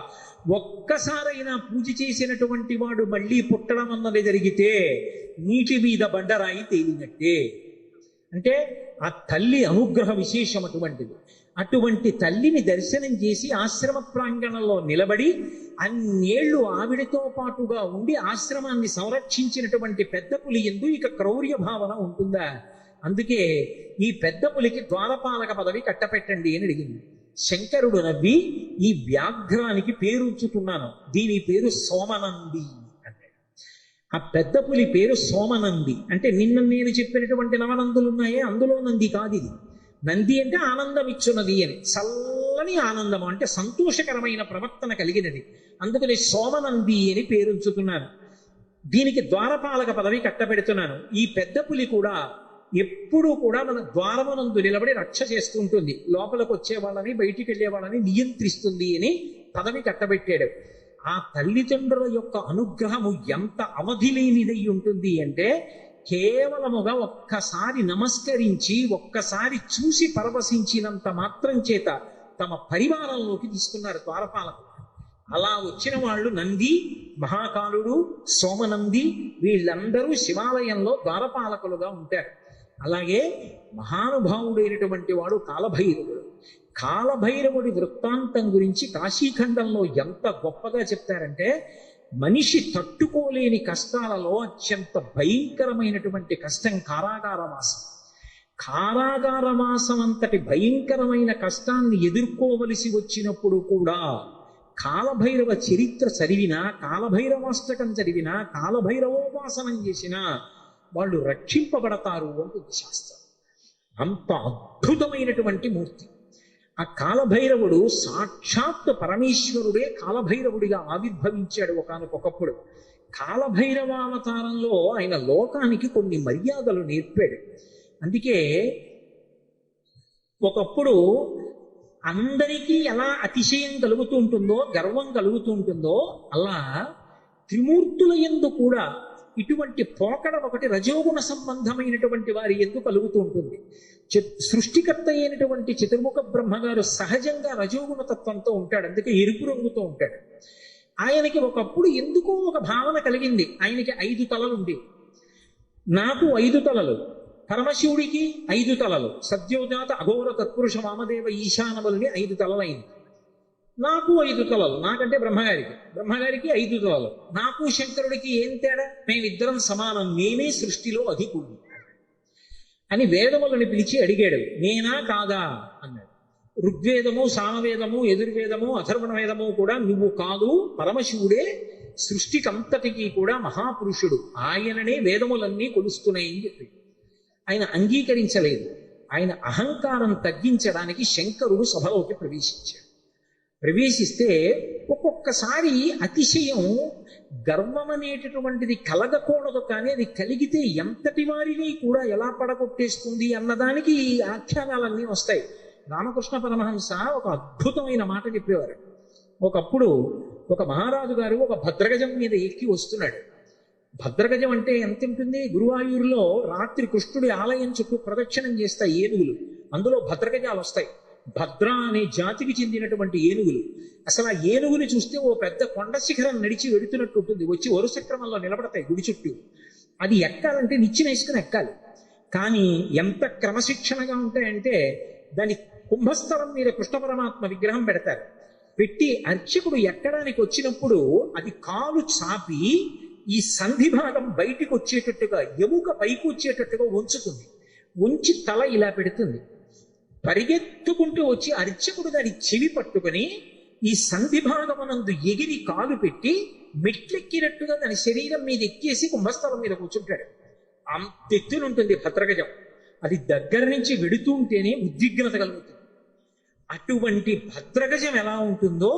ఒక్కసారైనా పూజ చేసినటువంటి వాడు మళ్ళీ పుట్టడం అన్నది జరిగితే నీటి మీద బండరాయి తేలినట్టే. అంటే ఆ తల్లి అనుగ్రహ విశేషం అటువంటిది. అటువంటి తల్లిని దర్శనం చేసి ఆశ్రమ ప్రాంగణంలో నిలబడి అన్నేళ్లు ఆవిడతో పాటుగా ఉండి ఆశ్రమాన్ని సంరక్షించినటువంటి పెద్ద పులి యందు ఇక క్రౌర్య భావన ఉంటుందా? అందుకే ఈ పెద్ద పులికి ద్వారపాలక పదవి కట్టపెట్టండి అని అడిగింది. శంకరుడు నవ్వి, ఈ వ్యాఘ్రానికి పేరు ఉంచుతున్నాను, దీని పేరు సోమనంది అన్నాడు. ఆ పెద్ద పులి పేరు సోమనంది. అంటే నిన్న నేను చెప్పినటువంటి నవనందులు ఉన్నాయే అందులో నంది కాదు ఇది. నంది అంటే ఆనందం ఇచ్చున్నది అని, చల్లని ఆనందము అంటే సంతోషకరమైన ప్రవర్తన కలిగినది. అందుకని సోమనంది అని పేరుంచుతున్నాను. దీనికి ద్వారపాలక పదవి కట్టబెడుతున్నాను. ఈ పెద్ద పులి కూడా ఎప్పుడూ కూడా మన ద్వారమునందు నిలబడి రక్ష చేస్తూ ఉంటుంది, లోపలికి వచ్చే వాళ్ళని బయటికి వెళ్ళే వాళ్ళని నియంత్రిస్తుంది అని పదవి కట్టబెట్టాడు. ఆ తల్లిదండ్రుల యొక్క అనుగ్రహము ఎంత అవధి లేనిదై ఉంటుంది అంటే కేవలముగా ఒక్కసారి నమస్కరించి ఒక్కసారి చూసి పరవశించినంత మాత్రం చేత తమ పరివారంలోకి తీసుకున్నారు ద్వారపాలకు. అలా వచ్చిన వాళ్ళు నంది, మహాకాలుడు, సోమనంది వీళ్ళందరూ శివాలయంలో ద్వారపాలకులుగా ఉంటారు. అలాగే మహానుభావుడైనటువంటి వాడు కాలభైరవుడు. కాలభైరవుడి వృత్తాంతం గురించి కాశీఖండంలో ఎంత గొప్పగా చెప్తారంటే, మనిషి తట్టుకోలేని కష్టాలలో అత్యంత భయంకరమైనటువంటి కష్టం కారాగారవాసం. కారాగారవాసం అంతటి భయంకరమైన కష్టాన్ని ఎదుర్కోవలసి వచ్చినప్పుడు కూడా కాలభైరవ చరిత్ర చదివినా, కాలభైరవాష్టకం చదివినా, కాలభైరవోపాసనం చేసినా వాళ్ళు రక్షింపబడతారు అంటుంది శాస్త్రం. అంత అద్భుతమైనటువంటి మూర్తి ఆ కాలభైరవుడు. సాక్షాత్ పరమేశ్వరుడే కాలభైరవుడిగా ఆవిర్భవించాడు ఒకానొకప్పుడు. కాలభైరవావతారంలో ఆయన లోకానికి కొన్ని మర్యాదలు నేర్పాడు. అందుకే ఒకప్పుడు అందరికీ ఎలా అతిశయం కలుగుతూ ఉంటుందో, గర్వం కలుగుతూ ఉంటుందో, అలా త్రిమూర్తుల యందు కూడా ఇటువంటి పోకడ ఒకటి రజోగుణ సంబంధమైనటువంటి వారి యందు కలుగుతూ ఉంటుంది. సృష్టికర్త అయినటువంటి చతుర్ముఖ బ్రహ్మగారు సహజంగా రజోగుణ తత్వంతో ఉంటాడు, అందుకే ఎరుపు రంగుతో ఉంటాడు. ఆయనకి ఒకప్పుడు ఎందుకో ఒక భావన కలిగింది, ఆయనకి 5 తలలు ఉండేవి. నాకు 5 తలలు, పరమశివుడికి 5 తలలు, సద్యోజాత అఘోర తత్పురుష వామదేవ ఈశానములని 5 తలలైంది. నాకు 5 తలలు, నాకంటే బ్రహ్మగారికి 5 తలలు. నాకు శంకరుడికి ఏం తేడా? మేమిద్దరం సమానం, నేనే సృష్టిలో అధికుడు అని వేదములను పిలిచి అడిగాడు. నేనా కాదా అన్నాడు. ఋగ్వేదము, సామవేదము, యజుర్వేదము, అథర్వణ వేదము కూడా నువ్వు కాదు, పరమశివుడే సృష్టికంతటికి కూడా మహాపురుషుడు, ఆయననే వేదములన్నీ కొలుస్తున్నాయని చెప్పి ఆయన అంగీకరించలేదు. ఆయన అహంకారం తగ్గించడానికి శంకరుడు సభలోకి ప్రవేశించాడు. ప్రవేశిస్తే ఒక్కొక్కసారి అతిశయం, గర్వం అనేటటువంటిది కలగకూడదు, కానీ అది కలిగితే ఎంతటి వారిని కూడా ఎలా పడగొట్టేస్తుంది అన్నదానికి ఈ ఆఖ్యానాలన్నీ వస్తాయి. రామకృష్ణ పరమహంస ఒక అద్భుతమైన మాట చెప్పేవారు. ఒకప్పుడు ఒక మహారాజు గారు ఒక భద్రగజం మీద ఎక్కి వస్తున్నాడు. భద్రగజం అంటే ఎంత ఉంటుంది? గురువాయూరులో రాత్రి కృష్ణుడి ఆలయం చుట్టూ ప్రదక్షిణం చేస్తాయి ఏనుగులు, అందులో భద్రగజాలు వస్తాయి. భద్ర అనే జాతికి చెందినటువంటి ఏనుగులు. అసలు ఆ ఏనుగుని చూస్తే ఓ పెద్ద కొండ శిఖరం నడిచి వెడుతున్నట్టు ఉంటుంది, వచ్చి వరుస క్రమంలో నిలబడతాయి గుడి చుట్టూ. అది ఎక్కాలంటే నిచ్చెన వేసుకుని ఎక్కాలి. కానీ ఎంత క్రమశిక్షణగా ఉంటాయంటే దాని కుంభస్థలం మీద కృష్ణ పరమాత్మ విగ్రహం పెడతారు. పెట్టి అర్చకుడు ఎక్కడానికి వచ్చినప్పుడు అది కాలు చాపి ఈ సంధి భాగం బయటికి వచ్చేటట్టుగా, ఎముక పైకి వచ్చేటట్టుగా ఉంచుతుంది. ఉంచి తల ఇలా పెడుతుంది. పరిగెత్తుకుంటూ వచ్చి అర్చకుడు దాని చెవి పట్టుకుని ఈ సంధి భాగమునందు ఎగిరి కాలు పెట్టి మెట్లెక్కినట్టుగా దాని శరీరం మీద ఎక్కేసి కుంభస్థలం మీద కూర్చుంటాడు. అంతెత్తునుంటుంది భద్రగజం. అది దగ్గర నుంచి వెడుతూ ఉంటేనే ఉద్విగ్నత కలుగుతుంది. అటువంటి భద్రగజం ఎలా ఉంటుందో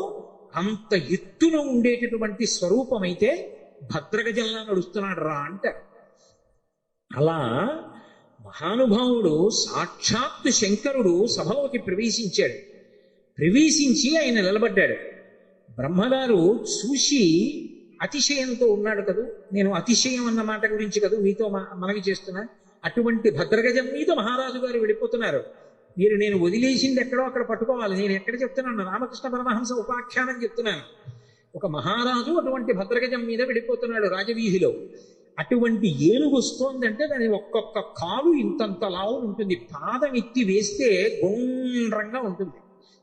అంత ఎత్తున ఉండేటటువంటి స్వరూపమైతే భద్రగజంలా నడుస్తున్నాడు రా అంటారు. అలా మహానుభావుడు సాక్షాత్తు శంకరుడు సభలోకి ప్రవేశించాడు. ప్రవేశించి ఆయన నిలబడ్డాడు. బ్రహ్మగారు చూసి అతిశయంతో ఉన్నాడు కదూ. నేను అతిశయం అన్న మాట గురించి కదూ మీతో మనవి చేస్తున్నా. అటువంటి భద్రగజం మీద మహారాజు గారు వెళ్ళిపోతున్నారు. మీరు నేను వదిలేసింది ఎక్కడో అక్కడ పట్టుకోవాలి. నేను ఎక్కడ చెప్తున్నాను? రామకృష్ణ పరమహంస ఉపాఖ్యానం చెప్తున్నాను. ఒక మహారాజు అటువంటి భద్రగజం మీద వెళ్ళిపోతున్నాడు రాజవీధిలో. అటువంటి ఏనుగు వస్తోందంటే దాని ఒక్కొక్క కాలు ఇంతంత లావు ఉంటుంది. పాదం ఎత్తి వేస్తే గుండ్రంగా ఉంటుంది.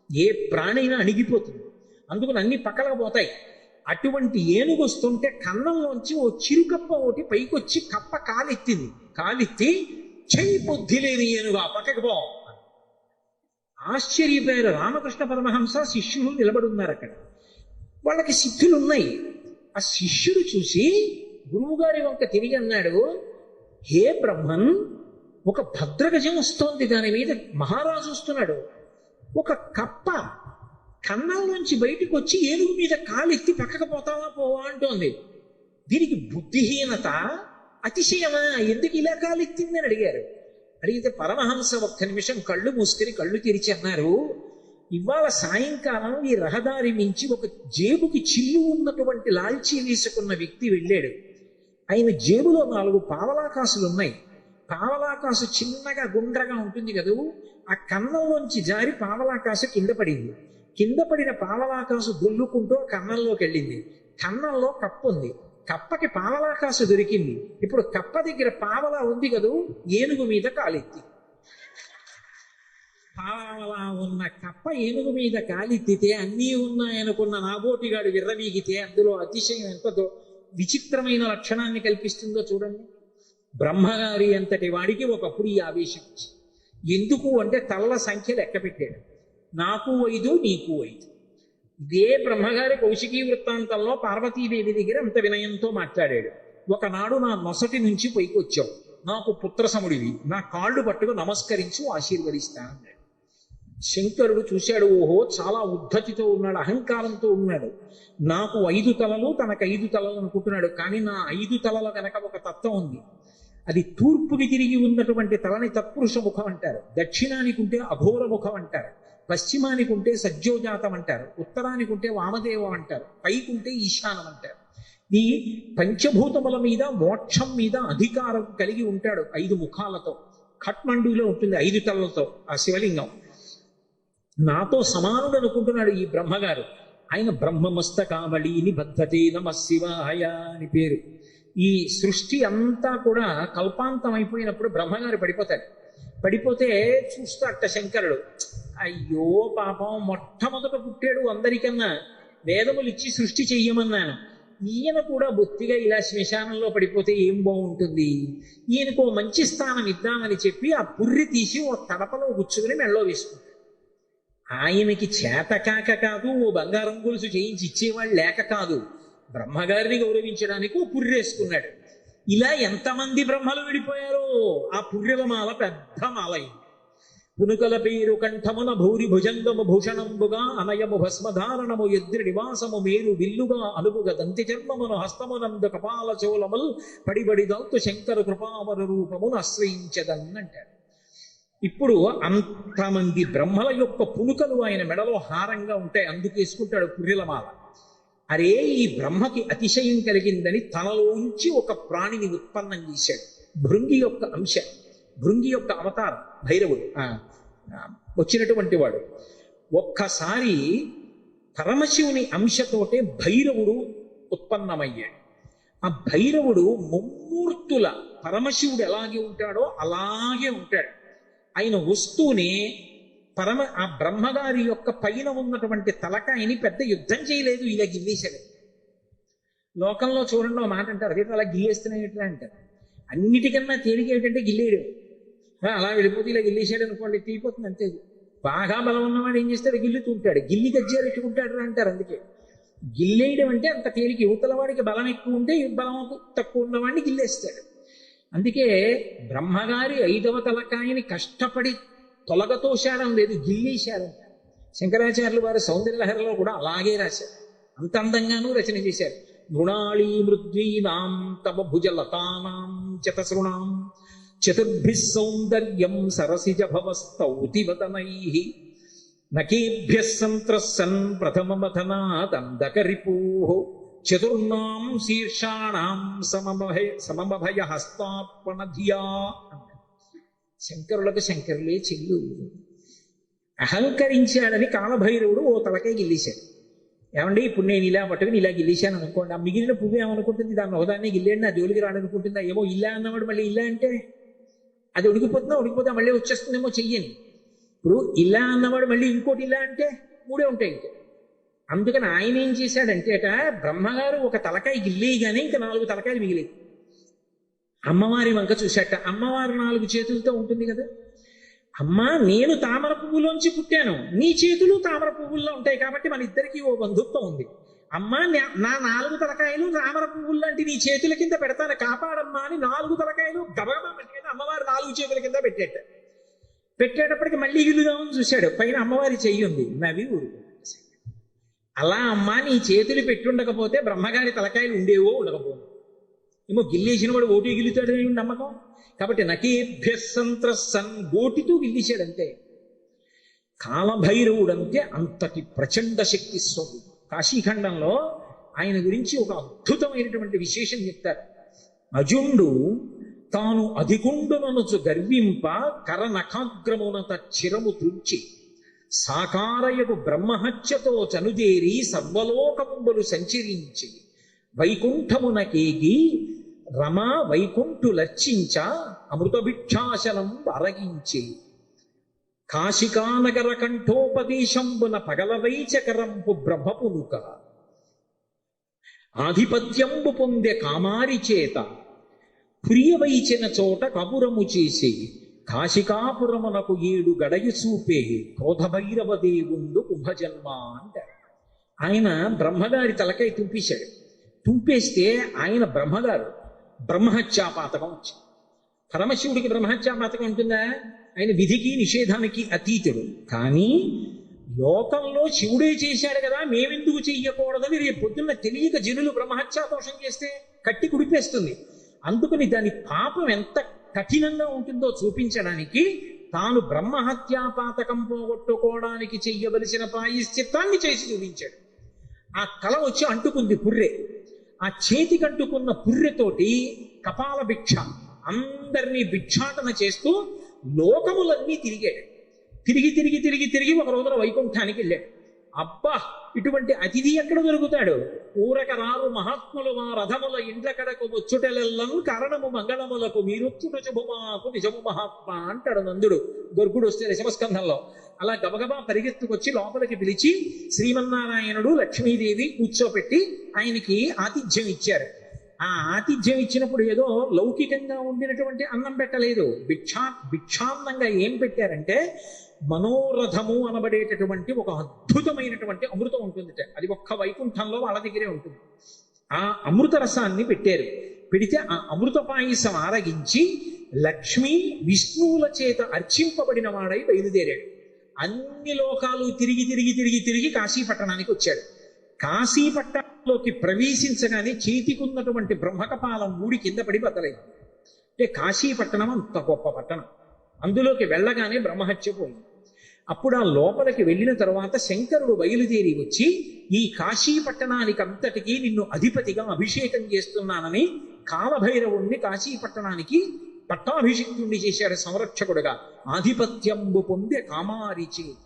ఏ ప్రాణైనా అణిగిపోతుంది. అందుకని అన్ని పక్కలకు పోతాయి. అటువంటి ఏనుగు వస్తుంటే కన్నంలోంచి ఓ చిరుకప్ప ఒకటి పైకొచ్చి కప్ప కాలెత్తింది. కాలెత్తి చెయ్యి బుద్ధి లేని ఏనుగా పక్కకు పో. ఆశ్చర్యపోయారు రామకృష్ణ పరమహంస, శిష్యులు నిలబడున్నారు అక్కడ. వాళ్ళకి సిద్ధులు ఉన్నాయి. ఆ శిష్యుడు చూసి గురువుగారి వంక తిరిగి అన్నాడు, హే బ్రహ్మన్, ఒక భద్రగజం వస్తోంది, దాని మీద మహారాజు వస్తున్నాడు. ఒక కప్ప కన్నంలోంచి బయటికి వచ్చి ఏనుగు మీద కాలెత్తి పక్కకు పోతావా పోవా అంటోంది. దీనికి బుద్ధిహీనత, అతిశయమా? ఎందుకు ఇలా కాలెత్తిందని అడిగారు. అడిగితే పరమహంస ఒక్క నిమిషం కళ్ళు మూసుకొని కళ్ళు తెరిచి అన్నారు, ఇవాళ సాయంకాలం ఈ రహదారి మించి ఒక జేబుకి చిల్లు ఉన్నటువంటి లాల్చీ వేసుకున్న వ్యక్తి వెళ్ళాడు. ఆయన జేబులో 4 పావలాకాసులు ఉన్నాయి. పావలాకాసు చిన్నగా గుండ్రగా ఉంటుంది కదూ. ఆ కన్నంలోంచి జారి పావలాకాసు కింద పడింది. కింద పడిన పావలాకాసు దొల్లుకుంటూ కన్నంలోకి వెళ్ళింది. కన్నంలో కప్ప ఉంది. కప్పకి పావలాకాసు దొరికింది. ఇప్పుడు కప్ప దగ్గర పావలా ఉంది కదూ, ఏనుగు మీద కాలెత్తి. పావలా ఉన్న కప్ప ఏనుగు మీద కాలెత్తితే అన్నీ ఉన్నాయనుకున్న నాబోటిగాడు విర్రవీగితే అందులో అతిశయం ఎంత విచిత్రమైన లక్షణాన్ని కల్పిస్తుందో చూడండి. బ్రహ్మగారి అంతటి వాడికి ఒకప్పుడు ఈ ఆవేశం వచ్చింది. ఎందుకు అంటే తలల సంఖ్య లెక్క పెట్టాడు. నాకు 5, నీకు 5. ఇదే బ్రహ్మగారి కౌశికీ వృత్తాంతంలో పార్వతీదేవి దగ్గర అంత వినయంతో మాట్లాడాడు. ఒకనాడు నా నొసటి నుంచి పైకి వచ్చావు, నాకు పుత్రసముడివి, నా కాళ్ళు పట్టుకు నమస్కరించు, ఆశీర్వదిస్తా అన్నాడు. శంకరుడు చూశాడు, ఓహో చాలా ఉద్ధతితో ఉన్నాడు, అహంకారంతో ఉన్నాడు. నాకు 5 తలలు, తనకు 5 తలలు అనుకుంటున్నాడు. కానీ నా 5 తలల కనుక ఒక తత్వం ఉంది. అది తూర్పుకి తిరిగి ఉన్నటువంటి తలని తత్పురుష ముఖం అంటారు, దక్షిణానికి ఉంటే అఘోర ముఖం అంటారు, పశ్చిమానికి ఉంటే సజ్జోజాతం అంటారు, ఉత్తరానికి ఉంటే వామదేవం అంటారు, పైకి ఉంటే ఈశానం అంటారు. ఈ పంచభూతముల మీద మోక్షం మీద అధికారం కలిగి ఉంటాడు 5 ముఖాలతో. ఖట్మండూలో ఉంటుంది 5 తలలతో ఆ శివలింగం. నాతో సమానుడు అనుకుంటున్నాడు ఈ బ్రహ్మగారు. ఆయన బ్రహ్మమస్తకావళి నిబద్ధతే నమ శివాయ అని పేరు. ఈ సృష్టి అంతా కూడా కల్పాంతం అయిపోయినప్పుడు బ్రహ్మగారు పడిపోతాడు. పడిపోతే చూస్తాట శంకరుడు, అయ్యో పాపం మొట్టమొదట పుట్టాడు అందరికన్నా, వేదములు ఇచ్చి సృష్టి చెయ్యమన్నాను, ఈయన కూడా బొత్తిగా ఇలా శ్మశానంలో పడిపోతే ఏం బాగుంటుంది, ఈయనకు మంచి స్థానం ఇద్దామని చెప్పి ఆ పుర్రి తీసి ఓ తడపలో గుచ్చుకుని మెళ్ళో వేసుకుంటాడు. ఆయనకి చేతకాక కాదు, ఓ బంగారం గొలుసు చేయించి ఇచ్చేవాళ్ళు లేక కాదు, బ్రహ్మగారిని గౌరవించడానికి ఓ పుర్రేసుకున్నాడు. ఇలా ఎంతమంది బ్రహ్మలు విడిపోయారో ఆ పుర్రెల మాల పెద్ద మాలైంది. పునుకల పేరు కంఠమున భూరి భుజంగము భూషణంబుగా అనయము భస్మధారణము ఎద్రి నివాసము మేరు విల్లుగా అనుగుగా దంతి చర్మమును హస్తమునందు కపాల చోళముల్ పడిబడి దౌతు శంకర కృపావర రూపమును ఆశ్రయించదన్నంటాడు. ఇప్పుడు అంతమంది బ్రహ్మల యొక్క పునుకలు ఆయన మెడలో హారంగా ఉంటాయి, అందుకేసుకుంటాడు పుర్రెల మాల. అరే ఈ బ్రహ్మకి అతిశయం కలిగిందని తనలోంచి ఒక ప్రాణిని ఉత్పన్నం చేశాడు. భృంగి యొక్క అంశ, భృంగి యొక్క అవతారం భైరవుడు వచ్చినటువంటి వాడు. ఒక్కసారి పరమశివుని అంశతోటే భైరవుడు ఉత్పన్నమయ్యాడు. ఆ భైరవుడు ముమ్మూర్తుల పరమశివుడు ఎలాగే ఉంటాడో అలాగే ఉంటాడు. ఆయన వస్తూనే ఆ బ్రహ్మగారి యొక్క పైన ఉన్నటువంటి తలకాయని పెద్ద యుద్ధం చేయలేదు, ఇలా గిల్లేశాడు. లోకంలో చూడండి ఒక మాట అంటారు, అదే అలా గిల్లేస్తున్నాయి అంటారు. అన్నిటికన్నా తేలిక ఏమిటంటే గిల్లేయడం. అలా వెళ్ళిపోతే ఇలా గిల్లేసాడు అనుకోండి, తీరిపోతుంది అంతే. బాగా బలం ఉన్నవాడు ఏం చేస్తాడు, గిల్లుతూ ఉంటాడు, గిల్లి గజ్జాలు ఎట్టుకుంటాడు అంటారు. అందుకే గిల్లేయడం అంటే అంత తేలిక. యువతల వాడికి బలం ఎక్కువ ఉంటే బలం తక్కువ ఉన్నవాడిని గిల్లేస్తాడు. అందుకే బ్రహ్మగారి 5వ తలకాయని కష్టపడి తొలగతోశాడం లేదు, గిల్లేశారు. శంకరాచార్యులు వారి సౌందర్యలహరిలో కూడా అలాగే రాశారు, అంత అందంగానూ రచన చేశారు. మృణాళీ మృద్వీనాం తవ భుజలతానాం చతసృణాం చతుర్భిః సౌందర్యం సరసిజ భవస్తౌతివదనైః నకేభ్యః సంత్రస్సన్ ప్రథమమథనాదందకరిపూః చతుర్నాం శీర్షాణాం సమమభయ హస్తార్పణధియా. శంకరులకు శంకరులే చెల్లు. అహంకరించాడని కాలభైరవుడు ఓ తలకాయ గిల్లేశాడు. ఏమండి ఇప్పుడు నేను ఇలా పట్టుకుని ఇలా గిల్లేశాను అనుకోండి, ఆ మిగిలిన పువ్వు ఏమనుకుంటుంది, దాన్ని ఒకదాన్ని గిల్లేండి నా జోలికి రాడనుకుంటుందా? ఏమో ఇలా అన్నవాడు మళ్ళీ ఇలా అంటే అది ఉడికిపోతే మళ్ళీ వచ్చేస్తుందేమో చెయ్యని. ఇప్పుడు ఇలా అన్నవాడు మళ్ళీ ఇంకోటి ఇలా అంటే 3 ఉంటాయి ఇంకా. అందుకని ఆయన ఏం చేశాడంటేట, బ్రహ్మగారు ఒక తలకాయ గిల్లేయగానే ఇంకా 4 తలకాయలు మిగిలేయి. అమ్మవారి వంక చూశాట. అమ్మవారు 4 చేతులతో ఉంటుంది కదా. అమ్మా నేను తామర పువ్వులోంచి పుట్టాను, నీ చేతులు తామర పువ్వుల్లో ఉంటాయి కాబట్టి మన ఇద్దరికి ఓ బంధుత్వం ఉంది. అమ్మా నా 4 తలకాయలు తామర పువ్వులు లాంటి నీ చేతుల కింద పెడతాను, కాపాడమ్మా అని 4 తలకాయలు గబగబా పెట్టుకుని అమ్మవారు 4 చేతుల కింద పెట్టేటప్పటికి మళ్ళీ గిల్లుదామని చూశాడు. పైన అమ్మవారి చెయ్యి ఉంది, నవ్వి ఊరుకు. అలా అమ్మా నీ చేతులు పెట్టుండకపోతే బ్రహ్మగారి తలకాయలు ఉండేవో ఉండకపోవు. ఏమో గిల్లేసిన వాడు ఓటి గిల్లుతాడు నమ్మకం. కాబట్టి నకేభ్యః సంత్రస్సన్ గోటితో గిల్లేశాడంతే. కాలభైరవుడంటే అంతటి ప్రచండ శక్తి స్వరూపం. కాశీఖండంలో ఆయన గురించి ఒక అద్భుతమైనటువంటి విశేషం చెప్తారు. అజుండు తాను అధికుండుననుచు గర్వింప కరనఖాగ్రమునత చిరము త్రుంచి సాకారయకు బ్రహ్మహత్యతో చనుదేరి సర్వలోకములు సంచరించి వైకుంఠమునకేగి రమ వైకుంఠులర్చించ అమృతభిక్షాశనం అరగించి కాశికానగర కంఠోపదేశంబున పగలవైచకరంపు బ్రహ్మపునుక ఆధిపత్యంబు పొందె కామారి చేత ప్రియవైచిన చోట కపురము చేసి కాశికాపురమునకు 7 గడయు చూపే క్రోధభైరవ దేవుండు కుంభజన్మ అంటారు. ఆయన బ్రహ్మగారి తలకై తుంపేశాడు. తుంపేస్తే ఆయన బ్రహ్మగారు బ్రహ్మహత్యాపాతకం వచ్చింది. పరమశివుడికి బ్రహ్మహత్యాపాతకం ఉంటుందా? ఆయన విధికి నిషేధానికి అతీతుడు. కానీ లోకంలో శివుడే చేశాడు కదా, మేమెందుకు చెయ్యకూడదని రేపు పొద్దున్న తెలియక జనులు బ్రహ్మహత్యా దోషం చేస్తే కట్టి కుడిపేస్తుంది. అందుకని దాని పాపం ఎంత కఠినంగా ఉంటుందో చూపించడానికి తాను బ్రహ్మహత్యాపాతకం పోగొట్టుకోవడానికి చెయ్యవలసిన ప్రాయశ్చిత్తాన్ని చేసి చూపించాడు. ఆ కళ వచ్చి అంటుకుంది పుర్రె. ఆ చేతికి అంటుకున్న పుర్రెతోటి కపాల భిక్ష అందరినీ భిక్షాటన చేస్తూ లోకములన్నీ తిరిగాడు. తిరిగి తిరిగి తిరిగి తిరిగి ఒక రోజున వైకుంఠానికి వెళ్ళాడు. అబ్బా, ఇటువంటి అతిథి ఎక్కడ దొరుకుతాడు? ఊరక రారు మహాత్ములు మా రథముల ఇండ్ల కడకు వచ్చుటెల్లను కారణము మంగళములకు మీరొచ్చుట శుభమాకు నిజము మహాత్మ అంటాడు నందుడు గొర్గుడు వస్తే దశమస్కంధంలో. అలా గబగబా పరిగెత్తుకొచ్చి లోపలికి పిలిచి శ్రీమన్నారాయణుడు లక్ష్మీదేవి కూర్చోపెట్టి ఆయనకి ఆతిథ్యం ఇచ్చారు. ఆ ఆతిథ్యం ఇచ్చినప్పుడు ఏదో లౌకికంగా ఉండినటువంటి అన్నం పెట్టలేదు. భిక్షాన్నంగా ఏం పెట్టారంటే మనోరథము అనబడేటటువంటి ఒక అద్భుతమైనటువంటి అమృతం ఉంటుందిట. అది ఒక్క వైకుంఠంలో వాళ్ళ దగ్గరే ఉంటుంది. ఆ అమృత రసాన్ని పెట్టారు. పెడితే ఆ అమృత పాయసం ఆరగించి లక్ష్మీ విష్ణువుల చేత అర్చింపబడిన వాడై బయలుదేరాడు. అన్ని లోకాలు తిరిగి తిరిగి తిరిగి తిరిగి కాశీపట్టణానికి వచ్చాడు. కాశీపట్టణంలోకి ప్రవేశించగానే చేతికున్నటువంటి బ్రహ్మకపాలం మూడి కింద పడి బద్దలైంది. అంటే కాశీపట్టణం అంత గొప్ప పట్టణం. అందులోకి వెళ్ళగానే బ్రహ్మహత్య పోయింది. అప్పుడు ఆ లోపలికి వెళ్ళిన తర్వాత శంకరుడు బయలుదేరి వచ్చి ఈ కాశీపట్టణానికి అంతటికీ నిన్ను అధిపతిగా అభిషేకం చేస్తున్నానని కాలభైరవుణ్ణి కాశీపట్టణానికి పట్టాభిషిక్తుణ్ణి చేశాడు సంరక్షకుడుగా. ఆధిపత్యంబు పొందే కామారి చేత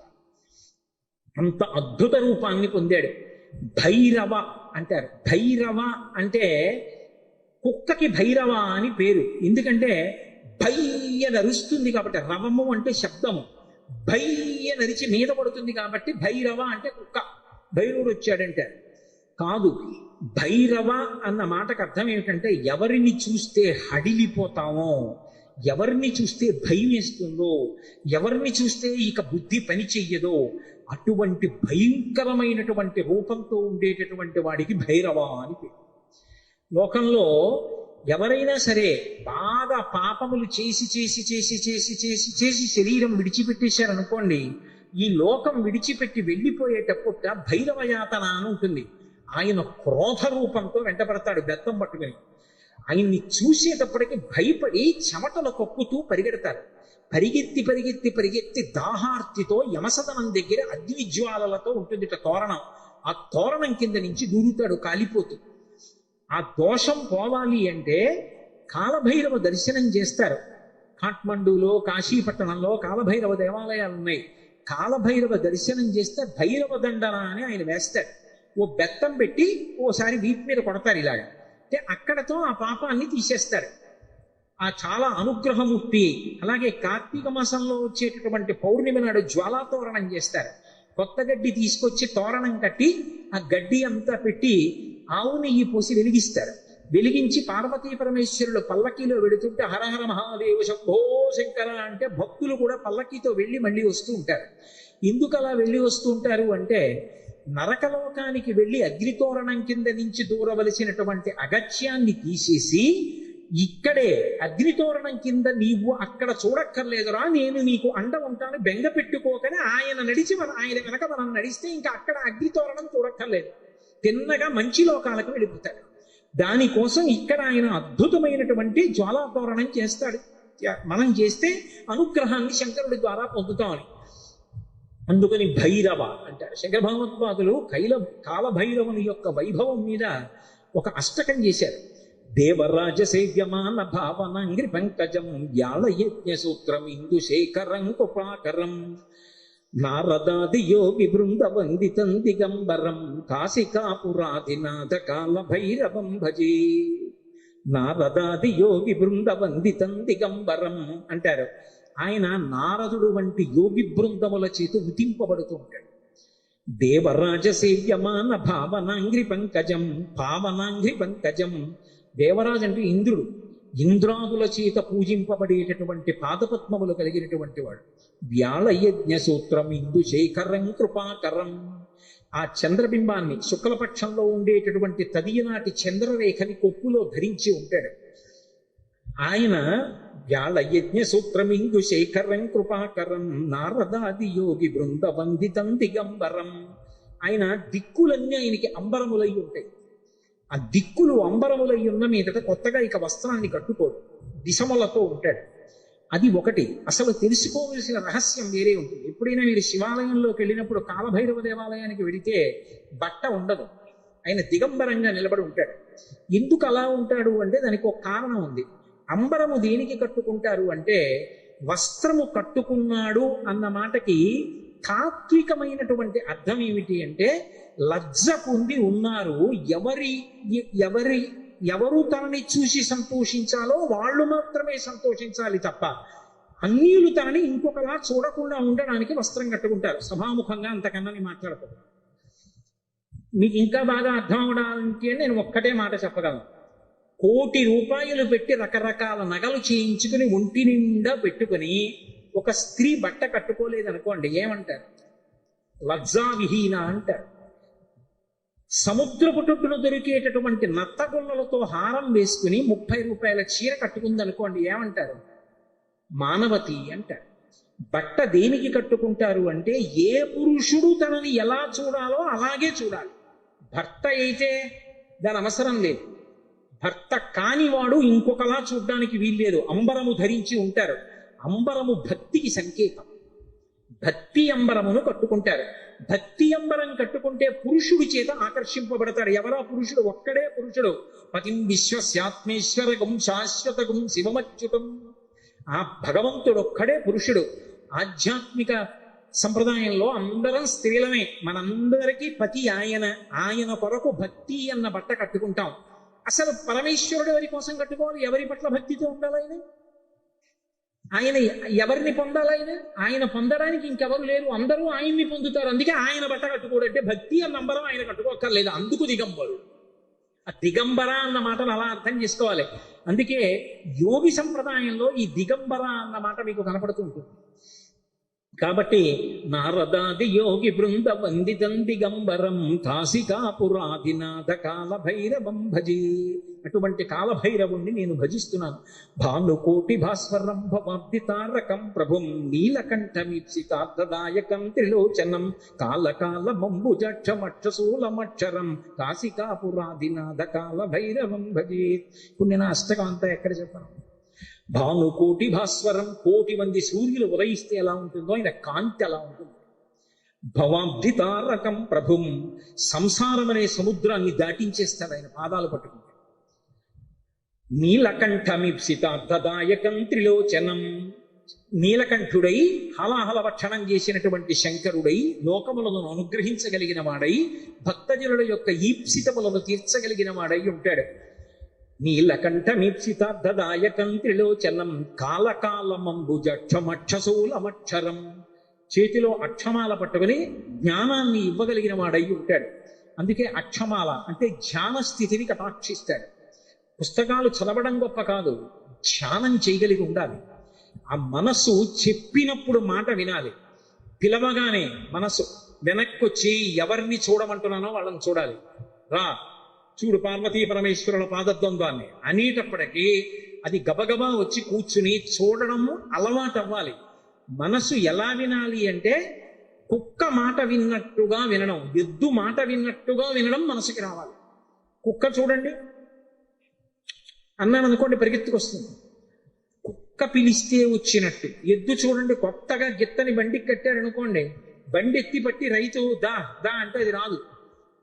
అంత అద్భుత రూపాన్ని పొందాడు. భైరవ అంటారు. భైరవ అంటే కుక్కకి భైరవ అని పేరు. ఎందుకంటే భయ్య నరుస్తుంది కాబట్టి, రవము అంటే శబ్దము, భయ్య నరిచి మీద పడుతుంది కాబట్టి భైరవ అంటే కుక్క. భైరవుడు వచ్చాడంటే కాదు. భైరవ అన్న మాటకు అర్థం ఏమిటంటే ఎవరిని చూస్తే హడిలిపోతామో, ఎవరిని చూస్తే భయం వేస్తుందో, ఎవరిని చూస్తే ఇక బుద్ధి పని చెయ్యదో అటువంటి భయంకరమైనటువంటి రూపంతో ఉండేటటువంటి వాడికి భైరవ అని పేరు. లోకంలో ఎవరైనా సరే బాగా పాపములు చేసి చేసి చేసి చేసి చేసి చేసి శరీరం విడిచిపెట్టేశారనుకోండి, ఈ లోకం విడిచిపెట్టి వెళ్ళిపోయేటప్పుడు భైరవయాతన అని ఉంటుంది. ఆయన క్రోధ రూపంతో వెంటపడతాడు బెత్తం పట్టుకుని. ఆయన్ని చూసేటప్పటికి భయపడి చెమటలు కక్కుతూ పరిగెడతారు. పరిగెత్తి పరిగెత్తి పరిగెత్తి దాహార్తితో యమసదనం దగ్గర అగ్ని జ్వాలలతో ఉంటుంది తోరణం. ఆ తోరణం కింద నుంచి దూరుతాడు కాలిపోతూ. ఆ దోషం పోవాలి అంటే కాలభైరవ దర్శనం చేస్తారు. కాఠ్మండూలో కాశీపట్టణంలో కాలభైరవ దేవాలయాలు ఉన్నాయి. కాలభైరవ దర్శనం చేస్తే భైరవ దండన అని ఆయన వేస్తాడు. ఓ బెత్తం పెట్టి ఓసారి వీపు మీద కొడతారు ఇలాగా. అంటే అక్కడతో ఆ పాపాన్ని తీసేస్తారు. ఆ చాలా అనుగ్రహమూర్తి. అలాగే కార్తీక మాసంలో వచ్చేటటువంటి పౌర్ణమి నాడు జ్వాలాతోరణం చేస్తారు. కొత్త గడ్డి తీసుకొచ్చి తోరణం కట్టి ఆ గడ్డి అంతా పెట్టి ఆవు నెయ్యి పోసి వెలిగిస్తారు. వెలిగించి పార్వతీ పరమేశ్వరులు పల్లకీలో వెళుతుంటే హరహర మహాదేవ శంభో శంకర అంటే భక్తులు కూడా పల్లకీతో వెళ్ళి మళ్ళీ వస్తూ ఉంటారు. ఎందుకు అలా వెళ్ళి వస్తూ ఉంటారు అంటే నరకలోకానికి వెళ్ళి అగ్నితోరణం కింద నుంచి దూరవలసినటువంటి అగత్యాన్ని తీసేసి ఇక్కడే అగ్నితోరణం కింద నీవు అక్కడ చూడక్కర్లేదురా, నేను నీకు అండ ఉంటాను, బెంగ పెట్టుకోకని ఆయన నడిచి ఆయన వెనక మనం నడిస్తే ఇంకా అక్కడ అగ్నితోరణం చూడక్కర్లేదు, తిన్నగా మంచి లోకాలకు వెళ్ళిపోతాడు. దానికోసం ఇక్కడ ఆయన అద్భుతమైనటువంటి జ్వాలాతోరణం చేస్తాడు. మనం చేస్తే అనుగ్రహాన్ని శంకరుడి ద్వారా పొందుతామని. అందుకని భైరవ అంటారు. శంకర భగవత్పాదులు కాలభైరవుని యొక్క వైభవం మీద ఒక అష్టకం చేశారు. దేవరాజ సేవ్యమాన భావనంగ్రి పంకజం వ్యాళయజ్ఞ సూత్రం ఇందుశేఖరం కృపాకరం నారదాది యోగి బృంద వందితం దిగంబరం కాశికాపురాధినాథ కాల భైరవం భజే. నారదాది యోగి బృంద వందితం దిగంబరం అంటారు. ఆయన నారదుడు వంటి యోగి బృందముల చేత ఉతింపబడుతూ ఉంటాడు. దేవరాజ సేవ్యమాన భావనాంగ్రి పంకజం, పావనాంగ్రి పంకజం. దేవరాజు అంటే ఇంద్రుడు. ఇంద్రాదుల చేత పూజింపబడేటటువంటి పాదపద్మములు కలిగినటువంటి వాడు. వ్యాళయజ్ఞ సూత్రం ఇందుశేఖరం కృపాకరం. ఆ చంద్రబింబాన్ని శుక్లపక్షంలో ఉండేటటువంటి తదియనాటి చంద్రరేఖని కొప్పులో ధరించి ఉంటాడు ఆయన. వ్యాళయజ్ఞ సూత్రం ఇందుశేఖరం కృపాకరం నారదాది యోగి బృంద వందితం దిగంబరం. ఆయన దిక్కులన్నీ ఆయనకి అంబరములై ఉంటాయి. ఆ దిక్కులు అంబరములై ఉన్న మీదట కొత్తగా ఇక వస్త్రాన్ని కట్టుకోడు, దిశములతో ఉంటాడు. అది ఒకటి. అసలు తెలుసుకోవలసిన రహస్యం వేరే ఉంటుంది. ఎప్పుడైనా మీరు శివాలయంలోకి వెళ్ళినప్పుడు కాలభైరవ దేవాలయానికి వెళితే బట్ట ఉండదు, ఆయన దిగంబరంగా నిలబడి ఉంటాడు. ఎందుకు అలా ఉంటాడు అంటే దానికి ఒక కారణం ఉంది. అంబరము దేనికి కట్టుకుంటారు అంటే, వస్త్రము కట్టుకున్నాడు అన్న మాటకి తాత్వికమైనటువంటి అర్థం ఏమిటి అంటే, లజ్జ పొంది ఉన్నారు, ఎవరు తనని చూసి సంతోషించాలో వాళ్ళు మాత్రమే సంతోషించాలి తప్ప అన్యులు తనని ఇంకొకలా చూడకుండా ఉండడానికి వస్త్రం కట్టుకుంటారు. సభాముఖంగా అంతకన్నా నేను మాట్లాడతాను. మీకు ఇంకా బాగా అర్థం అవడానికి నేను ఒక్కటే మాట చెప్పగలను. 1,00,00,000 రూపాయలు పెట్టి రకరకాల నగలు చేయించుకుని ఒంటి నిండా పెట్టుకుని ఒక స్త్రీ బట్ట కట్టుకోలేదనుకోండి, ఏమంటారు? లజ్జావిహీన అంటారు. సముద్రపు టొట్టును దొరికేటటువంటి నత్తగుల్లలతో హారం వేసుకుని 30 రూపాయల చీర కట్టుకుందనుకోండి, ఏమంటారు? మానవతి అంటారు. బట్ట దేనికి కట్టుకుంటారు అంటే, ఏ పురుషుడు తనని ఎలా చూడాలో అలాగే చూడాలి. భర్త అయితే దాని అవసరం లేదు. భర్త కానివాడు ఇంకొకలా చూడడానికి వీల్లేదు. అంబరము ధరించి ఉంటారు. అంబరము భక్తికి సంకేతం. భక్తి అంబరమును కట్టుకుంటారు. భక్తి అంబరం కట్టుకుంటే పురుషుడి చేత ఆకర్షింపబడతాడు. ఎవరా పురుషుడు? ఒక్కడే పురుషుడు. పతిం విశ్వస్యాత్మేశ్వరగం శాశ్వతగం శివమచ్యుతం. ఆ భగవంతుడు ఒక్కడే పురుషుడు. ఆధ్యాత్మిక సంప్రదాయంలో అందరం స్త్రీలమే. మనందరికీ పతి ఆయన. ఆయన కొరకు భక్తి అన్న బట్ట కట్టుకుంటాం. అసలు పరమేశ్వరుడు ఎవరి కోసం కట్టుకోవాలి? ఎవరి పట్ల భక్తితో ఉండాలి ఆయన ఎవరిని పొందాలి? ఆయన పొందడానికి ఇంకెవరు లేరు, అందరూ ఆయన్ని పొందుతారు. అందుకే ఆయన బట్ట కట్టుకోడంటే భక్తి అన్న నంబరం ఆయన కట్టుకోక్కర్లేదు. అందుకు దిగంబరుడు. ఆ దిగంబర అన్న మాటను అలా అర్థం చేసుకోవాలి. అందుకే యోగి సంప్రదాయంలో ఈ దిగంబర అన్న మాట మీకు కనపడుతూ ఉంటుంది. కాబట్టి నారదాది యోగి బృంద వందితం దిగంబరం కాశికాపురాదినాథ కాలభైరవం భజే. అటువంటి కాలభైరవుణ్ణి నేను భజిస్తున్నాను. భానుకోటి భాస్వరం భవాబ్ది తారకం ప్రభుం నీలకంఠమీప్సితార్థదాయకం త్రిలోచనం కాలకాలమంబుజక్షమక్షశూలమక్షరం కాశికాపురాదినాథ కాలభైరవం భజే. ఇప్పుడు నేను అష్టకం అంతా ఎక్కడ చెప్పాను? భానుకోటి భాస్వరం, 1,00,00,000 మంది సూర్యులు ఉదయిస్తే ఎలా ఉంటుందో ఆయన కాంతి అలా ఉంటుంది. భవాబ్ది తారకం ప్రభుం, సంసారం అనే సముద్రాన్ని దాటించేస్తాడు ఆయన పాదాలు పట్టుకుంటాడు. నీలకంఠమిప్సితార్థదాయకం త్రిలోచనం, నీలకంఠుడై హలాహల భక్షణం చేసినటువంటి శంకరుడై లోకములను అనుగ్రహించగలిగిన వాడై భక్తజనుల యొక్క ఈప్సితములను తీర్చగలిగిన వాడై ఉంటాడు. నీలకంఠమీప్సితార్థదాయకం త్రిలోచనం కాలకాలమంబుజక్షమక్షశూలమక్షరం, చేతిలో అక్షమాల పట్టుకుని జ్ఞానాన్ని ఇవ్వగలిగిన వాడై ఉంటాడు. అందుకే అక్షమాల అంటే ధ్యాన స్థితిని కటాక్షిస్తాడు. పుస్తకాలు చదవడం గొప్ప కాదు, ధ్యానం చేయగలిగి ఉండాలి. ఆ మనస్సు చెప్పినప్పుడు మాట వినాలి. పిలవగానే మనస్సు వెనక్కొచ్చి ఎవరిని చూడమంటున్నానో వాళ్ళని చూడాలి. రా చూడు పార్వతీ పరమేశ్వరుల పాదద్వంద్వాన్ని అనేటప్పటికీ అది గబగబా వచ్చి కూర్చుని చూడడం అలవాటు అవ్వాలి. మనసు ఎలా వినాలి అంటే, కుక్క మాట విన్నట్టుగా వినడం, ఎద్దు మాట విన్నట్టుగా వినడం మనసుకి రావాలి. కుక్క చూడండి అన్నాను అనుకోండి పరిగెత్తుకొస్తుంది, కుక్క పిలిస్తే వచ్చినట్టు. ఎద్దు చూడండి కొత్తగా గిత్తని బండికి కట్టారనుకోండి, బండి ఎత్తి పట్టి రైతు దా దా అంటే అది రాదు.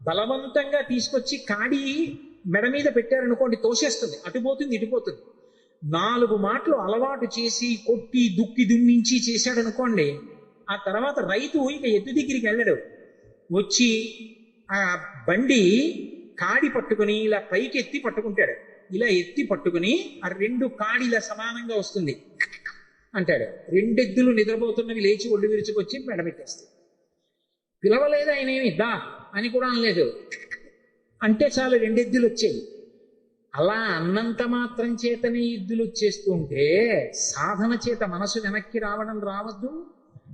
బలవంతంగా తీసుకొచ్చి కాడి మెడ మీద పెట్టారనుకోండి తోసేస్తుంది, అటుపోతుంది ఇటుపోతుంది. 4 మాటలు అలవాటు చేసి కొట్టి దుక్కి దున్నించి చేశాడనుకోండి, ఆ తర్వాత రైతు ఇక ఎద్దు దగ్గరికి వెళ్ళడు. వచ్చి ఆ బండి కాడి పట్టుకుని ఇలా పైకి ఎత్తి పట్టుకుంటాడు. ఇలా ఎత్తి పట్టుకుని ఆ 2 కాడిలా సమానంగా వస్తుంది అంటాడు. 2 ఎద్దులు నిద్రపోతున్నవి లేచి ఒళ్ళు విరుచుకొచ్చి మెడబెట్టేస్తాయి. పిలవలేదు ఆయన, ఏమి దా అని కూడా అనలేదు, అంటే చాలు 2 ఎద్దులు వచ్చాయి. అలా అన్నంత మాత్రం చేతనే ఎద్దులు వచ్చేస్తూ ఉంటే సాధన చేత మనసు వెనక్కి రావడం రావద్దు,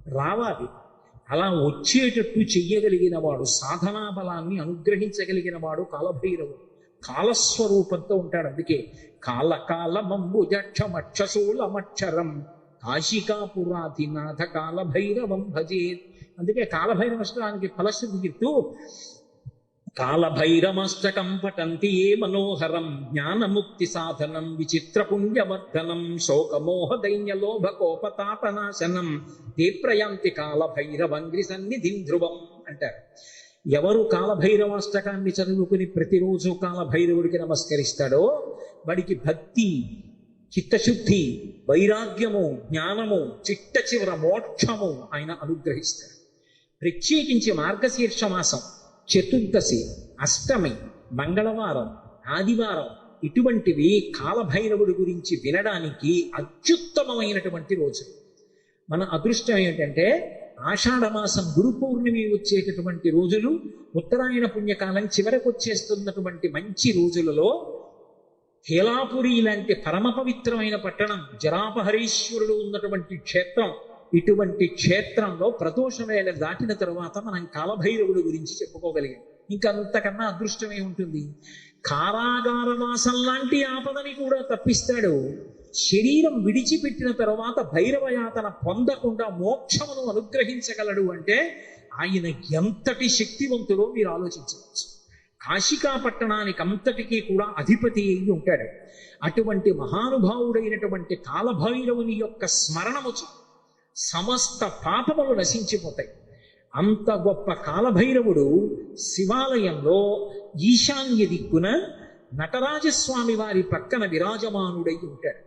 రావాలి. అలా వచ్చేటట్టు చెయ్యగలిగిన వాడు, సాధనా బలాన్ని అనుగ్రహించగలిగిన వాడు కాలభైరవుడు. కాలస్వరూపంతో ఉంటాడు. అందుకే కాలకాలమంబుజక్షమక్షశూలమక్షరం కాశికాపురాధినాథ కాలభైరవం భజేత్. అందుకే కాలభైరవ శ్లోకానికి ఫలశ్రుతి చెప్తూ కాలభైరమష్టకం పఠంతి ఏ మనోహరం జ్ఞానముక్తి సాధనం విచిత్ర పుణ్యవర్ధనం శోకమోహ దైన్యలోభ కోపతాపనాశనం తే ప్రయాంతి కాలభైరవంగ్రి సన్నిధిం ధ్రువం అంటారు. ఎవరు కాలభైరవాష్టకాన్ని చదువుకుని ప్రతిరోజు కాలభైరవుడికి నమస్కరిస్తాడో వాడికి భక్తి, చిత్తశుద్ధి, వైరాగ్యము, జ్ఞానము, చిట్ట చివర మోక్షము ఆయన అనుగ్రహిస్తాడు. ప్రత్యేకించి మార్గశీర్ష మాసం, చతుర్దశి, అష్టమి, మంగళవారం, ఆదివారం ఇటువంటివి కాలభైరవుడి గురించి వినడానికి అత్యుత్తమమైనటువంటి రోజు. మన అదృష్టం ఏమిటంటే ఆషాఢమాసం గురు పౌర్ణమి వచ్చేటటువంటి రోజులు, ఉత్తరాయణ పుణ్యకాలం చివరకు వచ్చేస్తున్నటువంటి మంచి రోజులలో హేలాపురి లాంటి పరమ పవిత్రమైన పట్టణం, జరాపహరీశ్వరుడు ఉన్నటువంటి క్షేత్రం, ఇటువంటి క్షేత్రంలో ప్రదోష వేళ దాటిన తరువాత మనం కాలభైరవుడి గురించి చెప్పుకోగలిగాం. ఇంకంతకన్నా అదృష్టమే ఉంటుంది. కారాగారవాసం లాంటి ఆపదని కూడా తప్పిస్తాడు. శరీరం విడిచిపెట్టిన తరువాత భైరవయాతన పొందకుండా మోక్షమును అనుగ్రహించగలడు అంటే ఆయన ఎంతటి శక్తివంతుడో మీరు ఆలోచించవచ్చు. కాశికా పట్టణానికి అంతటికీ కూడా అధిపతి అయి ఉంటాడు. అటువంటి మహానుభావుడైనటువంటి కాలభైరవుని యొక్క స్మరణము సమస్త పాపములు నశించిపోతాయి. అంత గొప్ప కాలభైరవుడు శివాలయంలో ఈశాన్య దిక్కున నటరాజస్వామి వారి పక్కన విరాజమానుడై ఉంటాడు.